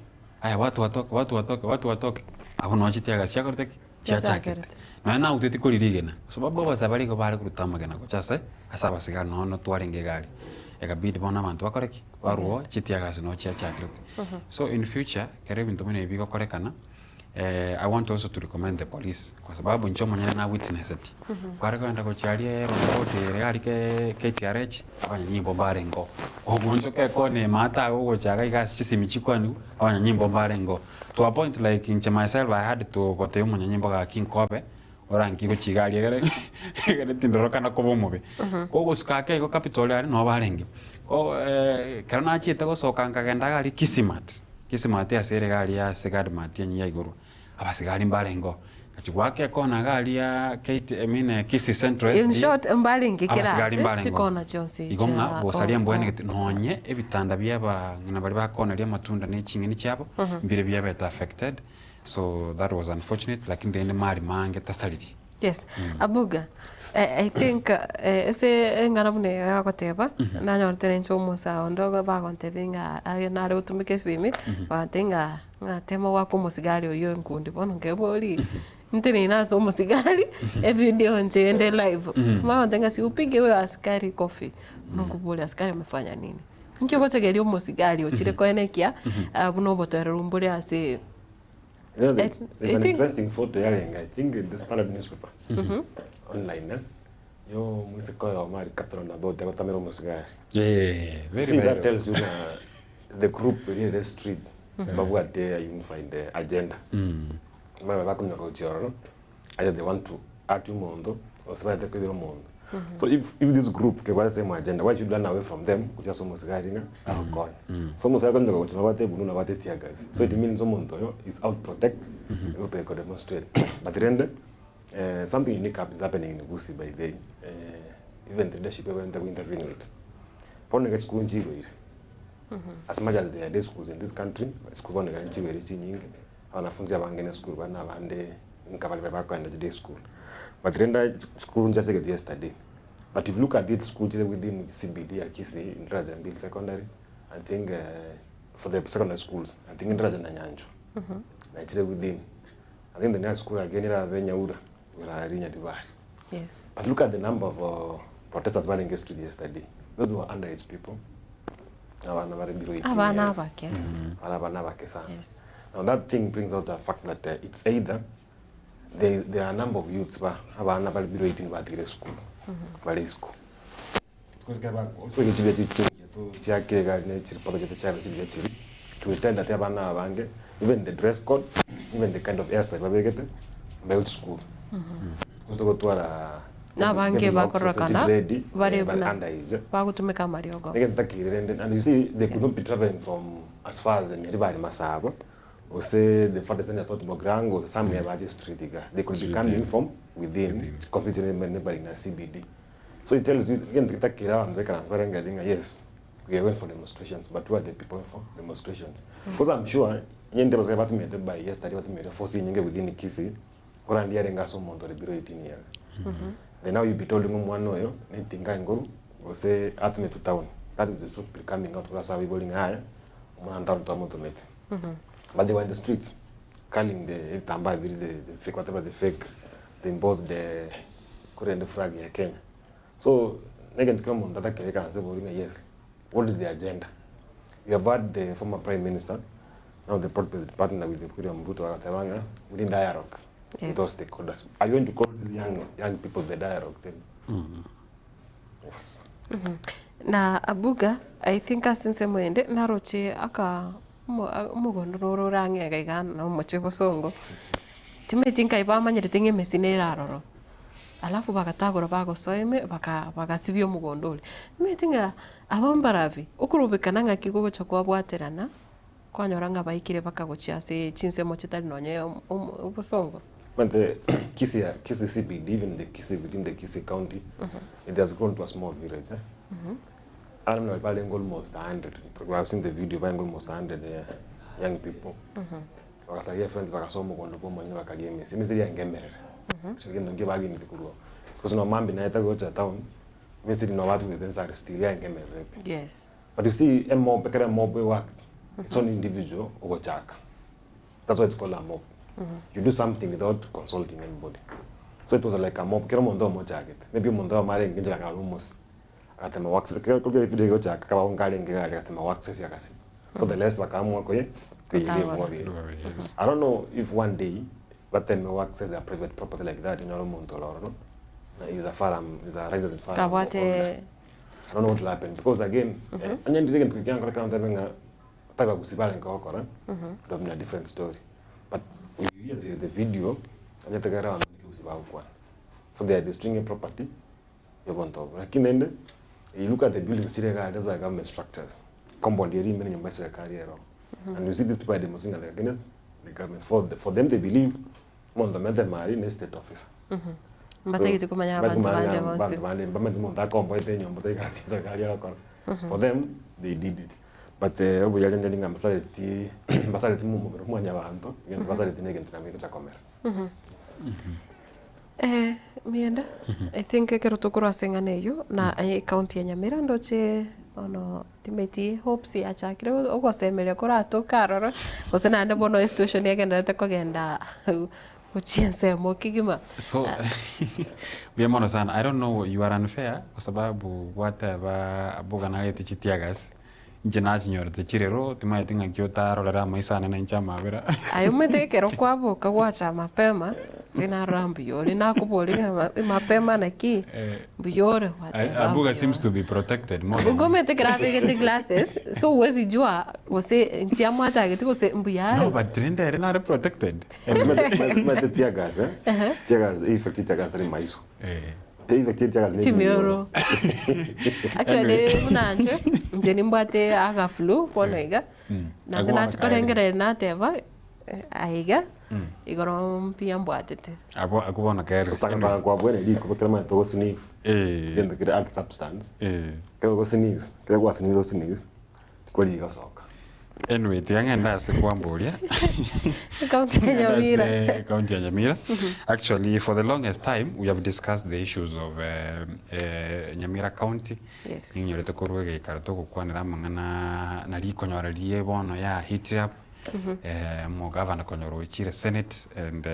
aya watu watoke abo no chitiaga siakorteki chiachakete na uteti kulirigena sababu abasabari go bari kurutamagena ko chase asaba sigara no twarenge gari ekabidi bona abantu bakoreki baruo chitiaga no chiachakete. So in future kare bintu mene bigo korekana. I want also to recommend the police kwa sababu ncho mwenye na witness ati kware kwenda ko chalie robote reali ke KTRH abanya nyimbo barengo omuntu ke kone mata ugo chaga igasi simichikwanu abanya nyimbo barengo to a point like in myself I had to go to mwenye nyimbo ga King Kobe orangi ko chigali gare tindoroka na kobo mobe ko gusukake ko capital ari no barenge ko karana chite go sokanga genda gali Kisimat ya sere gali ya segad matianyi ya iguru abasigari mbalengo achigwake kona gali ya Kisii Central SD in short mbalengi kira chikona chonsi igonga bosalia mbwene nonye ebitanda byaba ngina bali bakona lya matunda ne chingi ni cyabo mbire byaba affected, so that was unfortunate lakini ndende mali mange tasaliri. Yes. Abuga, I think ese ngarabune yakoteba na nyortene nchomo sa ondogo bagontebinga ayonare utumike simi batenga tema wako musigari oyo nkundi bono ngeboli ntene naso musigari video nje ende live mama tenga si upige wewe askari coffee nokubuli askari amefanya nini nkyo gotegeri umusigari ochire koenekia buno botero rumbuli ase. Yeah, there's an interesting photo yaring, I think in the Standard newspaper online. Yo musiko ya mari katron about the tamero musigari. Very that tells you the group really the street. But what there you find the agenda. My back on the culture. Either they want to act mondo or spread the mondo. So if this group ke wala same agenda, why should run away from them? Kuja somo sigari na gone. Somo sigari ndo kuchuna bate bunu na bate tear gas. So it means somo ndo is out protect. Group ko demonstrate. But rende something unique is happening in Busi by the even the leadership went to intervene with. Pone get school njigo ile. As much as there are day schools in this country, school pone get njigo ile nyingi. Wanafunzi abangene school bana bande nkabali bako and the day school. But renda school just like yesterday. But if you look at it school within CBD at Kisii in Rajambil Secondary, I think for the secondary schools, I think in Rajananyanjo. Nigeria within. I think the next school again is Venyaura, yes. But look at the number of protesters who engaged yesterday. Those were underage people. Now that thing brings out the fact that it's either there are a number of youths who are not below school, very school. Because also to attend that even the dress code, even the kind of hairstyle we get by school. Because go to na bange bakorokana bari underage bagutumika mariogo. And you see they could not be traveling from as far as the Nyaribari Masaba or say the farthest end of Bograng or some nearby street. They could be coming from within constituting neighboring CBD. So it tells you again yes, we are going for demonstrations, but who are the people for demonstrations? Because I'm sure there was about me by yesterday what made forcing within the Kisii or and hearing us on the bureau 18 years. Then now you be told them one way, anything can go or say at me to town. That is the truth coming out of us are we bowling high, one down to a motormate. But they were in the streets, calling the Tamba, the fake whatever the fake, they embossed the current flag in Kenya. So again come on that can say yes. What is the agenda? You have had the former Prime Minister, now the President partner with the William Ruto Atawanga within dialogue with those stakeholders. Are you going to call these young people the dialogue then? Yes. Na abuga, I think asinse mwende naroche aka mugondoro rangi gaigan no moche bosongo. Time tinka ibama nyetinge mesine raroro. Alafu bakatagora bagosoeme bakasibyo mugondole. Metinga abambaravi ukurubikana ngakiko cyo kwabwaterana kwanyoranga bayikire bakagochia se chinsemo chitali nonye ubosongo. But the Kisii CBD, even the Kisii within the Kisii County, it has grown to a small village. I don't know if almost 100. I've seen the video, almost 100 young people. Wakasaidia friends wakasoma kondopo mwenye wakageme. Simizili yangemerera. So again don't give again the kuruwa. Because no mambi na ita gocha town. Misiri no watu within side still yangemerera. Yes. But you see, a mob, because a mob work, it's on individual or chaka. That's why it's called a mob. You do something without consulting anybody. So it was like a mob. Kero mondo mo jacket. Maybe mondo mare nginjira ka almost. Atema wax. Kero ko video go chaka ka ongale ngale atema wax ya kasi. So the less bakamu ko ye. I don't know if one day, but then wax as a private property like that in Mondo Loro. Is a farm, is a resident farm. I don't know what will happen because again, and then you can count having a type of Kusibal and Kokora. It would be a different story. But when you hear the video, and you take around one. So they are destroying a property. You want to you look at the buildings, that's why government structures. Compound many of career. And you see these people are demonstrating against the government. For them, they believe Mondo met them are in a state office. For them, they did it. But we are learning a masality Muanyavanto, and Masality Negan mienda I think kero tukura senga neyo na county ya Nyamira ndoche ono timeti hopes ya chakire ogo semele kora to karoro osena ande bono institution yake ndate kogenda uchiense mokigima. So biamono sana, I don't know, you are unfair kwa sababu whatever abuga na leti chitiagas Jenazi nyor te chirero tima tinga kyota rola maisa na nchama vera ayo mete kero kwabo kawacha mapema tena rambi yole na kuboli mapema na ki buyore abuga seems to be protected more ugo mete grave get the glasses so wezi jua wose ntiamwa ta get wose mbuyare no but trend are not protected mete tiagas tiagas effect tiagas re maiso Timiro. Actually, munanje njeni mbate aga flu ponega. Na chikole ngere na teva aiga igoro mpia mbwatete akubona kere utaka kwa bwene liko kama to sniff yendo kile art substance kile go sneeze kile go sneeze kwa liga soka anyway tiangenda se kwamboria County Nyamira. County Nyamira. Actually, for the longest time, we have discussed the issues of Nyamira County. Yes. Ninyorete korwege karatoko kwanira mangana na likonyora liye bono ya hitrap. Mo governor konyoro ichire Senate and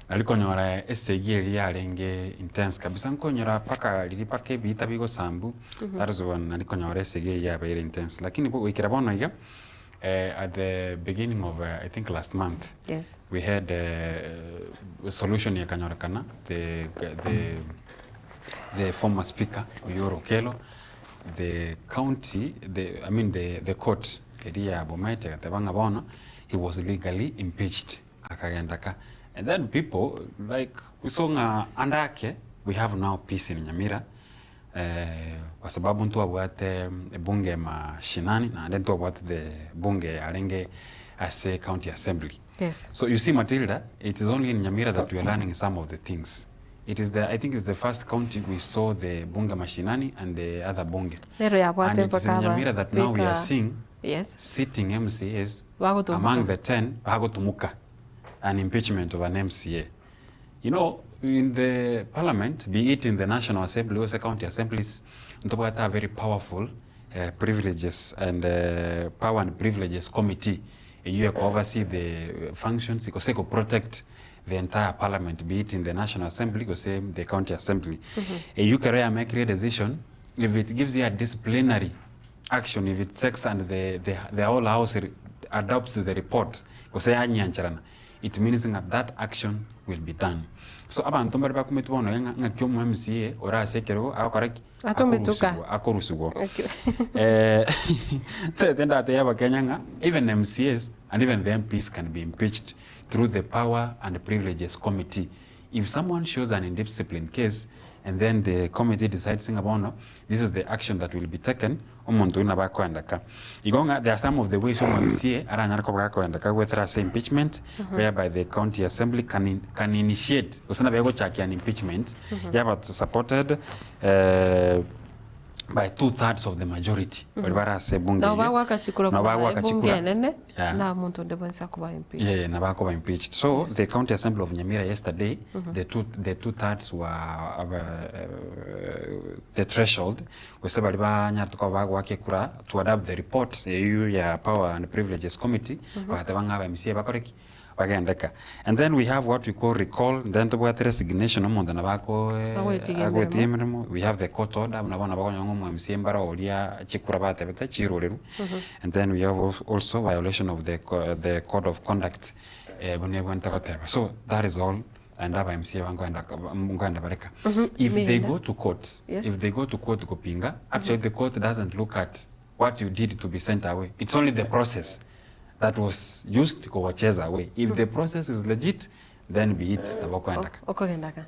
alikonyora SG ya renge intense kabisa nkonyora paka lilipake bita bigo sambu. That is one alikonyora SG ya very intense. Lakini bo ikira bono iga at the beginning of I think last month, yes, we had a solution ya kanyorakana the former speaker Oyoro Kelo, the county, the court area Bomete Katabanga Bono, he was legally impeached akagendaka, and then people like we saw andake we have now peace in Nyamira. Kwa sababu ntu abwate bunge mashinani na ndentu abwate the bunge alenge as a county assembly. Yes. So you see, Matilda, it is only in Nyamira that we are learning some of the things. It is I think it's the first county we saw the bunge mashinani and the other bunge. And it's in Nyamira that now we are seeing sitting MCAs among the 10 Bagotumuka, an impeachment of an MCA. You know, in the parliament, be it in the National Assembly or the county assemblies, Ntobata have very powerful privileges and power and privileges committee. You oversee the functions, you protect the entire parliament, be it in the National Assembly or the county assembly. You can make a decision if it gives you a disciplinary action, if it takes and the whole house adopts the report, it means that that action will be done. So abantu mbari bakumetubona nga kyomu MCA ora sekero akoraki akorusugo then that they have a Kenyanga, even MCAs and even the MPs can be impeached through the power and privileges committee. If someone shows an indiscipline case and then the committee decides this is the action that will be taken, there are some of the ways MCA impeachment whereby the county assembly can initiate an impeachment supported by 2/3 of the majority. Impeached. So the county assembly of Nyamira yesterday, the 2/3 were the threshold. To adapt the report, the power and privileges committee. And then we have what we call recall, then to what resignation we have the court order, and then we have also violation of the code of conduct. So that is all. And if they go to court, Kopinga, actually the court doesn't look at what you did to be sent away. It's only the process that was used to go away. If the process is legit, then be it okogendaka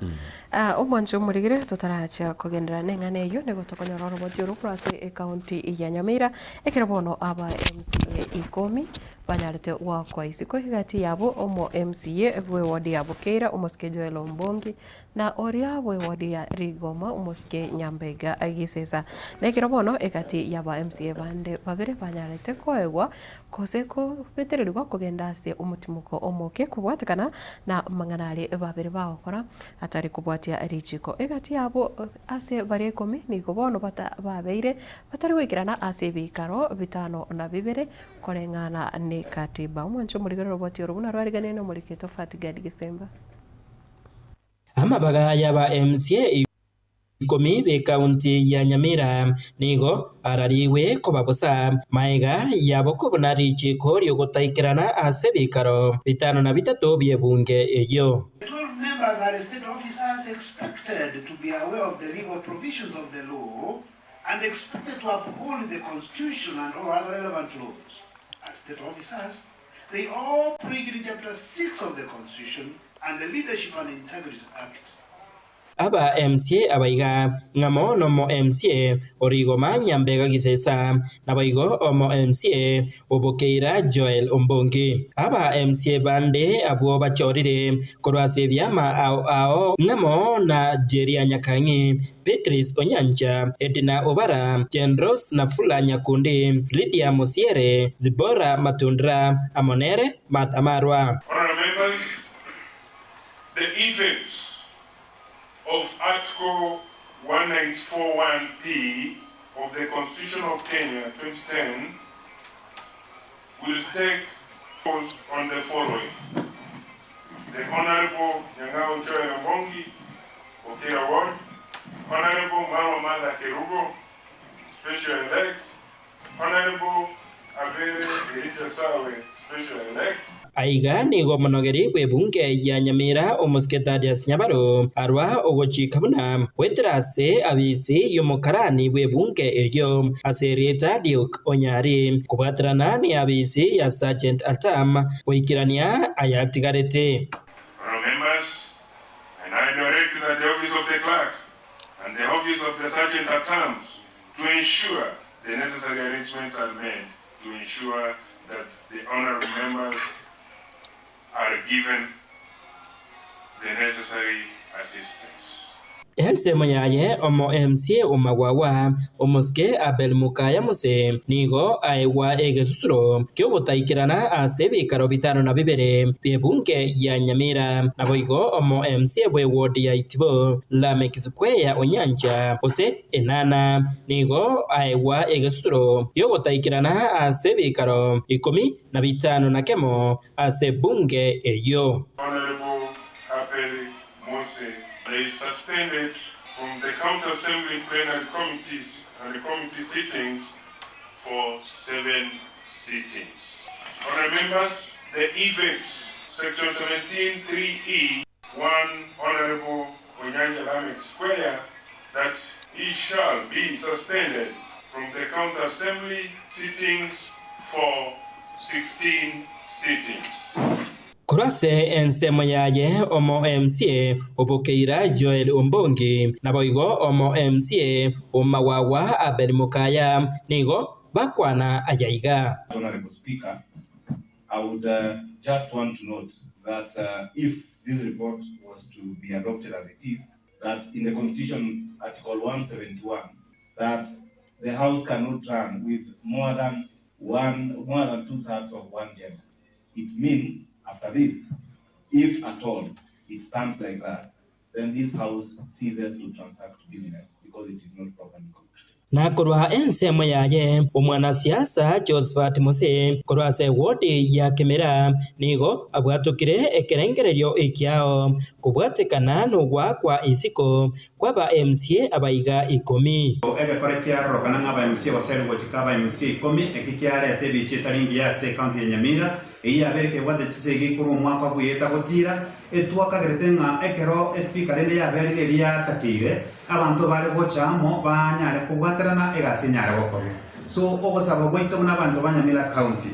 omwancho murigire tutaracha kogendera nengane yo nego tokonyora roboti ruprase county ya Nyamira ekirabono aba MCA ikomi banyarete wa kwa isiko higati yabo omo MCA bwe wadi yabo keira omoskejo elombongi na oria bwe wadi ya Rigoma omoske Nyambega agisesa nekirabono ekati yaba MCA bande babere banyarete koegwa koseko betererwa kogenda se umutimuko omoke kubwatakana na manganali babere bakora atari kubwatia rijiko egati yabo ase bare komi niko bono bata babeire batari wikirana ase bikaro bitano na bibere korengana ne katiba umwancho murigero roboti orubuna rwarigane no muriketo fatigadi Getembe amabaga yaba MCA ikomi be county ya Nyamira nigo arariwe kobabosa maiga yabo kobona rijiko ryo gutaikirana ase bikaro bitano na bitatu byebunge eyo. 12 members are state officers expected to be aware of the legal provisions of the law and expected to uphold the constitution and all other relevant laws. As state officers, they all preach Chapter 6 of the Constitution and the Leadership and Integrity Act. aba MCA abaiga ngamo nomo MCA origo manyambega gisesa nabaigo omo MCA obokeira Joel Ombongi aba MCA bande abo bachorire korwase byama ao ngamo na Jeria Nyakangi Petris Onyanja Edna Obara Jendros Nafula Nyakundi Lydia Musiere Zibora Matundra Amonere Matamarwa. Honorable members, the effects of Article 1941P of the Constitution of Kenya 2010 will take pause on the following. The Honorable Nyangao Joel Ombongi, Okira Ward, Honorable Mama Mala Kerugo, Special Elect, Honorable Abere Erita Sawe, Special Elect. Aiga nigo monogeri kwe bunge ya Nyamira omusketadias Nyabaro arwa ogochi kabuna wetrase abisi yomokarani we bunge eyo asereta Duke Onyari kubatrana ni abisi ya Sergeant Atam weikirania ayatigarete. Members, and I direct that the office of the clerk and the office of the Sergeant Atam to ensure the necessary arrangements are made to ensure that the honorable members are given the necessary assistance. Ense moyaye omo MCA omagwawa omoske Abel Mukaya Mose nigo aiwa egesusuro kyo botaikirana asebi karobitano na bibere bebunke ya Nyamira naboigo omo MCA bwe ward ya Itibo la mekisukwe ya Onyanja ose enana nigo aiwa egesusuro kyo botaikirana asebi karo 15 na kemo asebunge eyo. Honorable Abel Mose is suspended from the County Assembly plenary committees and the committee sittings for 7 sittings. Honorable members, the effects, Section 17(3)(e), 1 Honorable Onyanja Lamek Square, that he shall be suspended from the County Assembly sittings for 16 sittings. Kurase ensemo yaye omo MCA obokeira Joel Ombongi naboigo omo MCA omawawa Abel Mukaya nigo bakwana ayaiga. Honorable Speaker, I would just want to note that if this report was to be adopted as it is, that in the Constitution Article 171, that the House cannot run with more than 2/3 of one gender. It means after this, if at all it stands like that, then this House ceases to transact business because it is not properly constituted. Na korwa ensemo yaye omwanasiasa Josephat Mose korwa se wodi ya Kemera nigo abwatukire ekerengererio ikiao kubwatekana nugwa kwa isiko kwaba MCA abaiga 10 ege korekia rokana ngaba MCA waselu gochikaba MCA 10 ekikiarete bichitaringi ya se county ya Nyamira iya bereke wade tsegi kuru mwaka buyeta gotira etwaka gretenga ekero speaker rende ya berire ria takire abantu bale gochamo banyare kubwaterana egasinyare gokore so ogosaba gwaito n'abantu banyamira county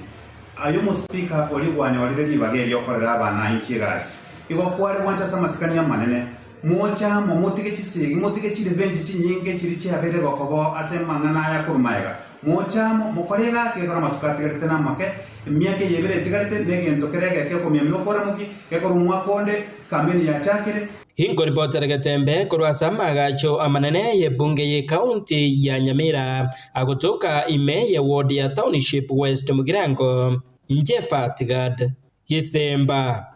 ayo mu speaker oli gwanya oli libageri yokorera abana inchigasi igo kware wancha samasikania manene mocha momotige chisigi motige chirevenge chinyinge chiri chiabere gokobo asemanga na ya kurumaiga mocha mokorega sigara matukatigete na make miake yebere tigarete negendo kerege ke komyamino kora muki ke korumwa konde kameni ya chakire. Hingo ripota Getembe kurwasama gacho amanene ye bunge ye county ya Nyamira agotoka ime ye ward ya Township West Mugirango Njefa Tigad Kisemba.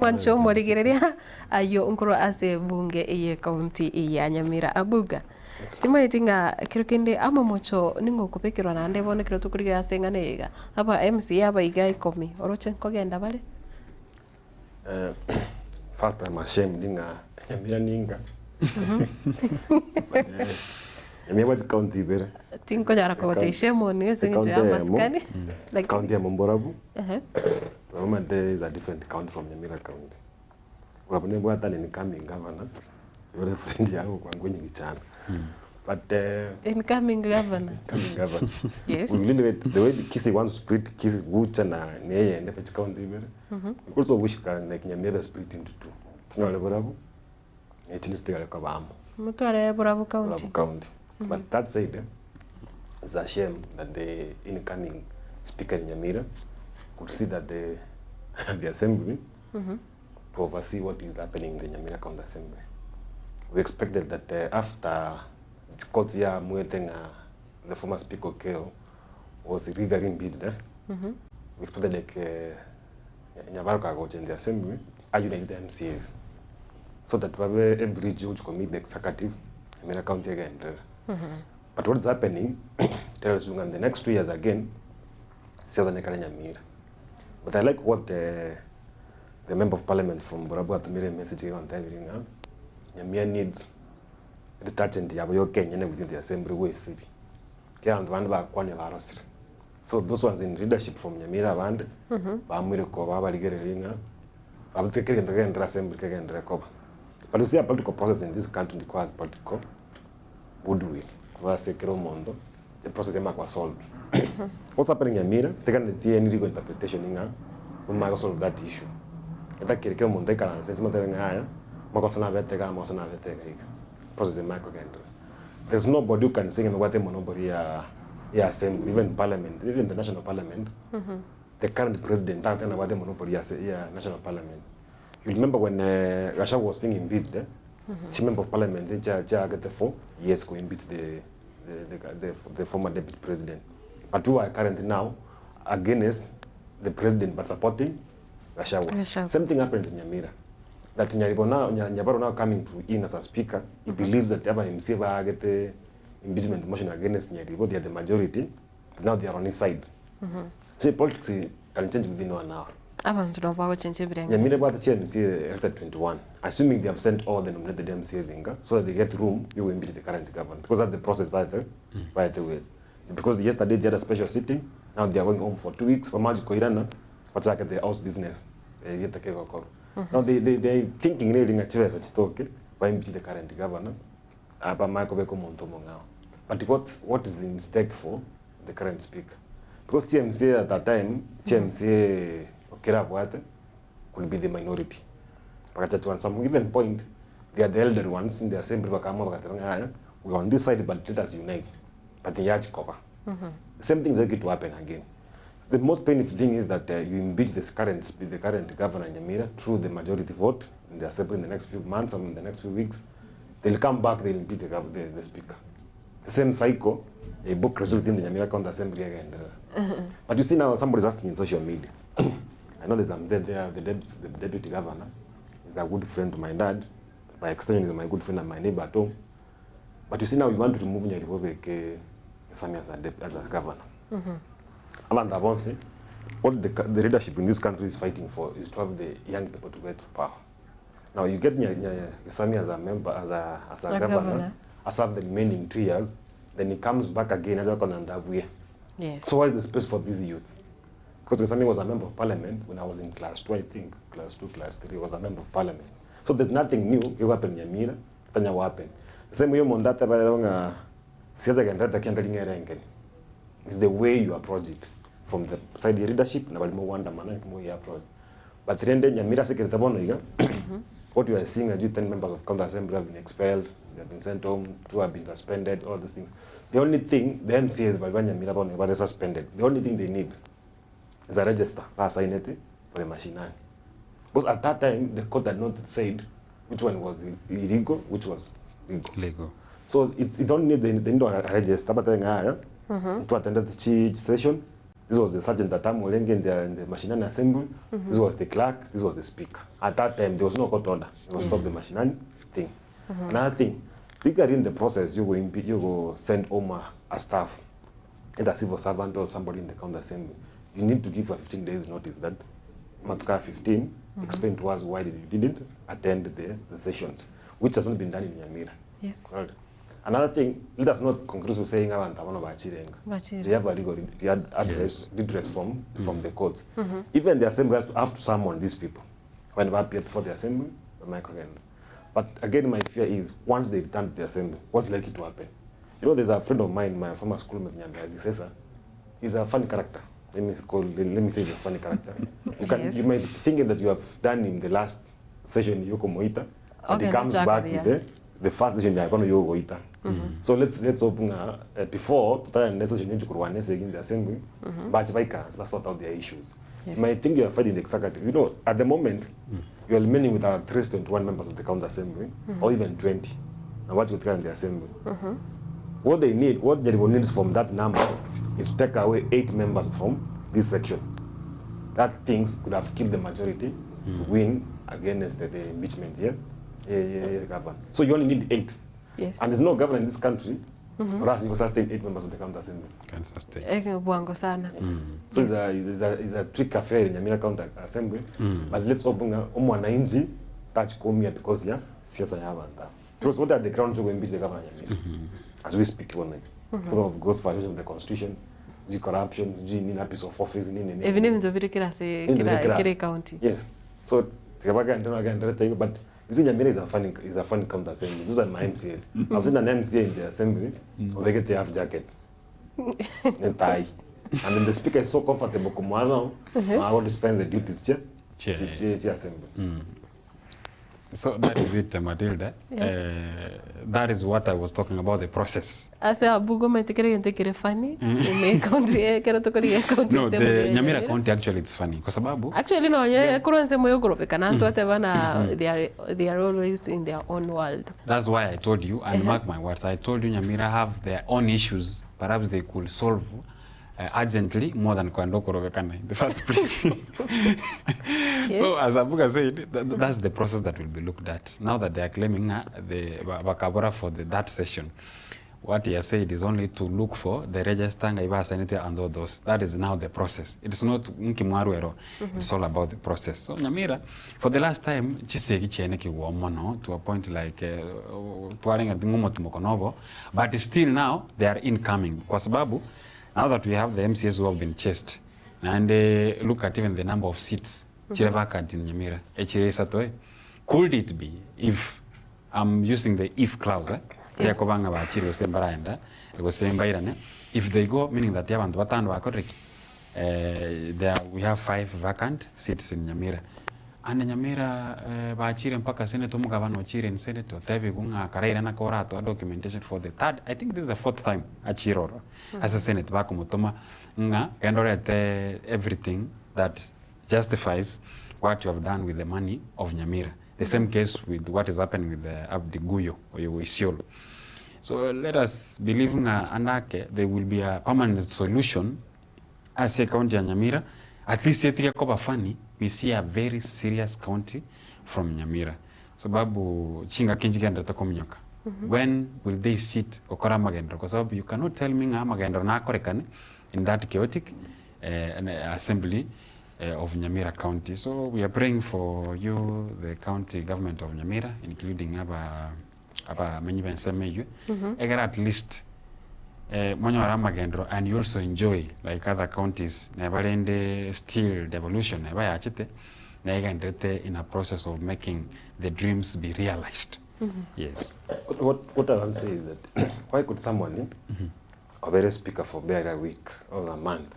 Mwancho morigereria ayo nkoro ase bunge ye county ya Nyamira abuga timo itinga kirokende ama mocho ningo kupekirwa nande bone kiro tukuriga asenga nega aba MC aba igai 10 oroche kogenda bale first time ashamed ninga Nyamira ninga Nyamira was county bere tinko jara ko te shemo ni sengi ya maskani like county ya Momborabu Roma there is a different county from Nyamira county wapone bwata ni coming governor yule friend yao kwa ngwenye kichana But incoming governor. Yes. We really wait, the way Kisii wants to split Kisii Gucha na Neye and Fetch County, we also wish can like Nyamira split into two. Tunale Burabu, it is the Kabam. Mutare Burabu County. But that said, it's a shame that the incoming speaker in Nyamira could see that the assembly to oversee what is happening in the Nyamira County Assembly. We expected that after Kotia Muetenga, the former speaker Keo, was illegally impeached, we expected like Nyabaroka go in the assembly, I united the MCAs, so that every judge could meet the executive in the county again. But what is happening tells you in the next 2 years again, Nyamira. But I like what the member of parliament from Burabu Atumire message on time. Nyamira needs detergent ya Kenya within the assembly way sibi. Kaya and ba kwani varosiri. So those ones in leadership from Nyamira band, bamwire ko babaligere ringa, babutekere ndagenda assembly kagenda rekoba. But you see a political process in this country requires political goodwill. Vasekero mondo, the process is solved. What's happening in Nyamira? Take the legal interpretation inga, we might solve that issue. Ita kirike mondo ikala sense matanga makosana vetega mosana vetega ika. Process in microgender. There's nobody who can sing in what monopoly assembly, even parliament, even the national parliament. The current president can't tell what monopoly national parliament. You remember when Russia was being impeached, she member of parliament, they get 4 years to impeach the former deputy president. But who are currently now against the president but supporting Russia. Same thing happens in Nyamira. That Nyabaro now coming to in as a speaker, he believes that the MCA will get the impeachment motion against Nyaribo, they are the majority, but now they are on his side. So politics can change within 1 hour. Nyamira about the MCA after 21, assuming they have sent all the nominated MCAs in, so that they get room, you will impeach the current government, because that's the process by the way. Because yesterday they had a special sitting, now they are going home for 2 weeks, for Magic Koirana, but like the house business. Now they thinking really actually such talk by impeach the current governor, but what is in stake for the current speaker? Because TMC at that time, TMC could be the minority. But at some given point, they are the elder ones in the assembly. We are on this side, but let us unite. But the yacht cover. The same thing is going to happen again. The most painful thing is that you impeach the current governor in Nyamira through the majority vote in the assembly in the next few months or in the next few weeks. They'll come back, they'll impeach the speaker. The same cycle, a book result in the Nyamira County Assembly again. But you see now somebody's asking in social media. I know there's there, the deputy governor is a good friend to my dad. By extension, is my good friend and my neighbor at home. But you see now we want to remove Nyaribo Sami as a governor. And what the leadership in this country is fighting for is to have the young people to get to power. Now you get Sami as a member, as a governor, as of the remaining 3 years, then he comes back again as a Konandabuye. Yes. So what is the space for this youth? Because Sami was a member of parliament when I was in class 2, I think, class 2, class 3, was a member of parliament. So there's nothing new. You happen in Nyamira, Tanya happen. The same way Mondata by it's the way you approach it. From the side of leadership, but Nyamira what you are seeing as 10 members of county assembly have been expelled, they have been sent home, 2 have been suspended, all these things. The only thing the MCAs by Nyamira is suspended. The only thing they need is a register, sign it for the machinery. Because at that time the court had not said which one was illegal, which was legal. So it only need they need a register, but to attend the chief session. This was the sergeant at time in the machinery assembly. This was the clerk. This was the speaker. At that time, there was no court order. It was stop the machinery thing. Another thing, bigger in the process, you go send home a staff, either civil servant or somebody in the county assembly. You need to give a 15 days notice that Matuka 15, explain to us why you didn't attend the sessions, which has not been done in Nyamira. Yes. Right. Another thing, let us not conclude with saying they have a legal redress from the courts. Even the assembly have to summon these people when they appear before the assembly. But again, my fear is once they return to the assembly, what's likely to happen? You know, there's a friend of mine, my former schoolmate, Nyamira, he's a funny character. Let me say he's a funny character. You might be thinking that you have done in the last session Yoko Moita, and he comes back with the first session Yoko Moita. So let's open before the next session you could in the assembly, but let's sort out their issues. You might think you are fighting the executive. You know, at the moment, you are remaining with our 321 members of the county assembly, or even 20. And what you try in the assembly. What they need, what Getembe needs from that number is to take away 8 members from this section. That things could have killed the majority to win against the impeachment government. So you only need 8. Yes. And there's no government in this country, or else you can sustain 8 members of the county assembly. Can sustain. So it's a trick affair in Nyamira County Assembly. But let's open mwananchi touch comia because siasa ya banda. Because what are the grounds to impeach the governor as we speak one night. Of gross violation of the constitution, corruption, in a piece of office, in county. Yes. So but you see, Nyamira is a funny county assembly. Those are my MCAs. I've seen an MCA in the assembly, or they get the half jacket and tie. And then the speaker is so comfortable, I want to spend the duties chair assembly. So that is it, Matilda. That is what I was talking about, the process. No, the Nyamira County actually it's funny. Actually, no, they are always in their own world. That's why I told you, and mark my words, I told you Nyamira have their own issues. Perhaps they could solve urgently more than Kwandoko Rovekana in the first place. So as Abuga said, that's the process that will be looked at. Now that they are claiming the Bakabora for that session, what he has said is only to look for the register and all those. That is now the process. It's not Nkimwaruero. It's all about the process. So Nyamira, for the last time, to a point like but still now they are incoming. Because Babu, now that we have the MCAs who have been chased, and look at even the number of seats, vacant in Nyamira, could it be, if I'm using the if clause, if they go, meaning that we have 5 vacant seats in Nyamira. And Nyamira baachire mpaka Senate mugabano chire in Senate otebi kunga karaira na korato documentation for the third, I think this is the 4th time achiroro as a Senate bako mutoma nga endorete everything that justifies what you have done with the money of Nyamira. The same case with what is happening with the Abdi Guyo or Isiolo. So let us believe nga anake there will be a permanent solution as a county Nyamira. At least we see a very serious county from Nyamira. Sababu chinga kinjika ndo takomnyoka. When will they sit okora magendro? Because you cannot tell me nga magendro na korekane in that chaotic assembly of Nyamira County. So we are praying for you, the county government of Nyamira, including Aba Menyiba Nsemeyu. At least and you also enjoy like other counties still devolution in a process of making the dreams be realized. Yes. What I want to say is that why could someone a very speaker for barely a week or a month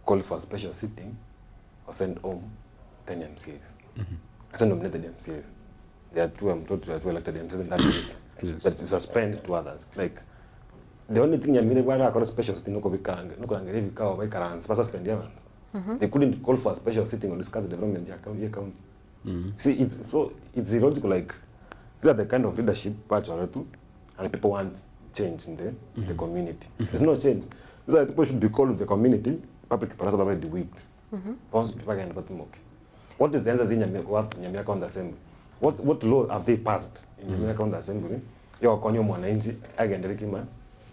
call for a special sitting or send home 10 MCAs? I don't nominate the MCAs. There are 2 I'm told to as well elected MCAs in that list. But you suspend 2 others. Like the only thing Nyamira got a special sitting no they couldn't call for a special sitting or discuss the development of county. See, it's illogical. Like these are the kind of leadership and people want change in the community. There's no change. These are people should be called with the community. Public the week. What is the answer in Nyamira County Assembly? What law have they passed in Nyamira County Assembly? You're calling mwananchi again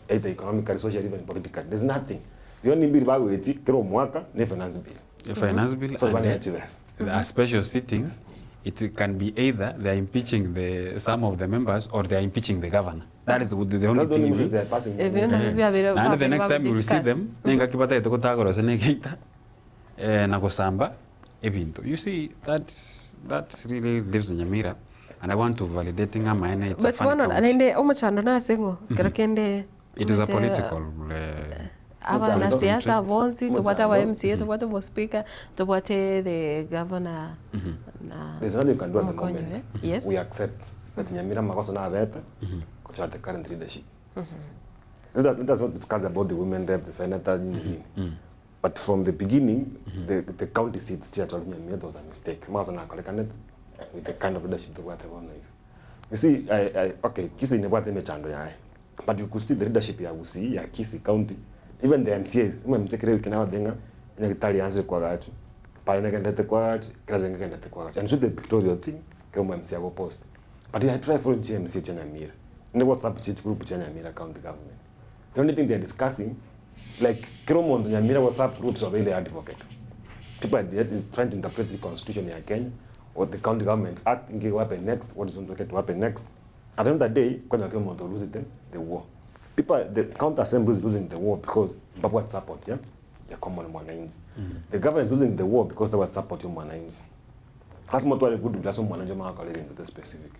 either economically, socially, even politically. There's nothing. The only bill about it, the finance bill. The finance bill and a special sitting, it can be either they are impeaching some of the members or they are impeaching the governor. That is the only thing. They are passing. And the next time you will see them, you see, that really lives in Nyamira. And I want to validate my but one on and the Omachano na sengo, Krakende It is a political abana siasa bonzi tupate wa MCA tupate mo speaker tupate the governor na there's nothing you can do at the Mkonyo, moment. yes. We accept that Nyamira makosa na avete kwa the current leadership. Let us not discuss about the women rep, the senator, but from the beginning, the county seats here told Nyamira there was a mistake. Makosa na kolekane with the kind of leadership that we have. You see, okay, Kisii ni bwate mechando yae, but you could see the leadership ya Gusii, ya Kisii County, even the MCAs, msekere kinawa denga, nyakitali anze kwa gachu, pale nekendete kwa gachu, kaza nekendete kwa gachu. And so the pictorial thing, kama MCA go post. But I try for GMC cha Nyamira. In the WhatsApp chat group cha Nyamira county government. The only thing they are discussing, like Kiromo and Nyamira WhatsApp groups are really advocate. People are trying to interpret the constitution in Kenya, what the county government act thinking will happen next, what is going to happen next. At the end of the day, when you come to lose it, the war. People, the county assembly is losing the war because of what support, yeah? The common mwananchi. The government is losing the war because of what support your mwananchi. That's not what good that's what mwananchi mwananchi into the specific.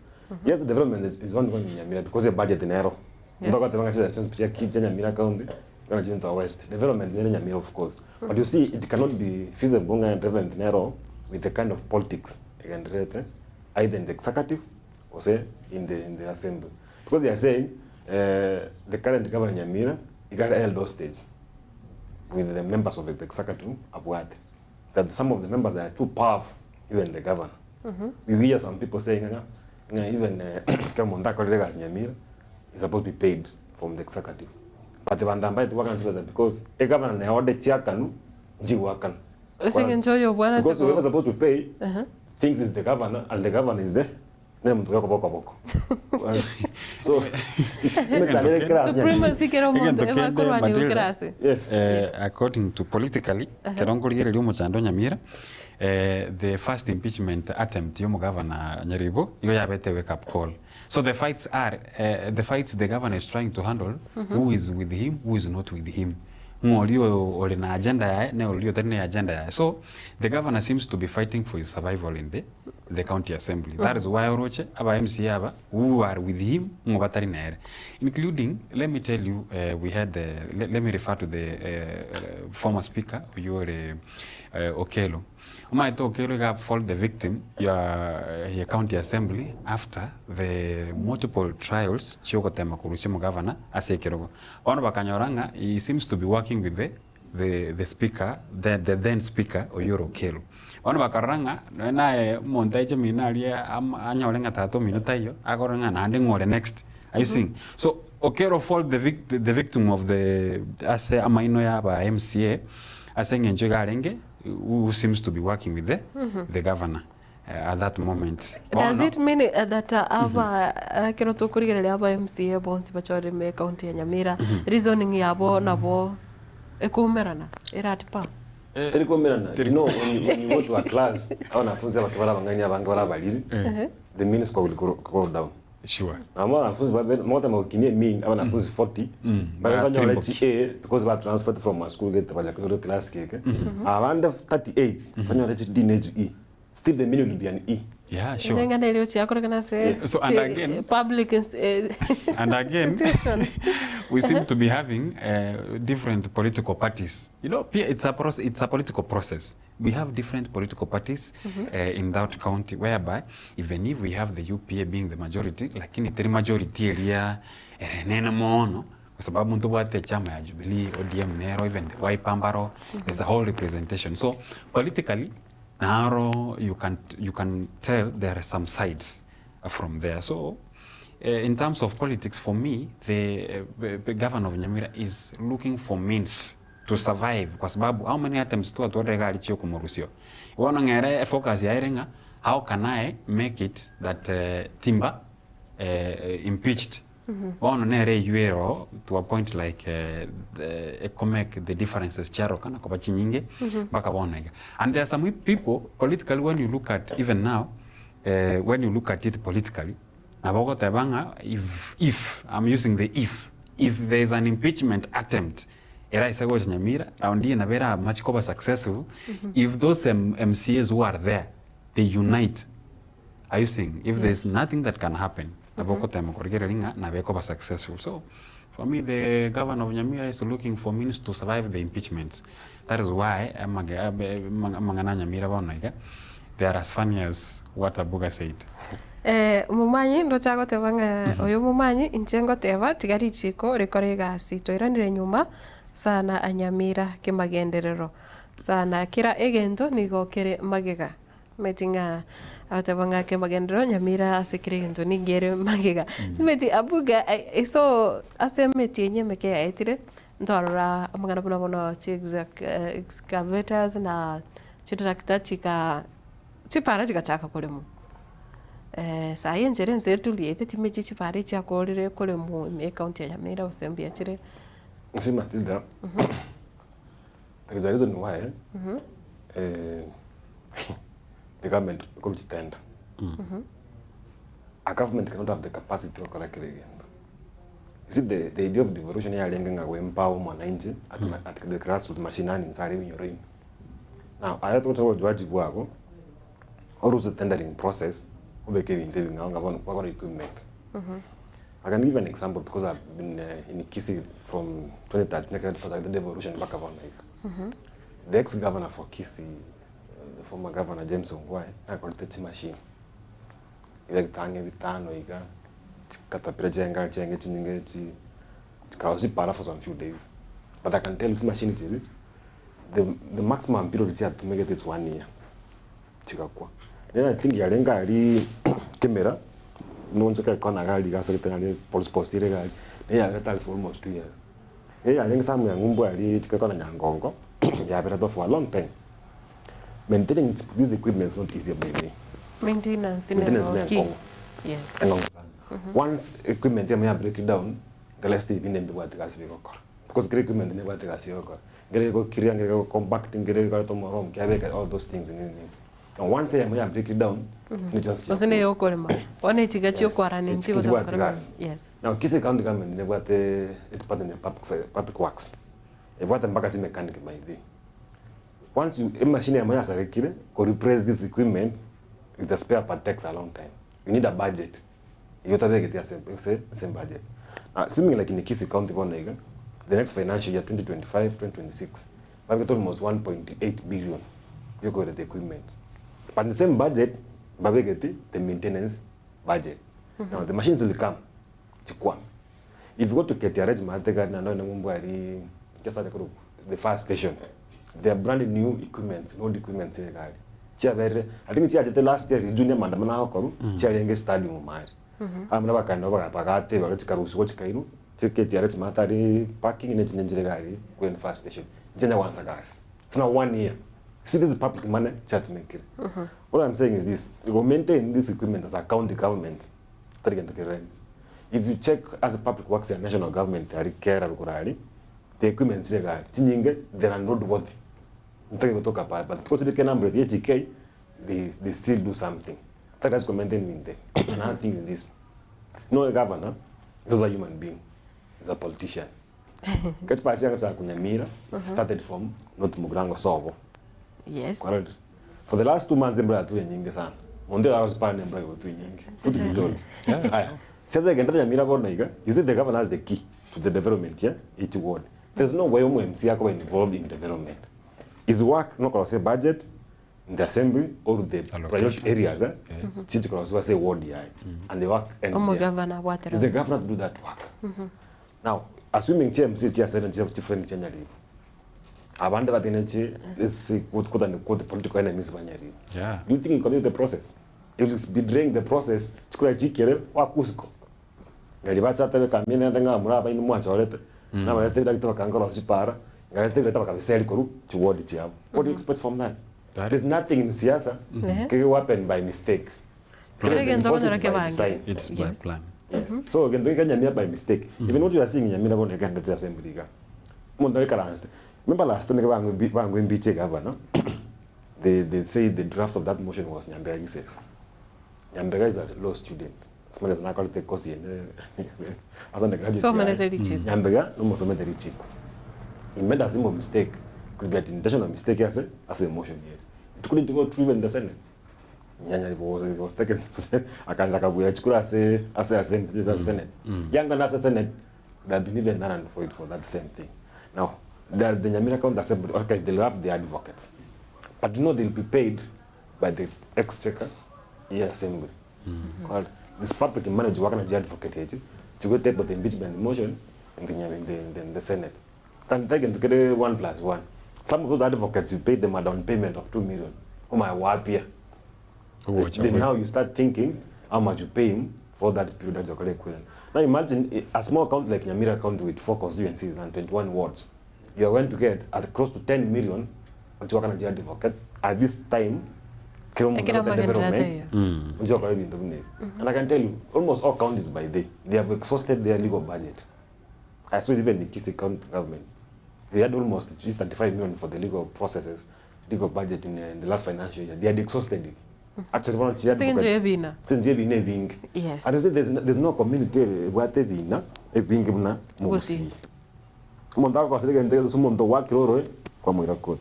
Yes, the development is ongoing in Nyamira because the budget in Nero. Yes. Because the budget is just Nyamira county, going to the west. Development in Nyamira, of course. But you see, it cannot be feasible and development in Nero with the kind of politics either in the executive or say in the assembly. Because they are saying the current governor in Nyamira, he got held hostage with the members of the executive abroad. That some of the members are too powerful, even the governor. We hear some people saying, even Kamondako Regas Nyamira is supposed to be paid from the executive. But the Vandambai to work on because a governor now the Chiakanu, Jiwakan. Because whoever supposed to pay thinks is the governor, and the governor is there. So, supremacy kero mondo eva kurwani ukirasi. Yes. According to politically, kerongolire lyo muchando Nyamira, the first impeachment attempt yomo governor Nyaribo, yo yabete wake up call. So the fights the governor is trying to handle, who is with him, who is not with him. Ngolio na agenda yae, ne olio tene agenda yae. So the governor seems to be fighting for his survival in the county assembly. That is why Oroche, aba MCA aba, who are with him, ngobatari naere. Including, let me tell you, we had, let me refer to the former speaker, your Okelo. Umaito Okelo got fall the victim, your county assembly, after the multiple trials, Chokotema Kuruchimo governor, Asekerogo. One of Bakanyoranga, he seems to be working with the speaker, the then speaker, Oyoro Okelo. One of Bakaranga, na montage minalia, anyolenga tato minutayo, agoranga handing or the next. Are you seeing? So Okelo fall the victim of the Ase Amainoya by MCA, Aseng and Jogarenge, who seems to be working with the governor at that moment. Does it mean that aba kero tukurigere aba MCA bonsi bachore me county ya Nyamira reasoning yabo nabo ekumerana iratipa? You know, when you go to a class, wanafunzi wakibala banganya bantu bala baliri, the mean score will go down. Sure. Ama wanafunzi moja mwakinie mean, wanafunzi 40, banganya wale A because we transferred from a school get baja kwa class keke. Around 38, banganya wale D needs E. Still the mean will be an E. Yeah, sure. So and again, public and again, we seem to be having different political parties. You know, it's a political process. We have different political parties in that county, whereby even if we have the UPA being the majority, lakini teri majority area nena mono, kwa sababu mtu wate chama ya Jubilee, ODM Nero, even the Waipambaro, there's a whole representation. So politically, Naro, you can tell there are some sides from there. So in terms of politics, for me, the governor of Nyamira is looking for means to survive. Kwa sababu, how many attempts to atuorega alichio kumurusio? Wana ngere focus ya irenga, how can I make it that Timba impeached? Wana nere yuero to a point like make the differences charo kana kwa chinyinge baka wanega. And there are some people politically, when you look at even now, when you look at it politically, nabogo tabanga, if I'm using the if there is an impeachment attempt, era isago Nyamira, raundi na vera much cover successful, if those MCAs who are there, they unite. Are you seeing? If there's nothing that can happen, naboko time korigere linga na beko ba successful. So For me, the governor of Nyamira is looking for means to survive the impeachments. That is why Mangana Nyamira Bonaga, they are as funny as what Abuga said. Mumanyi ndo chago tebanga oyo mumanyi inchengo teba tigari chiko rekore gasi toiranire nyuma sana anyamira kimagenderero sana kira egento nigokere magega metinga atabanga kimagenderero nyamira asikire gento nigere magega meti abuga eso asemeti nyemeke yaitire ndorora amagana bono excavators na chitractor chipara chikachaka kulemu sai njere nzetu liete timechi chipare cha kolire kole mu account ya Nyamira usembia chire See Matildah, there is a reason why the government comes to tender. A government cannot have the capacity to correct it again. You see, the idea of devolution is to empower mwananchi at the grassroots mashinani inside your ring. Now, I thought about Obaigwa, or was the tendering process. I can give an example because I've been in Kisii from 2013 because I did the devolution back on the ex-governor for Kisii, the former governor James Ongwai, I got the machine. Every time I got para for some few days. But I can tell this machine is the maximum period to make it is 1 year. Then I think yalenga ali camera no one can gali gas police post gali ya for almost 2 years. Yalenga samu ya ngumbu ali chikakona nyangongo ya been for a long time. Maintaining these equipments is not easy by me. Maintenance key. Yes. Once equipment may break it down, the less they in what gas we go. Because great equipment never take us go. Get go clearing, get go compacting, get go tomorrow, get all those things in it. And once I may break it down, it's just wasn't a column. One eighty got you quarantine. Yes. Now, Kisii County government never part in the public works. If what the marketing mechanic might be. Once you a machine could replace this equipment, if the spare part takes a long time. You need a budget. You have to get the same budget. Assuming like in the Kisii County, the next financial year, 2025-2026, we have almost 1.8 billion. You got the equipment. But in the same budget, we get the maintenance budget. Now the machines will come. If you go to Ketiaraj just at the fire station, they are brand new equipment, old equipment. I think the last year is junior mandamana koru, chairenge stadium mar. I'm never kind of apagate or Karusu watch Kairu, Ketiaraj matari, parking in Nigeria, going fire station. General once a gas. It's now 1 year. See, this is public money, chat to make it. What I'm saying is this: you will maintain this equipment as a county government. If you check as a public works and national government, the equipment they are not worthy. But because they can number the HK, they still do something. That's commenting there. Another thing is this: no a governor is a human being, is a politician. Nyamira started from not Mugrango Sobo. Yes. For the last 2 months, I was doing this. Monday I was planning to do you see the governor has the key to the development here, each ward. There's no way MC are involved in development. His work, not going to say budget, in the assembly or the priority areas, City Council say ward here, and the work ends there. Is the governor to do that work? Now, assuming CMC has certain different change. Abanda bateneche is quote unquote political enemies banyari. Yeah. Do you think you can do the process? If it's betraying the process, chukura jikere wa kusko. Ngali bacha tabe kamina ndanga muraba inu mwacha olete. Na malete dakito kangolo sipara. Ngali tebe taba kabiseli koru chuwodi chiabu. What do you expect from that? There's nothing in siasa can happen by mistake. It's by plan. Yes. So again, they can by mistake. Even what you are seeing in Nyamira going again the assembly. Remember last time we going to governor, they say the draft of that motion was Nyambega says. Nyambega is a law student. As much as I call it a Kisii as an graduate. So many Nyambega, no more so many. He made a simple mistake. Could be an intentional mistake as a motion here. It couldn't go through in the Senate. Nyanya was taken to say, I can't like a way as a Senate. Younger as a Senate. would have been even unemployed for that same thing. Now, there's the Nyamira County Assembly, okay, they'll have the advocates. But they'll be paid by the exchequer assembly. Called this public manager working as the advocate to go take the impeachment motion in the Senate. Then they can get 1+1. Some of those advocates, you pay them a down payment of 2 million. Oh my wapia. Then now you start thinking how much you pay him for that period that you're equivalent. Now imagine a small county like Nyamira County with 4 constituencies and 21 wards. You are going to get at close to 10 million to work as the advocate at this time. Development. And I can tell you, almost all counties by day, they have exhausted their legal budget. I saw even the Kisii county government. They had almost 35 million for the legal processes, legal budget in the last financial year. They had exhausted it. Actually, one of the yes. I don't say there's no community where they be na being na musi. Monda ko sele gente sumondo wa kiroro kwa mwira ko.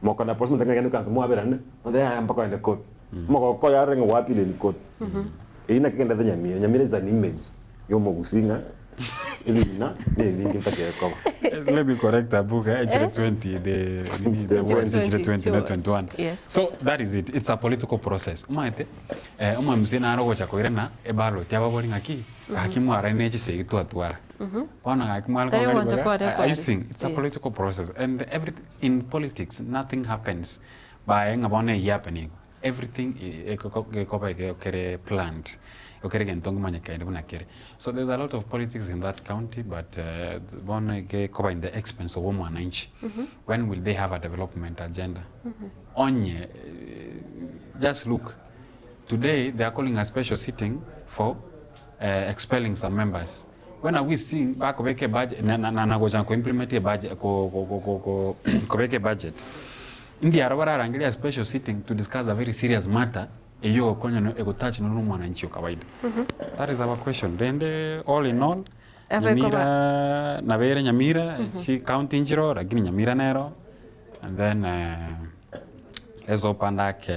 Moko na posmo tanga kanisa mo aberane. Onde ya mpaka ende ko. Moko ko ya renga wapi le ko. Ina kenda Nyamira. Nyamira is an image. Yo mogusinga. Let me correct a book, actually 20, the words actually 20, not 21. Yes. So that is it. It's a political process. Umaite, mzina aro cha koirena ebalo tiaba boli ngaki, hakimu arene chise itu atuara. Wana hakimu are you seeing? It's a political process, and in politics nothing happens by ngabone happening. Everything is planned. So there's a lot of politics in that county, but in the expense of wananchi. When will they have a development agenda? Onye, just look. Today they are calling a special sitting for expelling some members. When are we seeing back a budget? Implement a budget. Budget. India are a special sitting to discuss a very serious matter. That is our question. Then all in all, Nyamira, Navere Nyamira, she counting zero, Ragini Nyamira Nero, and then let's open like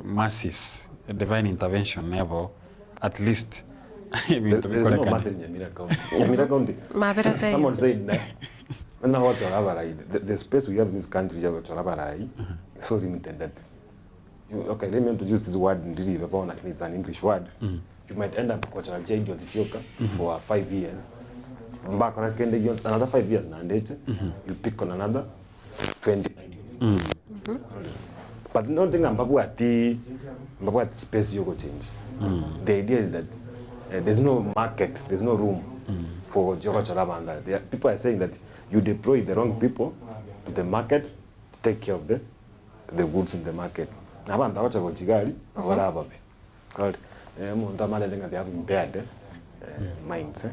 masses, divine intervention level, at least. There's no mass in Nyamira County. Nyamira County. Someone said that the space we have in this country is so limited. Okay, let me introduce this word in it's an English word. You might end up cultural change on Ethiopia for 5 years. Back on another 5 years you pick on another 20 ideas. But nothing about the space you go change. The idea is that there's no market, there's no room for Jogachalabanda. People are saying that you deploy the wrong people to the market to take care of the goods in the market. Abantu abacha ko Kigali abarababe. Right. Umuntu amalenga they have impaired minds.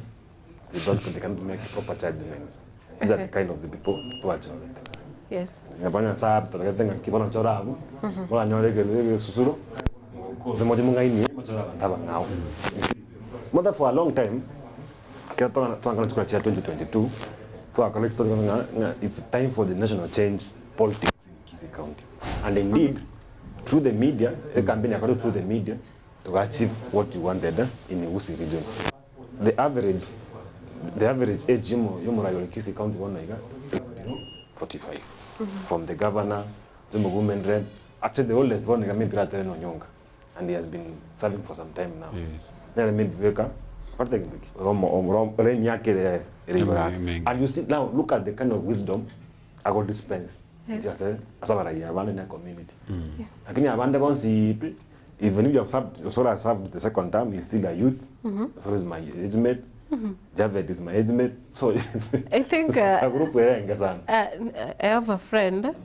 They can't make proper judgment. These are the kind of the people who are joined. Yes. Ngabanya saab to tenga kibono chorabu. Mola nyore ke susuro. Zemoje mungaini machora ndaba ngao. Mother for a long time kiatonga 2022 it's time for the national change politics in Kisii County. And indeed through the media, a campaign through the media to achieve what you wanted in the Usi region. The average age in Kisii County is 45. From the governor, the women rep, actually the oldest one is Nyonga, and he has been serving for some time now. And you see now, look at the kind of wisdom I got dispense. Just community. Even if you have served the second term, he's still a youth. So is my age mate. Javed is my age mate. So I think I have a friend.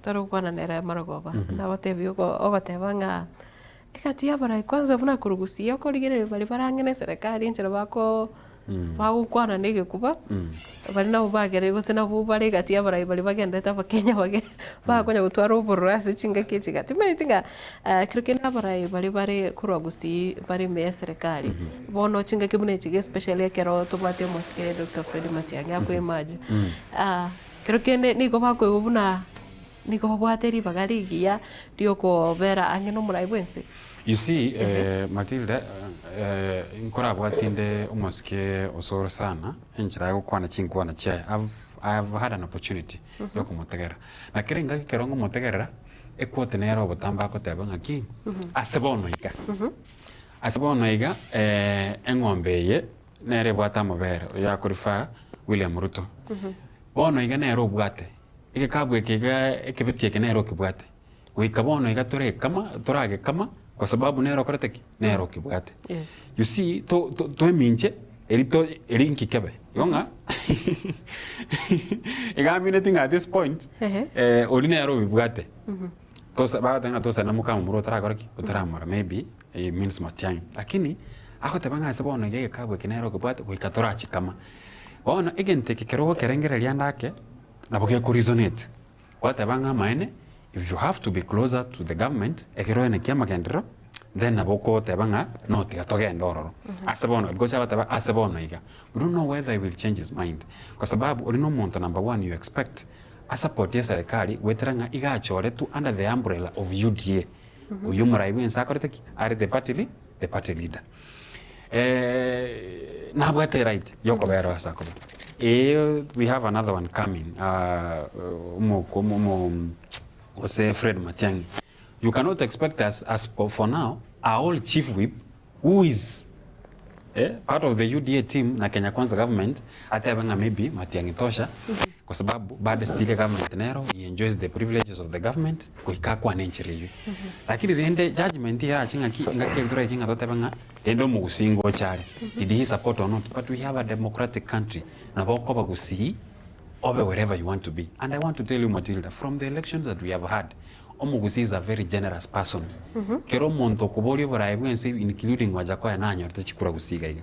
Tarukwana nera Maragova. Na whatever you go over Tevanga. Ekatia bara kwanza vuna kurugusia ko ligere bali barangene serikali nchira bako bagukwana nige kuba bali na ubagere go sena bubale gatia bara bali bagenda ta Kenya bage bakonya gutwara uburasi chinga kichiga timetinga kirikena bara bali kurugusi bali me serikali bono chinga kibune chige especially kero to bate moske Dr. Fred Matiang'i ko imagine kirikene niko bako gubuna niko babwateri bagarigia dio ko vera angeno muraibwense. You see, Matilda, nkora bwatinde umuske osoro sana enchira gukwana chinkwana chia. I've had an opportunity yo kumutegera. Na kirenga kirongo mutegerera ekwote nero botamba ko tebanga ki. Asebono iga. Asebono iga engombe ye nere bwata mabere ya kurifa William Ruto. Bono iga nero bwate. Ike kabwe kiga ekebetie kenero kibwate. Kuikabono iga tore kama torage kama kwa sababu nero koreteki nero kibwate. Yes. You see to minche erito erinki kebe. Yonga. Iga meaning at this point oli nero kibwate. Tosa baada nga tosa namuka muro tara koreki utaramara maybe it means matiang. Lakini ako tebanga sabono iga kabwe kenero kibwate kuikatora chikama. Bona igente kikeroho kerengere liandake na boke ku resonate. Watabanga maene if you have to be closer to the government ekero ene kiama kendro then naboko tebanga no tigatoge ndororo asabona because abataba asabona iga we don't know whether he will change his mind kwa sababu olino muntu number 1 you expect a support ya serikali weteranga iga achore tu under the umbrella of UDA uyu muraibu nsakoreteki are the party leader nabwate right yoko bero asakole we have another one coming Jose Fred Matiang'i. You cannot expect us as for now our old chief whip who is part of the UDA team na Kenya Kwanza government atebanga maybe Matiang'i tosha kwa sababu bado still government nero he enjoys the privileges of the government kuika kwa nenchiriyo lakini rende judgment ya chinga ki ngakevira kinga totebanga endo mugusingo chare did he support or not but we have a democratic country na boko bagusi over wherever you want to be. And I want to tell you, Matilda, from the elections that we have had, Omugusi is a very generous person. Kero monto kuboli boraibu including Wajakoya nanyo chikura gusiga iga.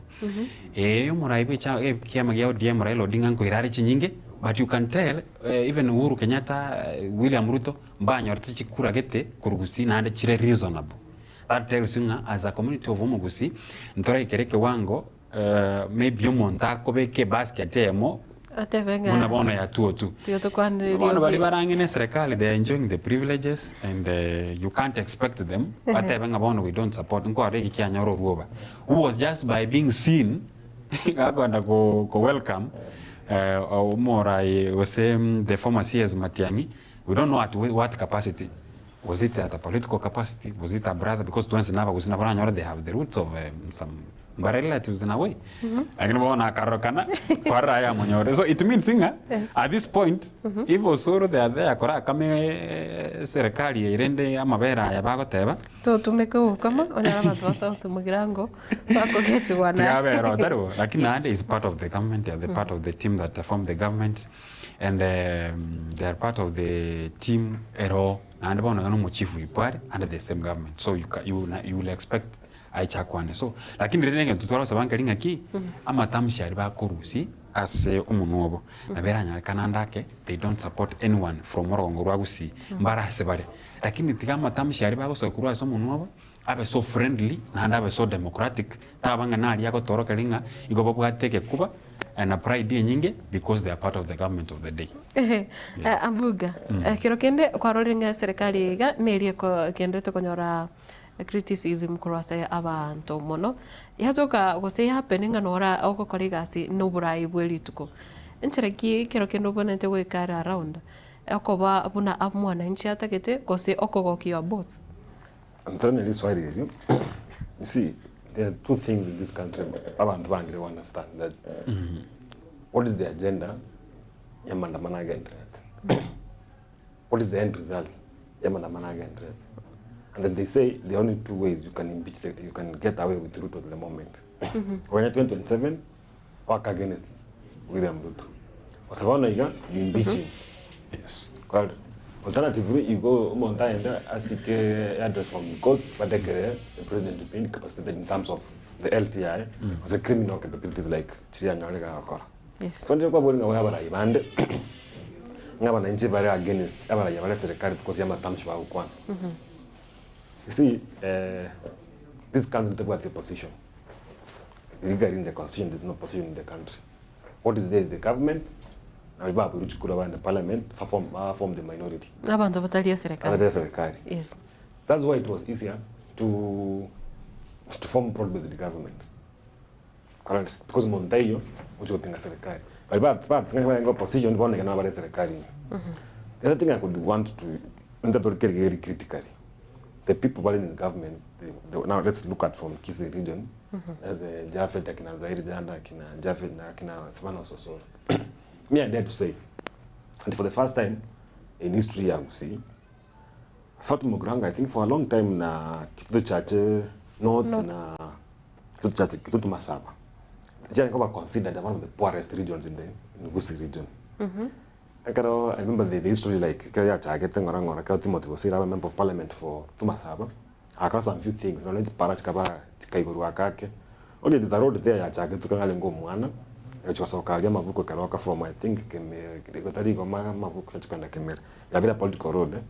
Moraibu kiama gyao DM Raila Odinga nko irari chinyinge, but you can tell even Uhuru Kenyatta, William Ruto, mbanyo chikura gete kurugusi na ande chire reasonable. That tells you as a community of Omugusi, ntora ikereke wango maybe yomonta kobeke basket emo Atebenga. Muna ya tuo tu. Wana bali barangine serikali they are enjoying the privileges and you can't expect them. Atebenga bono we don't support. Nko areki kia nyoro ruoba. Who was just by being seen akwenda go welcome umora was the former CS Matiang'i. We don't know at what capacity. Was it at a political capacity? Was it a brother? Because to answer never was never nyoro they have the roots of some relatives in a way. Lakini bona karokana kwa raya monyore. So it means at this point if Osoro they are there kora kame serikali irende amabera ya bago teba to tumeko kama onara matwasa tumugirango bako getwana ya bero taro lakini ande is part of the government, they are the part of the team that form the government and they are part of the team ero and bona no chief report under the same government, so you will expect aichakwane. So lakini renge tutwara sabanka linga ki ama tamshi ari bakorusi as umunobo na beranya kanandake they don't support anyone from Morongo Rwagusi mbara sebale lakini tigama tamshi ari bagoso kurwa so umunobo abe so friendly na abe so democratic tabanga nali yako toroka linga igobo bwateke kuba and a pride nyinge because they are part of the government of the day. Ambuga kiro kende kwa rolinga serikali ga nerie ko kende to konyora criticism kurwase abantu mono yatoka gose happening anora oko kolegasi no burai bwelituko enchereki kero kendo bonete we kara around okoba buna amwana nchi atakete gose okogokio boss. I'm telling you this why you see there are two things in this country abantu bangire understand that what is the agenda yamandamana again what is the end result yamandamana again. And then they say the only two ways you can impeach you can get away with Ruto at the moment. When at 2027, work against William Ruto. Osavona you impeach him. Yes. Called alternatively, you go Monta and ask address from the courts, but the president to be incapacitated in terms of the LTI was a criminal capabilities like Chiria Nyamira Okora. Yes. So ndio kwa boli ngawa bala ibande. Ngaba na nchi bare against abala yabala serikali because yama tamshi wa ukwana. You see, this country is about the position. Regarding the constitution, there's no position in the country. What is there is the government, na baba ruchukura bana parliament form the minority abantu batalia serikali. Yes, that's why it was easier to form broad-based government. Correct, because Montayo ucho pinga serikali baba tunga opposition bone kana bale serikali. The other thing I could want to very critically, the people in the government, now let's look at from Kisii region, as a Jafet, Akina Zairi Janda, Akina Jafet, Akina Savannah Sosor. Me, I dare to say, and for the first time in history, I would see, South Mugranga, I think for a long time, na Kitutu Chache, North, na Kitutu Chache, Kitutu Masaba. They are considered one of the poorest regions in the Kisii region. I remember the history like Kaya Chagete Ngorangora Timothy was a member of parliament for Tumasaba. I got some few things, no need to Parachkaba, Kaiguruakake. Only there's a road there at Chagete Kalango Muana, which was Okayama Buko Karoka from I think Kotarigo Mabuka Kemer. You have a political road,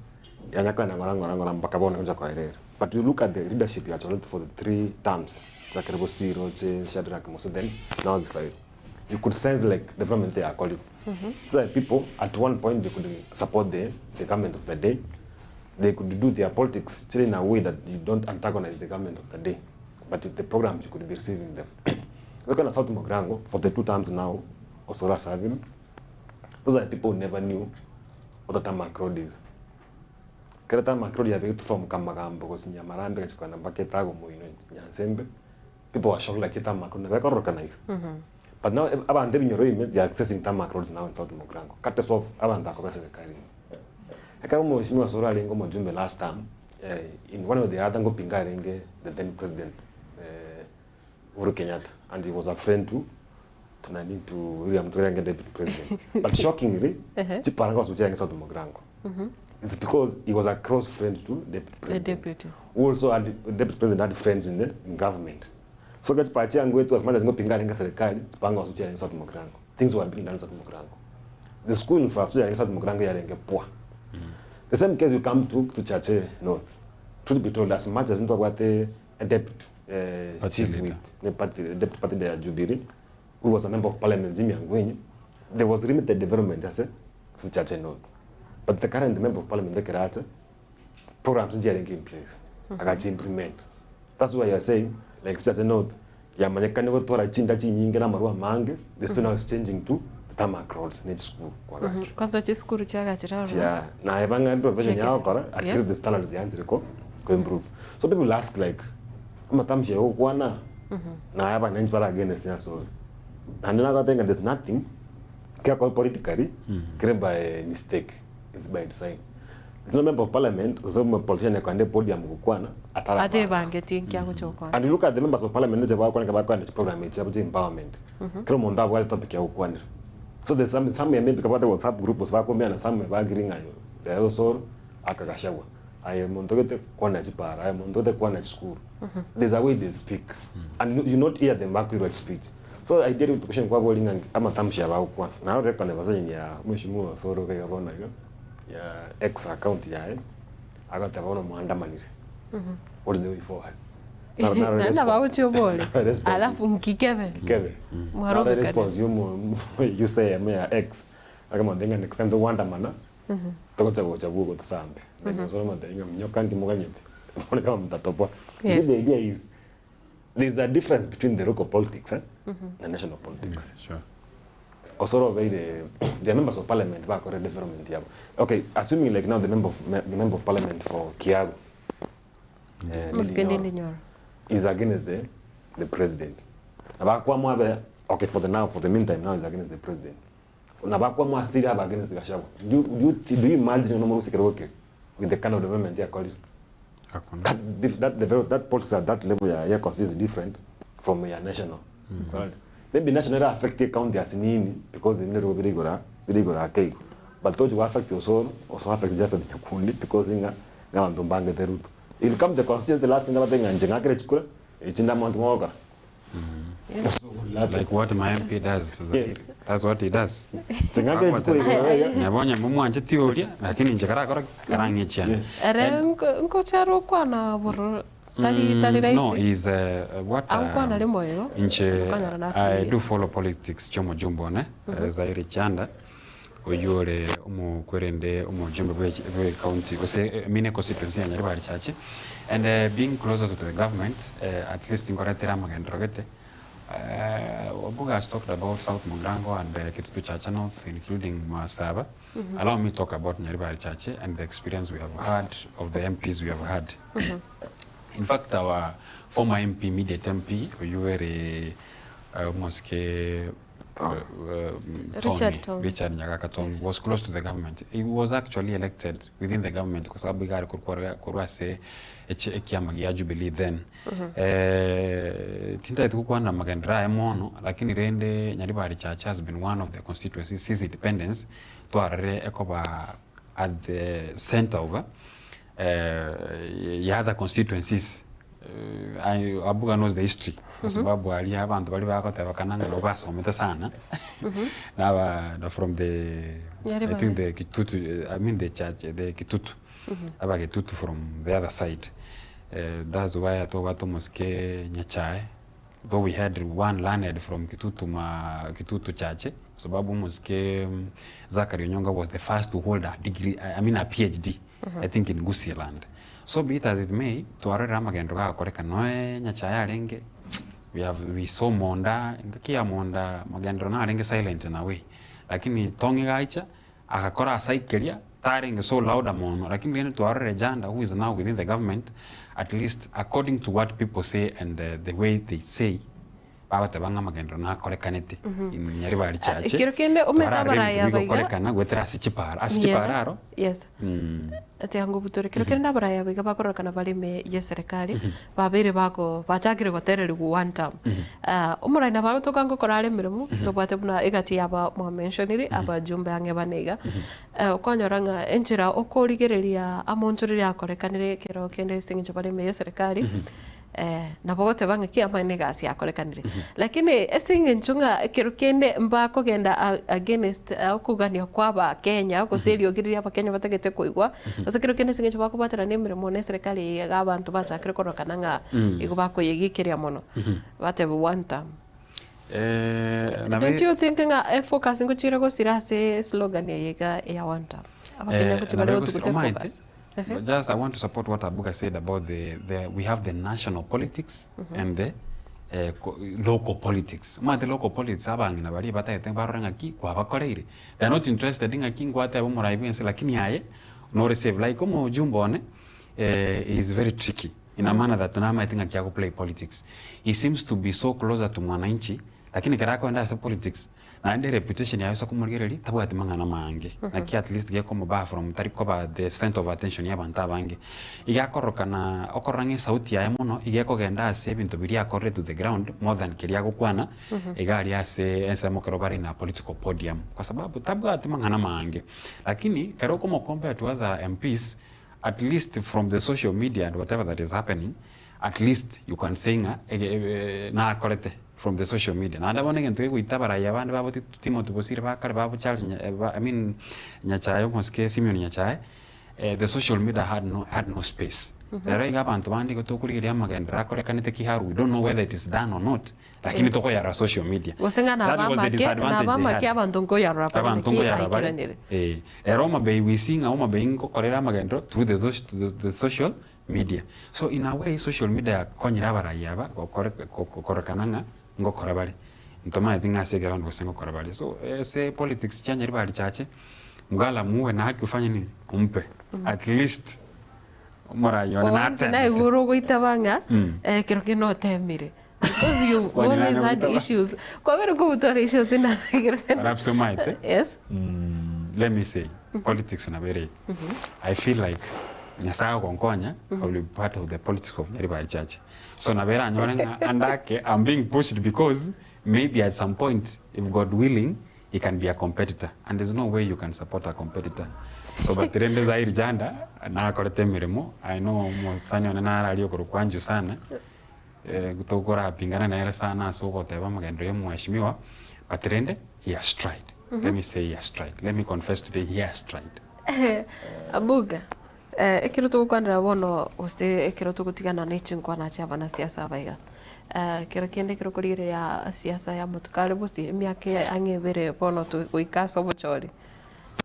Yanaka and Ngorangora Bakabon Jacoire. But you look at the leadership you actually for the 3 terms, Zakarbosi, Roche, Shadrach Mosuden, now excited. You could sense like the government they are calling. So that people at one point they could support the government of the day. They could do their politics in a way that you don't antagonize the government of the day, but with the programs you could be receiving them. So kind of South Mogrango for the 2 terms now, Osora serving. Those are people who never knew what the tarmac road is. The tarmac road you have from Kamagambo, because Nyamarambe, Baketago, Nyansembe. People are shocked like the tarmac road never got recognized. But now, they are accessing tarmac roads now in South Mogrango. Cut us off, I can almost last time in one of the other Pingarenge, the then president, Uhuru Kenyatta, and he was a friend to William Turenga, deputy president. But shockingly, Chiparanga was in South Mogrango. It's because he was a close friend to deputy president. The deputy. Who also had the deputy president had friends in government. So get party and go to as much as no Pingarenga serikali, Panga was in South Mogrango. Things were being done in South Mogrango. The school infrastructure in South Mogrango are poor. The same case you come to Chache North. Truth be told, as much as into what a deputy chief with the deputy party there Jubiri, who was a member of parliament, Jimmy Angwenyi, there was limited development to Chache North. But the current member of parliament, the Karate, programs are in place. I got to implement. That's why you're saying, like Chache North, Yamanyakano to a Chinda Chinyinga Marua Mange, the students changing to tarmac roads need school. Because school yeah, now I have provision at least the standards the answer go improve. So people ask like, I'm a tamshe okwana. Now I have an inch against so and then I think there's nothing politically created by mistake. It's by design. There's no member of parliament, some politician who can podium kukwana atara. And you look at the members of parliament, they work on the program, it's about empowerment. Kremonda wale topic ya ukwana. So there's some maybe because the WhatsApp group was vacuuming and some bagering ayo. They also akakashawa. I am on the kwana chipara. I am on the kwana school. There's a way they speak, and you not hear them accurate speech. So I did with question kwa bowling and amatamshi about kwa. Now reckon the version ya mwishimu soro kaya bona ya X account ya I got the one muandamani. What is the way forward? Nana baucho bole. Alafu mkikeve. Keve. Mwarobe response you say me X. Akama denga next time to wanda mana. Toko chabu go tsambe. Ndio solo madenga nyoka ndi muganyete. Mbona kama mtatopa. The idea is there's a difference between the local politics and national politics. Sure. Also the members of parliament back already development here. Okay, assuming like now the member of parliament for Kiago. Is against the president. Okay, for the meantime now is against the president. Still have against the Gachagua. Do you imagine with the kind of development they are calling? That politics at that level is different from your national. Right? Maybe national affect the county as in because they never very good cake. But those who affect your soul also affect Japan because now don't bang the root. It comes the constituency the last thing and Jangakre it's in the Mount Moga. Like what my MP does. Yes. That's what he does. Nyabonya mumu anje theory lakini njekara kora karangi chana. Nkocharo kwa na boro tali raisi. No, he's what I do follow politics chomo jumbo ne Zairi Chanda oyore kwerende jumbe bwe county ose mine constituency ya Nyaribari chache, and being closer to the government, at least ingoretera magendrogete. Obuga has talked about South Mugrango and Kitutu Chacha North, including Masaba. Allow me to talk about Nyaribari Chache and the experience we have had of the MPs we have had. In fact, our former MP, immediate MP, Richard Nyagaka was close to the government. He was actually elected within the government because Abigari Kurwase Ekiamagi Jubilee then. Tinta itukuwa na magendra mono, lakini rende Nyaribari Chache has been one of the constituencies since independence to arre ekoba at the center of other constituencies. Abuga knows the history. Kwa sababu ali abantu bali bakotebakananga basomete sana. Now from the I think the Kitutu, I mean the church, the Kitutu. Aba Kitutu from the other side. That's why I told Tomoske Nyachae. Though we had one learned from Kitutu Church, sababu Moske Zachary Onyonga was the first to hold a degree, I mean a PhD, I think in Gusii land. So be it as it may, to arera magendo ga koreka noe Nyachae arenge. We saw Monda, kia Monda magendo na arenge silent in a way. Lakini tongi gaicha akakora asaikilia tiring so loud amono. Lakini when to arera Janda, who is now within the government, at least according to what people say and the way they say, babatabanga magendo na korekanete in Nyaribari Chache. Kirokende umetabaraya baiga. Korekana gwetera asichipararo. Yes. Ati hango butore kirokende baraya baiga bakorekana bali me ye serikali. Babere bako bachakire gotereri ku one time. Umuraina bago tokango korale mirimo tobate buna egati aba mo mentioniri aba jumbe ange banega. Konyoranga enchira okorigereria amonchoriri akorekanire kirokende singicho bali me ye serikali. Na bogote banga kia manegasi akorekanire. Lakini esinge nchunga kirukende mbako genda against okugania kwaba Kenya okuserio giri aba Kenya batagete koigwa. Ose kirukende singe chobako batara nemire mo ne serikali y'abantu bachakire korokananga igubako yegikiria mono. Bate one time. Don't you think nga focus ngochira go sirase slogan yega ya one time. Aba Kenya kuchibale focus. But just I want to support what Abuga said about we have the national politics and the local politics. The local politics abang na bali bata eteng baranga ki kwa bakoreire. They are not interested in a king what abo moraibu ense lakini yae no receive like como Jumbone is very tricky in a manner that na think akiako play politics. He seems to be so closer to mwananchi lakini karako enda sa politics. Na ende reputation ya yosa kumurgereri tabu ati mangana mange na ki at least ge como ba from tarikoba the center of attention ya banta bange iga korokana okorange sauti ya mono ige ko genda ase bintu biria corre to the ground more than kiria gukwana iga ali ase ensa mokorobari na political podium kwa sababu tabu ati mangana mange lakini karo como compare to other MPs at least from the social media and whatever that is happening at least you can say na korete from the social media. Na anda bonenge ntuwe kuitabara ya bande babo timo tubosire bakale babo Charles I mean Nyachae moske Simeon Nyachae the social media had no space. Lero inga bantu bandi ko tokuligiria magendera kore kanite kiharu we don't know whether it is done or not. Lakini toko ya social media. Wasenga na bama ke abantu ngo ya rapa abantu ngo ya rapa. Roma be we sing au mabe ngo korera magendero through the social media. So in a way social media konyira barayaba korekananga ngo korabali ntoma idinga segera ndo sengo korabali so say politics chanya ribali chache ngala muwe na haki ufanye ni umpe at least mora yona na ate na iguru goitabanga kiroke no temire because you always had issues kwa vero ko utore issues na rapsomaite yes let me say politics na very I feel like Nyasaye konkonya I will be part of the politics of Nyaribari Church. So nabera nyorenga andake I'm being pushed because maybe at some point if God willing he can be a competitor and there's no way you can support a competitor. So but rende za iri janda na korete mirimo I know mo sanyo na ali okuru sana gutokora pingana na yale sana so goteba magendo yo mwashimiwa but rende he has tried. Let me say he has tried. Let me confess today he has tried. Abuga ekiro tukwandira bono uste ekiro tukutigana nechinkwa na chava na siasa baiga kero kende kero kuriria siasa ya mutukale busi miake angebere bono tu uikasa buchori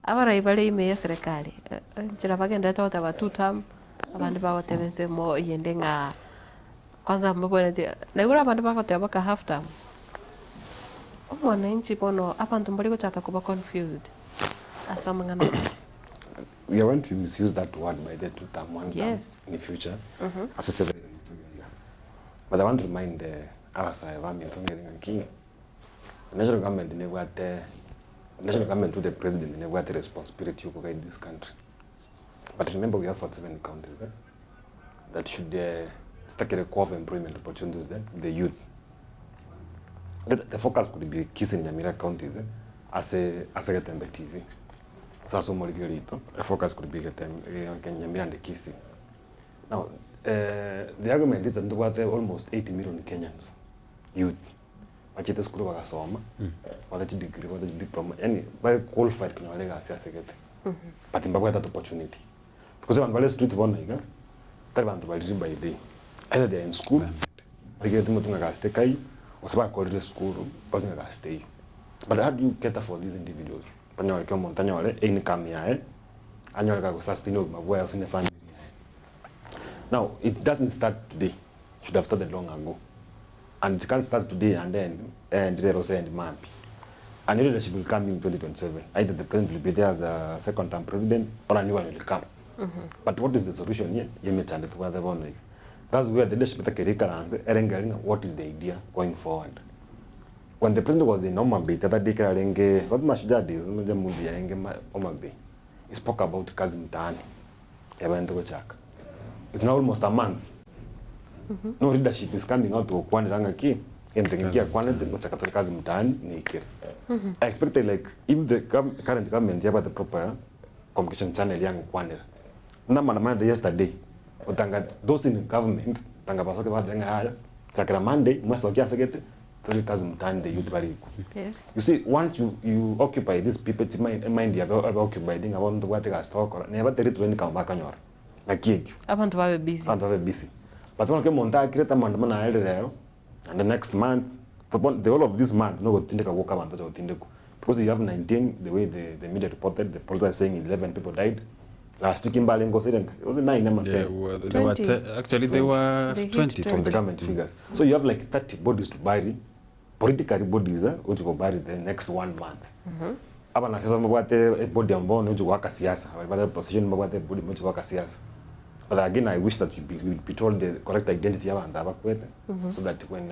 abara ibale ime ya serikali chira bagenda tota ba 2 term abandi bagotebense mo yende nga kwanza mbona na yura abandi bagoteba ka half term mwananchi bono abantu mbali gochaka kuba confused asamangana. We are going to misuse that word by the 2 term 1 term Yes. in the future as a civil. But I want to remind our side king. The national government never had national government to the president never had the responsibility to guide this country. But remember, we have 47 counties that should take a core of employment opportunities the youth. The focus could be Kisii and Nyamira counties as a Getembe TV. So more the focus could be Nyamira and the Kisii. Now, the argument is that there are almost 80 million Kenyans youth. Wachite school wakasoma, wadachi degree, wadachi diploma, yani very qualified kuna wale ga siasa gete. But mbagwa that opportunity. Because when wale street bona iga, tari bantu bali by day. Either they are in school, like the mutunga ga stay kai, or saba college school, but tunga ga stay. But how do you cater for these individuals? Panya wale kwa montanya wale income yae, anya wale ga sustain mabwa ya sine family. Now, it doesn't start today. It should have started long ago. And it can't start today and then there was end month. And leadership will come in 2027. Either the president will be there as a second-term president or a new one will come. But what is the solution here? That's where the leadership is what is the idea going forward. When the president was in Omabay, he spoke about Kazi Mtaani. It's now almost a month. No leadership is coming out to Kwani Rangaki and the Kazi Mtaani Nikir. I expected like if the current government have the proper communication channel young Kwani. Namana yesterday, those in the government, Tangabasoka Vanga, Sakra Monday, Masokia Sagete, to Kazi Mtaani, the youth very good. Yes. You see, once you occupy these people, mind you have occupied, I want to what I talk or never tell it when you come back on your. Abantu babe busy. Abantu babe busy. But when you monta create a man and the next month, the whole of this month, no go tindeka woka man tindeko. Because you have 19, the way the media reported, the police are saying 11 people died. Last week in Balingo said it was 9 months. Actually they were 20 from the government figures. So you have like 30 bodies to bury, political bodies, which will bury the next 1 month. Aba na sasa mbwate body ambao ni waka siasa. Wale position mbwate body mmoja waka siasa. But again, I wish that you be told the correct identity of the so that when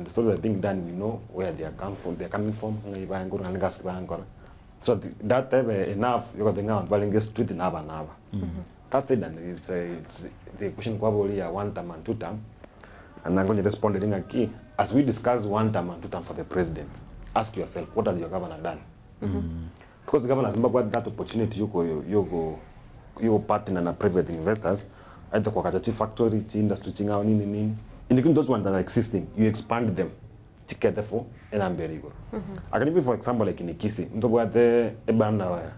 the stories are being done, we know where they are coming from. So that enough, you got the now Balinga street in Aba. That's it, and it's the question probably 1 term and 2 term. And I'm going to respond to key. As we discuss 1 term and 2 term for the president, ask yourself, what has your governor done? Because the governor has got that opportunity, you go partner and private investors. Either kwa kachachi factory, industry, chinga nini. Including those ones that are existing, you expand them. Together for and I'm very good. I can give for example like in Kisii, mtu the ebana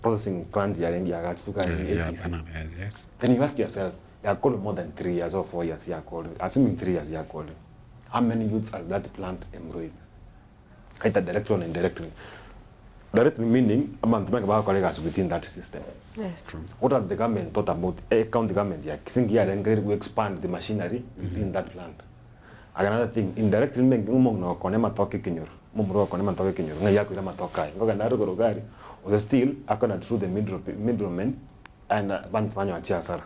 processing plant ya rengi ya gatuka yes. Then you ask yourself, you are called more than 3 years or 4 years, you are called. Assuming 3 years, you are called. How many youths has that plant employed? Either directly or indirectly. Directly meaning amount of our colleagues within that system. Yes. True. What has the government thought about county government? Yeah, we expand the machinery within that plant. Another thing, indirectly meaning no konema toke kinyor. Mumro konema toke kinyor. Ngayaku ila matoka. Ngoga ndaro gorogari. Was still akona through the middlemen and bantu fanyo achia sara.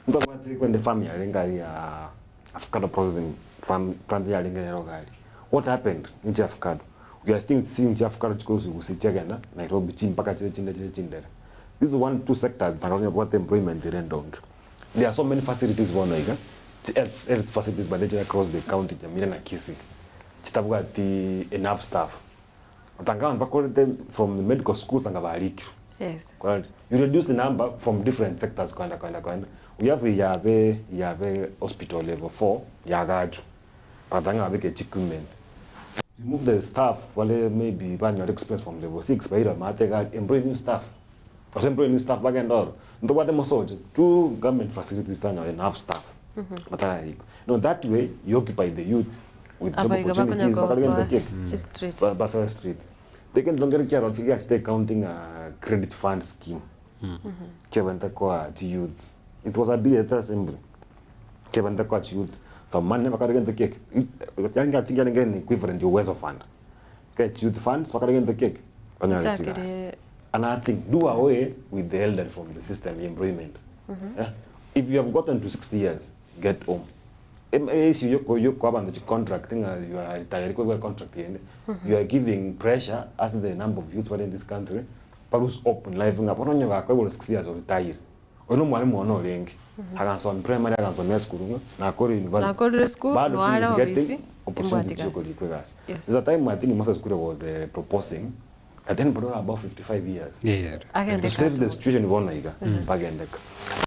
Ndo when the farm ya ngari ya avocado processing farm plant ya ngari. What happened in avocado? We are still seeing avocado because we see chegana Nairobi chimpaka chinde. This is 1-2 sectors that are what employment they don't. There are so many facilities health facilities but they across the county Nyamira na Kisii. Chitabuga enough staff. Utangana them from the medical schools and Gabariki. Yes. You reduce the number from different sectors kwenda. We have Yave hospital level 4, Yagaju. Patanga abeke equipment. Remove the staff, wale maybe ban your expense from level 6 by employ new staff. Or employ new staff back and all. Ndo wate mosoje. 2 government facilities stand enough staff. No, that way you occupy the youth with job opportunities. Basara Street. they can don't get care of the counting credit fund scheme. Kevin Takwa to youth. It was a bit assembly. Kevin Takwa to youth. So man never got the cake. I think again equivalent to West of Fund. Get youth funds, for getting the cake. Exactly. And I think do away with the elder from the system employment. If you have gotten to 60 years, get home. You contract, you are retired, contract, you are giving pressure as the number of youths in this country. Parus open life nga pono nyoga kwa 60 years of retire. Ono mwalimu ono lengi. Haganso on primary haganso on school na ko university. Na ko school no ala obisi. Opportunity to go to class. There's a time I think most school was proposing that then bro about 55 years. Yeah. To save the situation one iga bagendeka.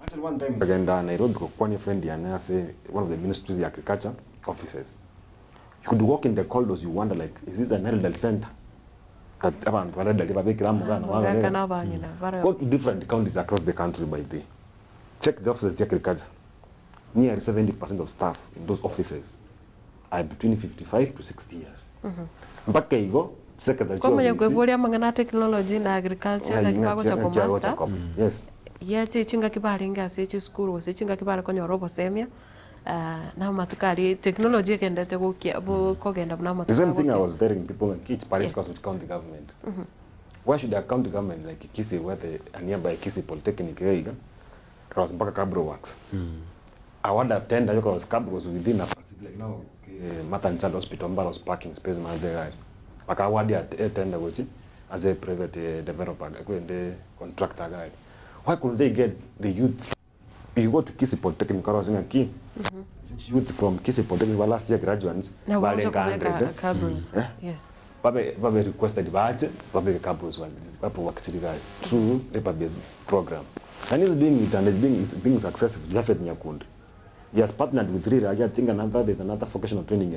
Actually one time bagenda Nairobi ko kwani friend yana say one of the ministries of agriculture offices. You could walk in the corridors, you wonder like is this an elder center? Go to different counties across the country by day. Check the offices, check agriculture. Nearly 70% of staff in those offices are between 55 to 60 years. Mpaka higo, secretary kwa mwenye kwebulia mangana technology na agriculture na kipago cha master. Yes. Yete chinga kibali ngase chi skuru, se chinga kibali konyo robo semia. Na matukari technology kendete kogenda na matukari. The same thing I was telling people in kids parents because with county government. Why should a county government like Kisii, where a nearby Kisii Polytechnic area, cross mpaka Cabro works? I want to attend that because Cabro was within a facility like now Mother and Child Hospital, Mbalos parking space man there. But I want to attend which as a private developer, the contractor guy. Why couldn't they get the youth? You go to Kisii Polytechnic, I was in a key. Youth from Kisii Polytechnic last year graduates. Now we Cabros. Yes. Babe requested badge, Babe Cabros one. Babe work through paper-based program. And he's doing it and it's being successful. Jafet Nyakund. He has partnered with Rira. I think there's another vocational training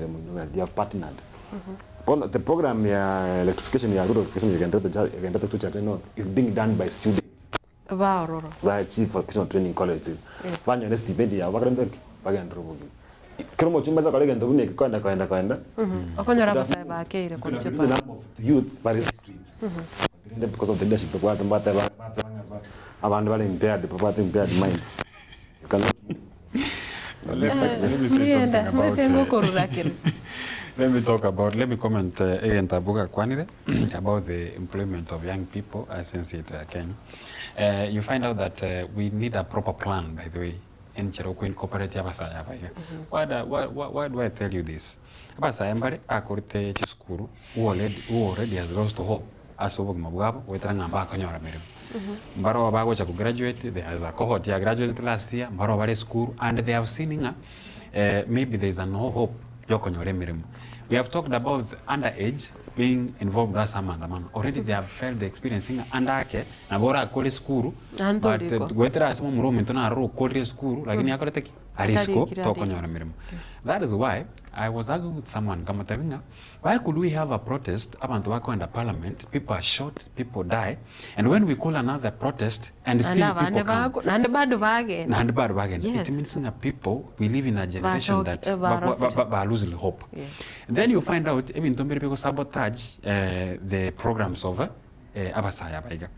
they have partnered. The program electrification, is being done by students. Wow, by chief vocational training college. Fanya stipendia wakarendeki bagandrobogi. Kromo chumba za kolege ndobune kwenda. Okonyora basa bakeire ko chipa. The number of youth by street. Because of the leadership of what mbata abantu bali impaired, property impaired minds. You cannot. Let me say something about let me comment Tabuga Kwanire about the employment of young people since it came. You find out that we need a proper plan, by the way, in Cherokee cooperative. Why do I tell you this? Abasayambare akorite chiskuru who already has lost hope as over Mabwabo wetranga mbaka nyora mere. Mbaro bago cha graduate, there is a cohort ya graduate last year, mbaro bare school and they have seen maybe there is no hope yoko nyore mere. We have talked about underage being involved as a man. Already they have felt the experiencing underage na bora kole school but wetra asmo muromo ntona ro kole school lakini akore teki arisko toko nyora mere. That is why I was arguing with someone kama tavinga, why could we have a protest abantu wako under parliament, people are shot, people die, and when we call another protest and still people come and bado wagen it means that people, we live in a generation that are losing hope. And then you find out even Tombere people sabotage the programs of Abasaya Baiga.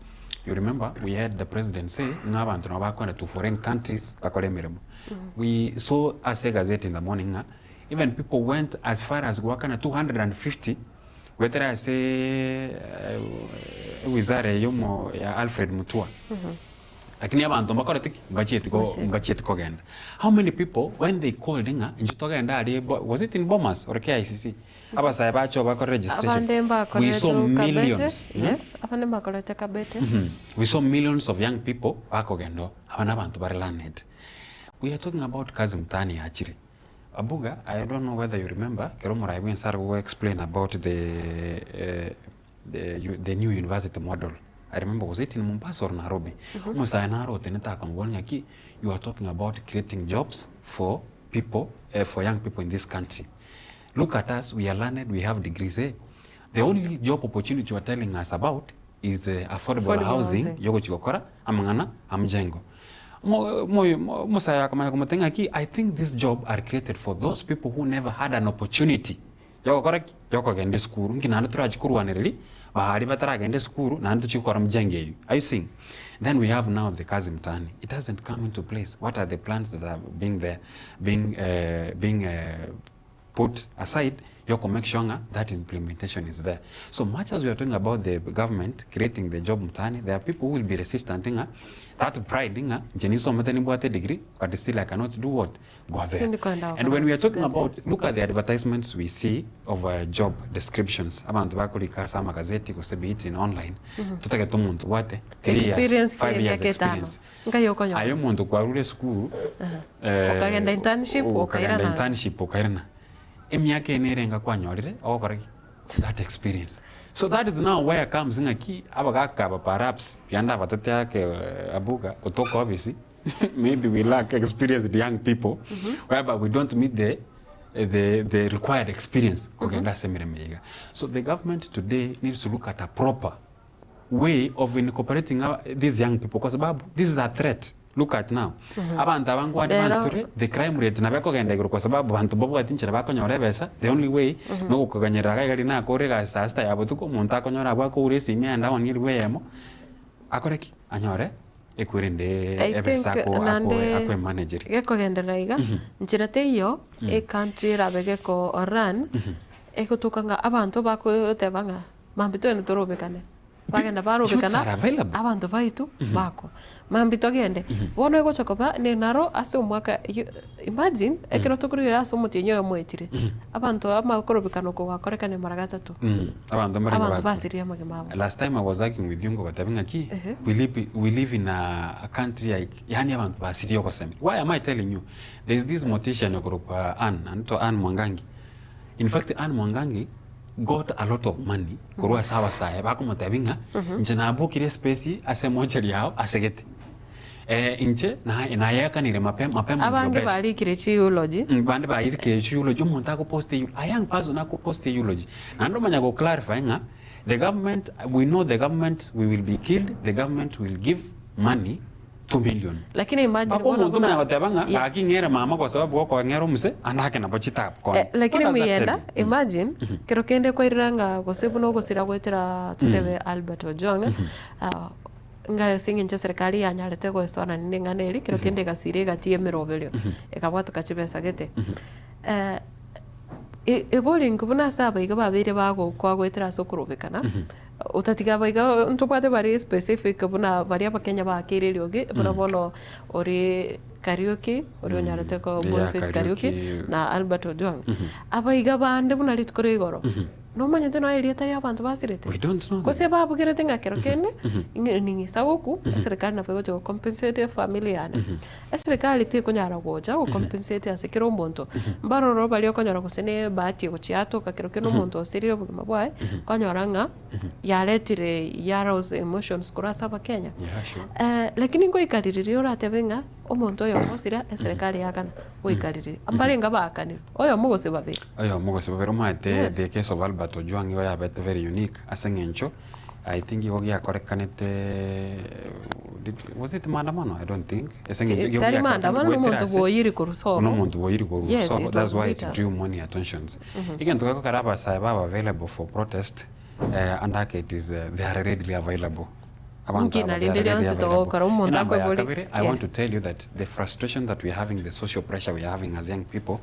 You remember we had the president say ngabantu nabakona to foreign countries bakole miremo. We saw as a gazette in the morning even people went as far as Wakana 250, whether I say wizare yomo ya Alfred Mutua. Lakini abantu bakorete budget ko genda. How many people when they called inga injitoga enda was it in Bomas or KICC? Abasaya bacho bako registration. We saw millions. Yes, afande bakorete kabete. We saw millions of young people bako gendo abana abantu bare landed. We are talking about kazi mtani achire. Abuga, I don't know whether you remember, Keromora Iwensar will explain about the new university model. I remember, was it in Mombasa or Nairobi? You are talking about creating jobs for people, for young people in this country. Look at us, we are learned, we have degrees. The only job opportunity you are telling us about is affordable housing, Yogo Chikokora, Amangana, Amjengo. I think this job are created for those people who never had an opportunity yoko correct yoko gende skuru ngina turaji kurwanirili bahari bataragende skuru nandu chikora mjengeyu. Are you seeing? Then we have now the kazi mtani. It doesn't come into place. What are the plans that are being put aside? Yoko make sure that implementation is there. So much as we are talking about the government creating the job mtani, there are people who will be resistant that pride jeniso mtani bwate degree, but still I cannot do what? Go there. And when we are talking about, look at the advertisements we see of job descriptions. Abantu bakulika sama gazeti kusebi it in online. Tutake to muntu wate 3 years, 5 years experience. Ayo muntu kwa rule school. Okagenda internship okairana. Emyake nerenga kwa nyorire okoreki that experience. So that is now where comes in a key abagaka perhaps yanda batete yake abuga kutoka obviously maybe we lack experienced young people whereby we don't meet the required experience kugenda semiremega. So the government today needs to look at a proper way of incorporating these young people because this is a threat. Look at now. Abantu abangu advance the crime rate nabako genda iguru kwa sababu bantu bobo atinchira bakonyora besa. The only way no kuganyira gali na korega sasta yabo tuko muntu akonyora bako uresi imyanda oniri weyemo akoreki anyore ekwirinde ebesa ko akwe manager geko gendera iga njira teyo e country rabegeko run ekotukanga abantu bako tebanga mambito eno torobekane bagenda barobekana abantu baitu bako mambito agende bono ego chakoba ne naro ase umwaka imagine ekero tokuri ase umutinyo yomwetire abantu amakorobekano ko wakorekane mara gatatu abantu basiria magema. Last time I was working with you ngo batabinga ki we live in a country like yani abantu basiria ko semi. Why am I telling you? There is this mortician yokoropa Ann Mwangangi. In fact Ann Mwangangi got a lot of money kurua sawa sae bako mutabinga nje na abukire space ase mocheri yao asegete inje na yaka nire mapema abange bali kire geology bande ba yiri kire geology umuntu akuposte you a young person akuposte geology na ndo manya go clarify the government, we know the government we will be killed, the government will give money 2 million. Lakini imagine bona kuna watabanga akingera mama kwa sababu wako ngero mse anake na bachita kwa. Lakini muyenda imagine kero kende kwa iranga gosebu no gosira gwetera tutebe Albert Ojwanga nga singi nje serikali yanyarete go sona ninganeri kero kende gasire gatie mirobelio ekabwatu kachibesa gete eboli ngubuna saba igaba bere bago kwa gwetera sokurobekana utatiga baiga ntubate bari specific buna bari abakenya bakiriri oge buna bono ori karaoke ori onyarete ko bonfest karaoke na Albert Ojwang abaiga bande buna litkore igoro no manyete no area tari abantu basirete we don't know ko se babu kirete ngakero kene ningi sagoku serikali na pego compensate family yana serikali te kunyara goja go compensate asekero monto mbaroro bali okonyara kusene bahati gochiato kakero keno monto osirio mabwae konyoranga yaletire yaros emotions kurasa bakenya lakini ngo ikaliriri oratebenga omonto yo mosira serikali yakana oikaliriri ambare ngabakani oyo mugose babero mate the case of Albert Ojwang yo ya bet very unique asengencho. I think you are correct. Was it maandamano? I don't think. That's why it drew many attentions. Again, to Karaba Saibaba available for protest, and it is they are readily available. I want to tell you that the frustration that we're having, the social pressure we're having as young people,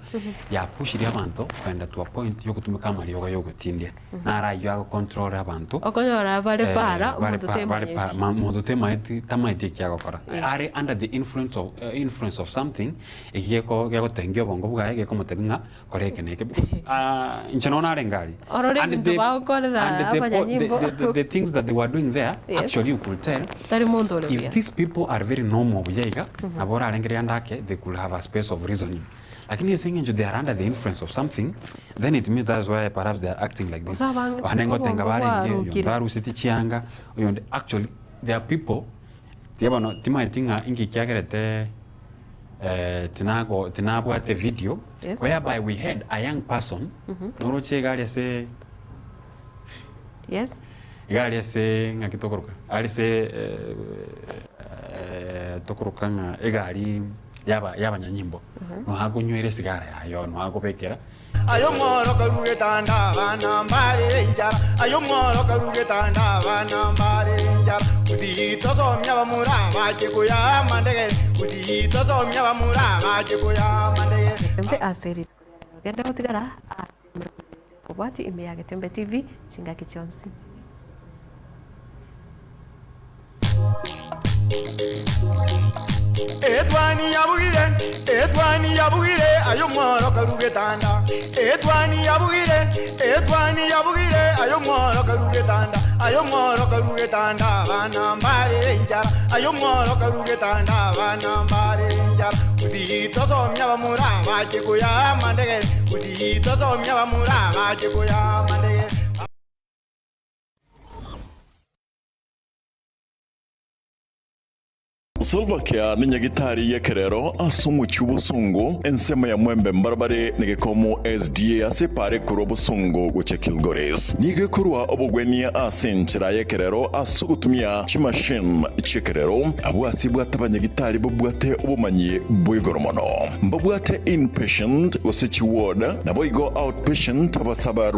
push the abantu and to a point you could become a yoga tindia. Nara you control abantu. Are under the influence of something. And the things that they were doing there, actually you could tell if these people are very normal, they could have a space of reasoning. Like you're saying they are under the influence of something, then it means that's why perhaps they are acting like this. Actually, there are people a video whereby we had a young person yes. Gari se ngakitokoroka ali se tokoroka egari yaba nyanyimbo no hakunywere sigara yayo no hakupekera ayo moro karuge tanda bana mbale njara ayo moro karuge tanda bana mbale njara uzito somya bamura baje kuya mandege uzito somya bamura baje kuya mandege mbe aseri genda utigara kubati ime ya Getembe TV chinga kichonsi Etwani yabugire ayo moro karuge tanda Etwani yabugire ayo moro karuge tanda bana mbale njara ayo moro karuge tanda bana mbale njara uzito somya bamura baje kuya mandege uzito somya bamura baje kuya mandege Silvakia ni nyagitari ya kerero asumuchi ubusungu ensema ya mwembe mbarbare negekomo SDA asepare kuro busungu guche Kilgoris nige kurwa obogwenia asenchira ya kerero asugutumia chimashin chekerero abu asibwata banyagitari bobwate obumanyi bwigoromono mbabwate inpatient wasichi ward na boigo outpatient abasaba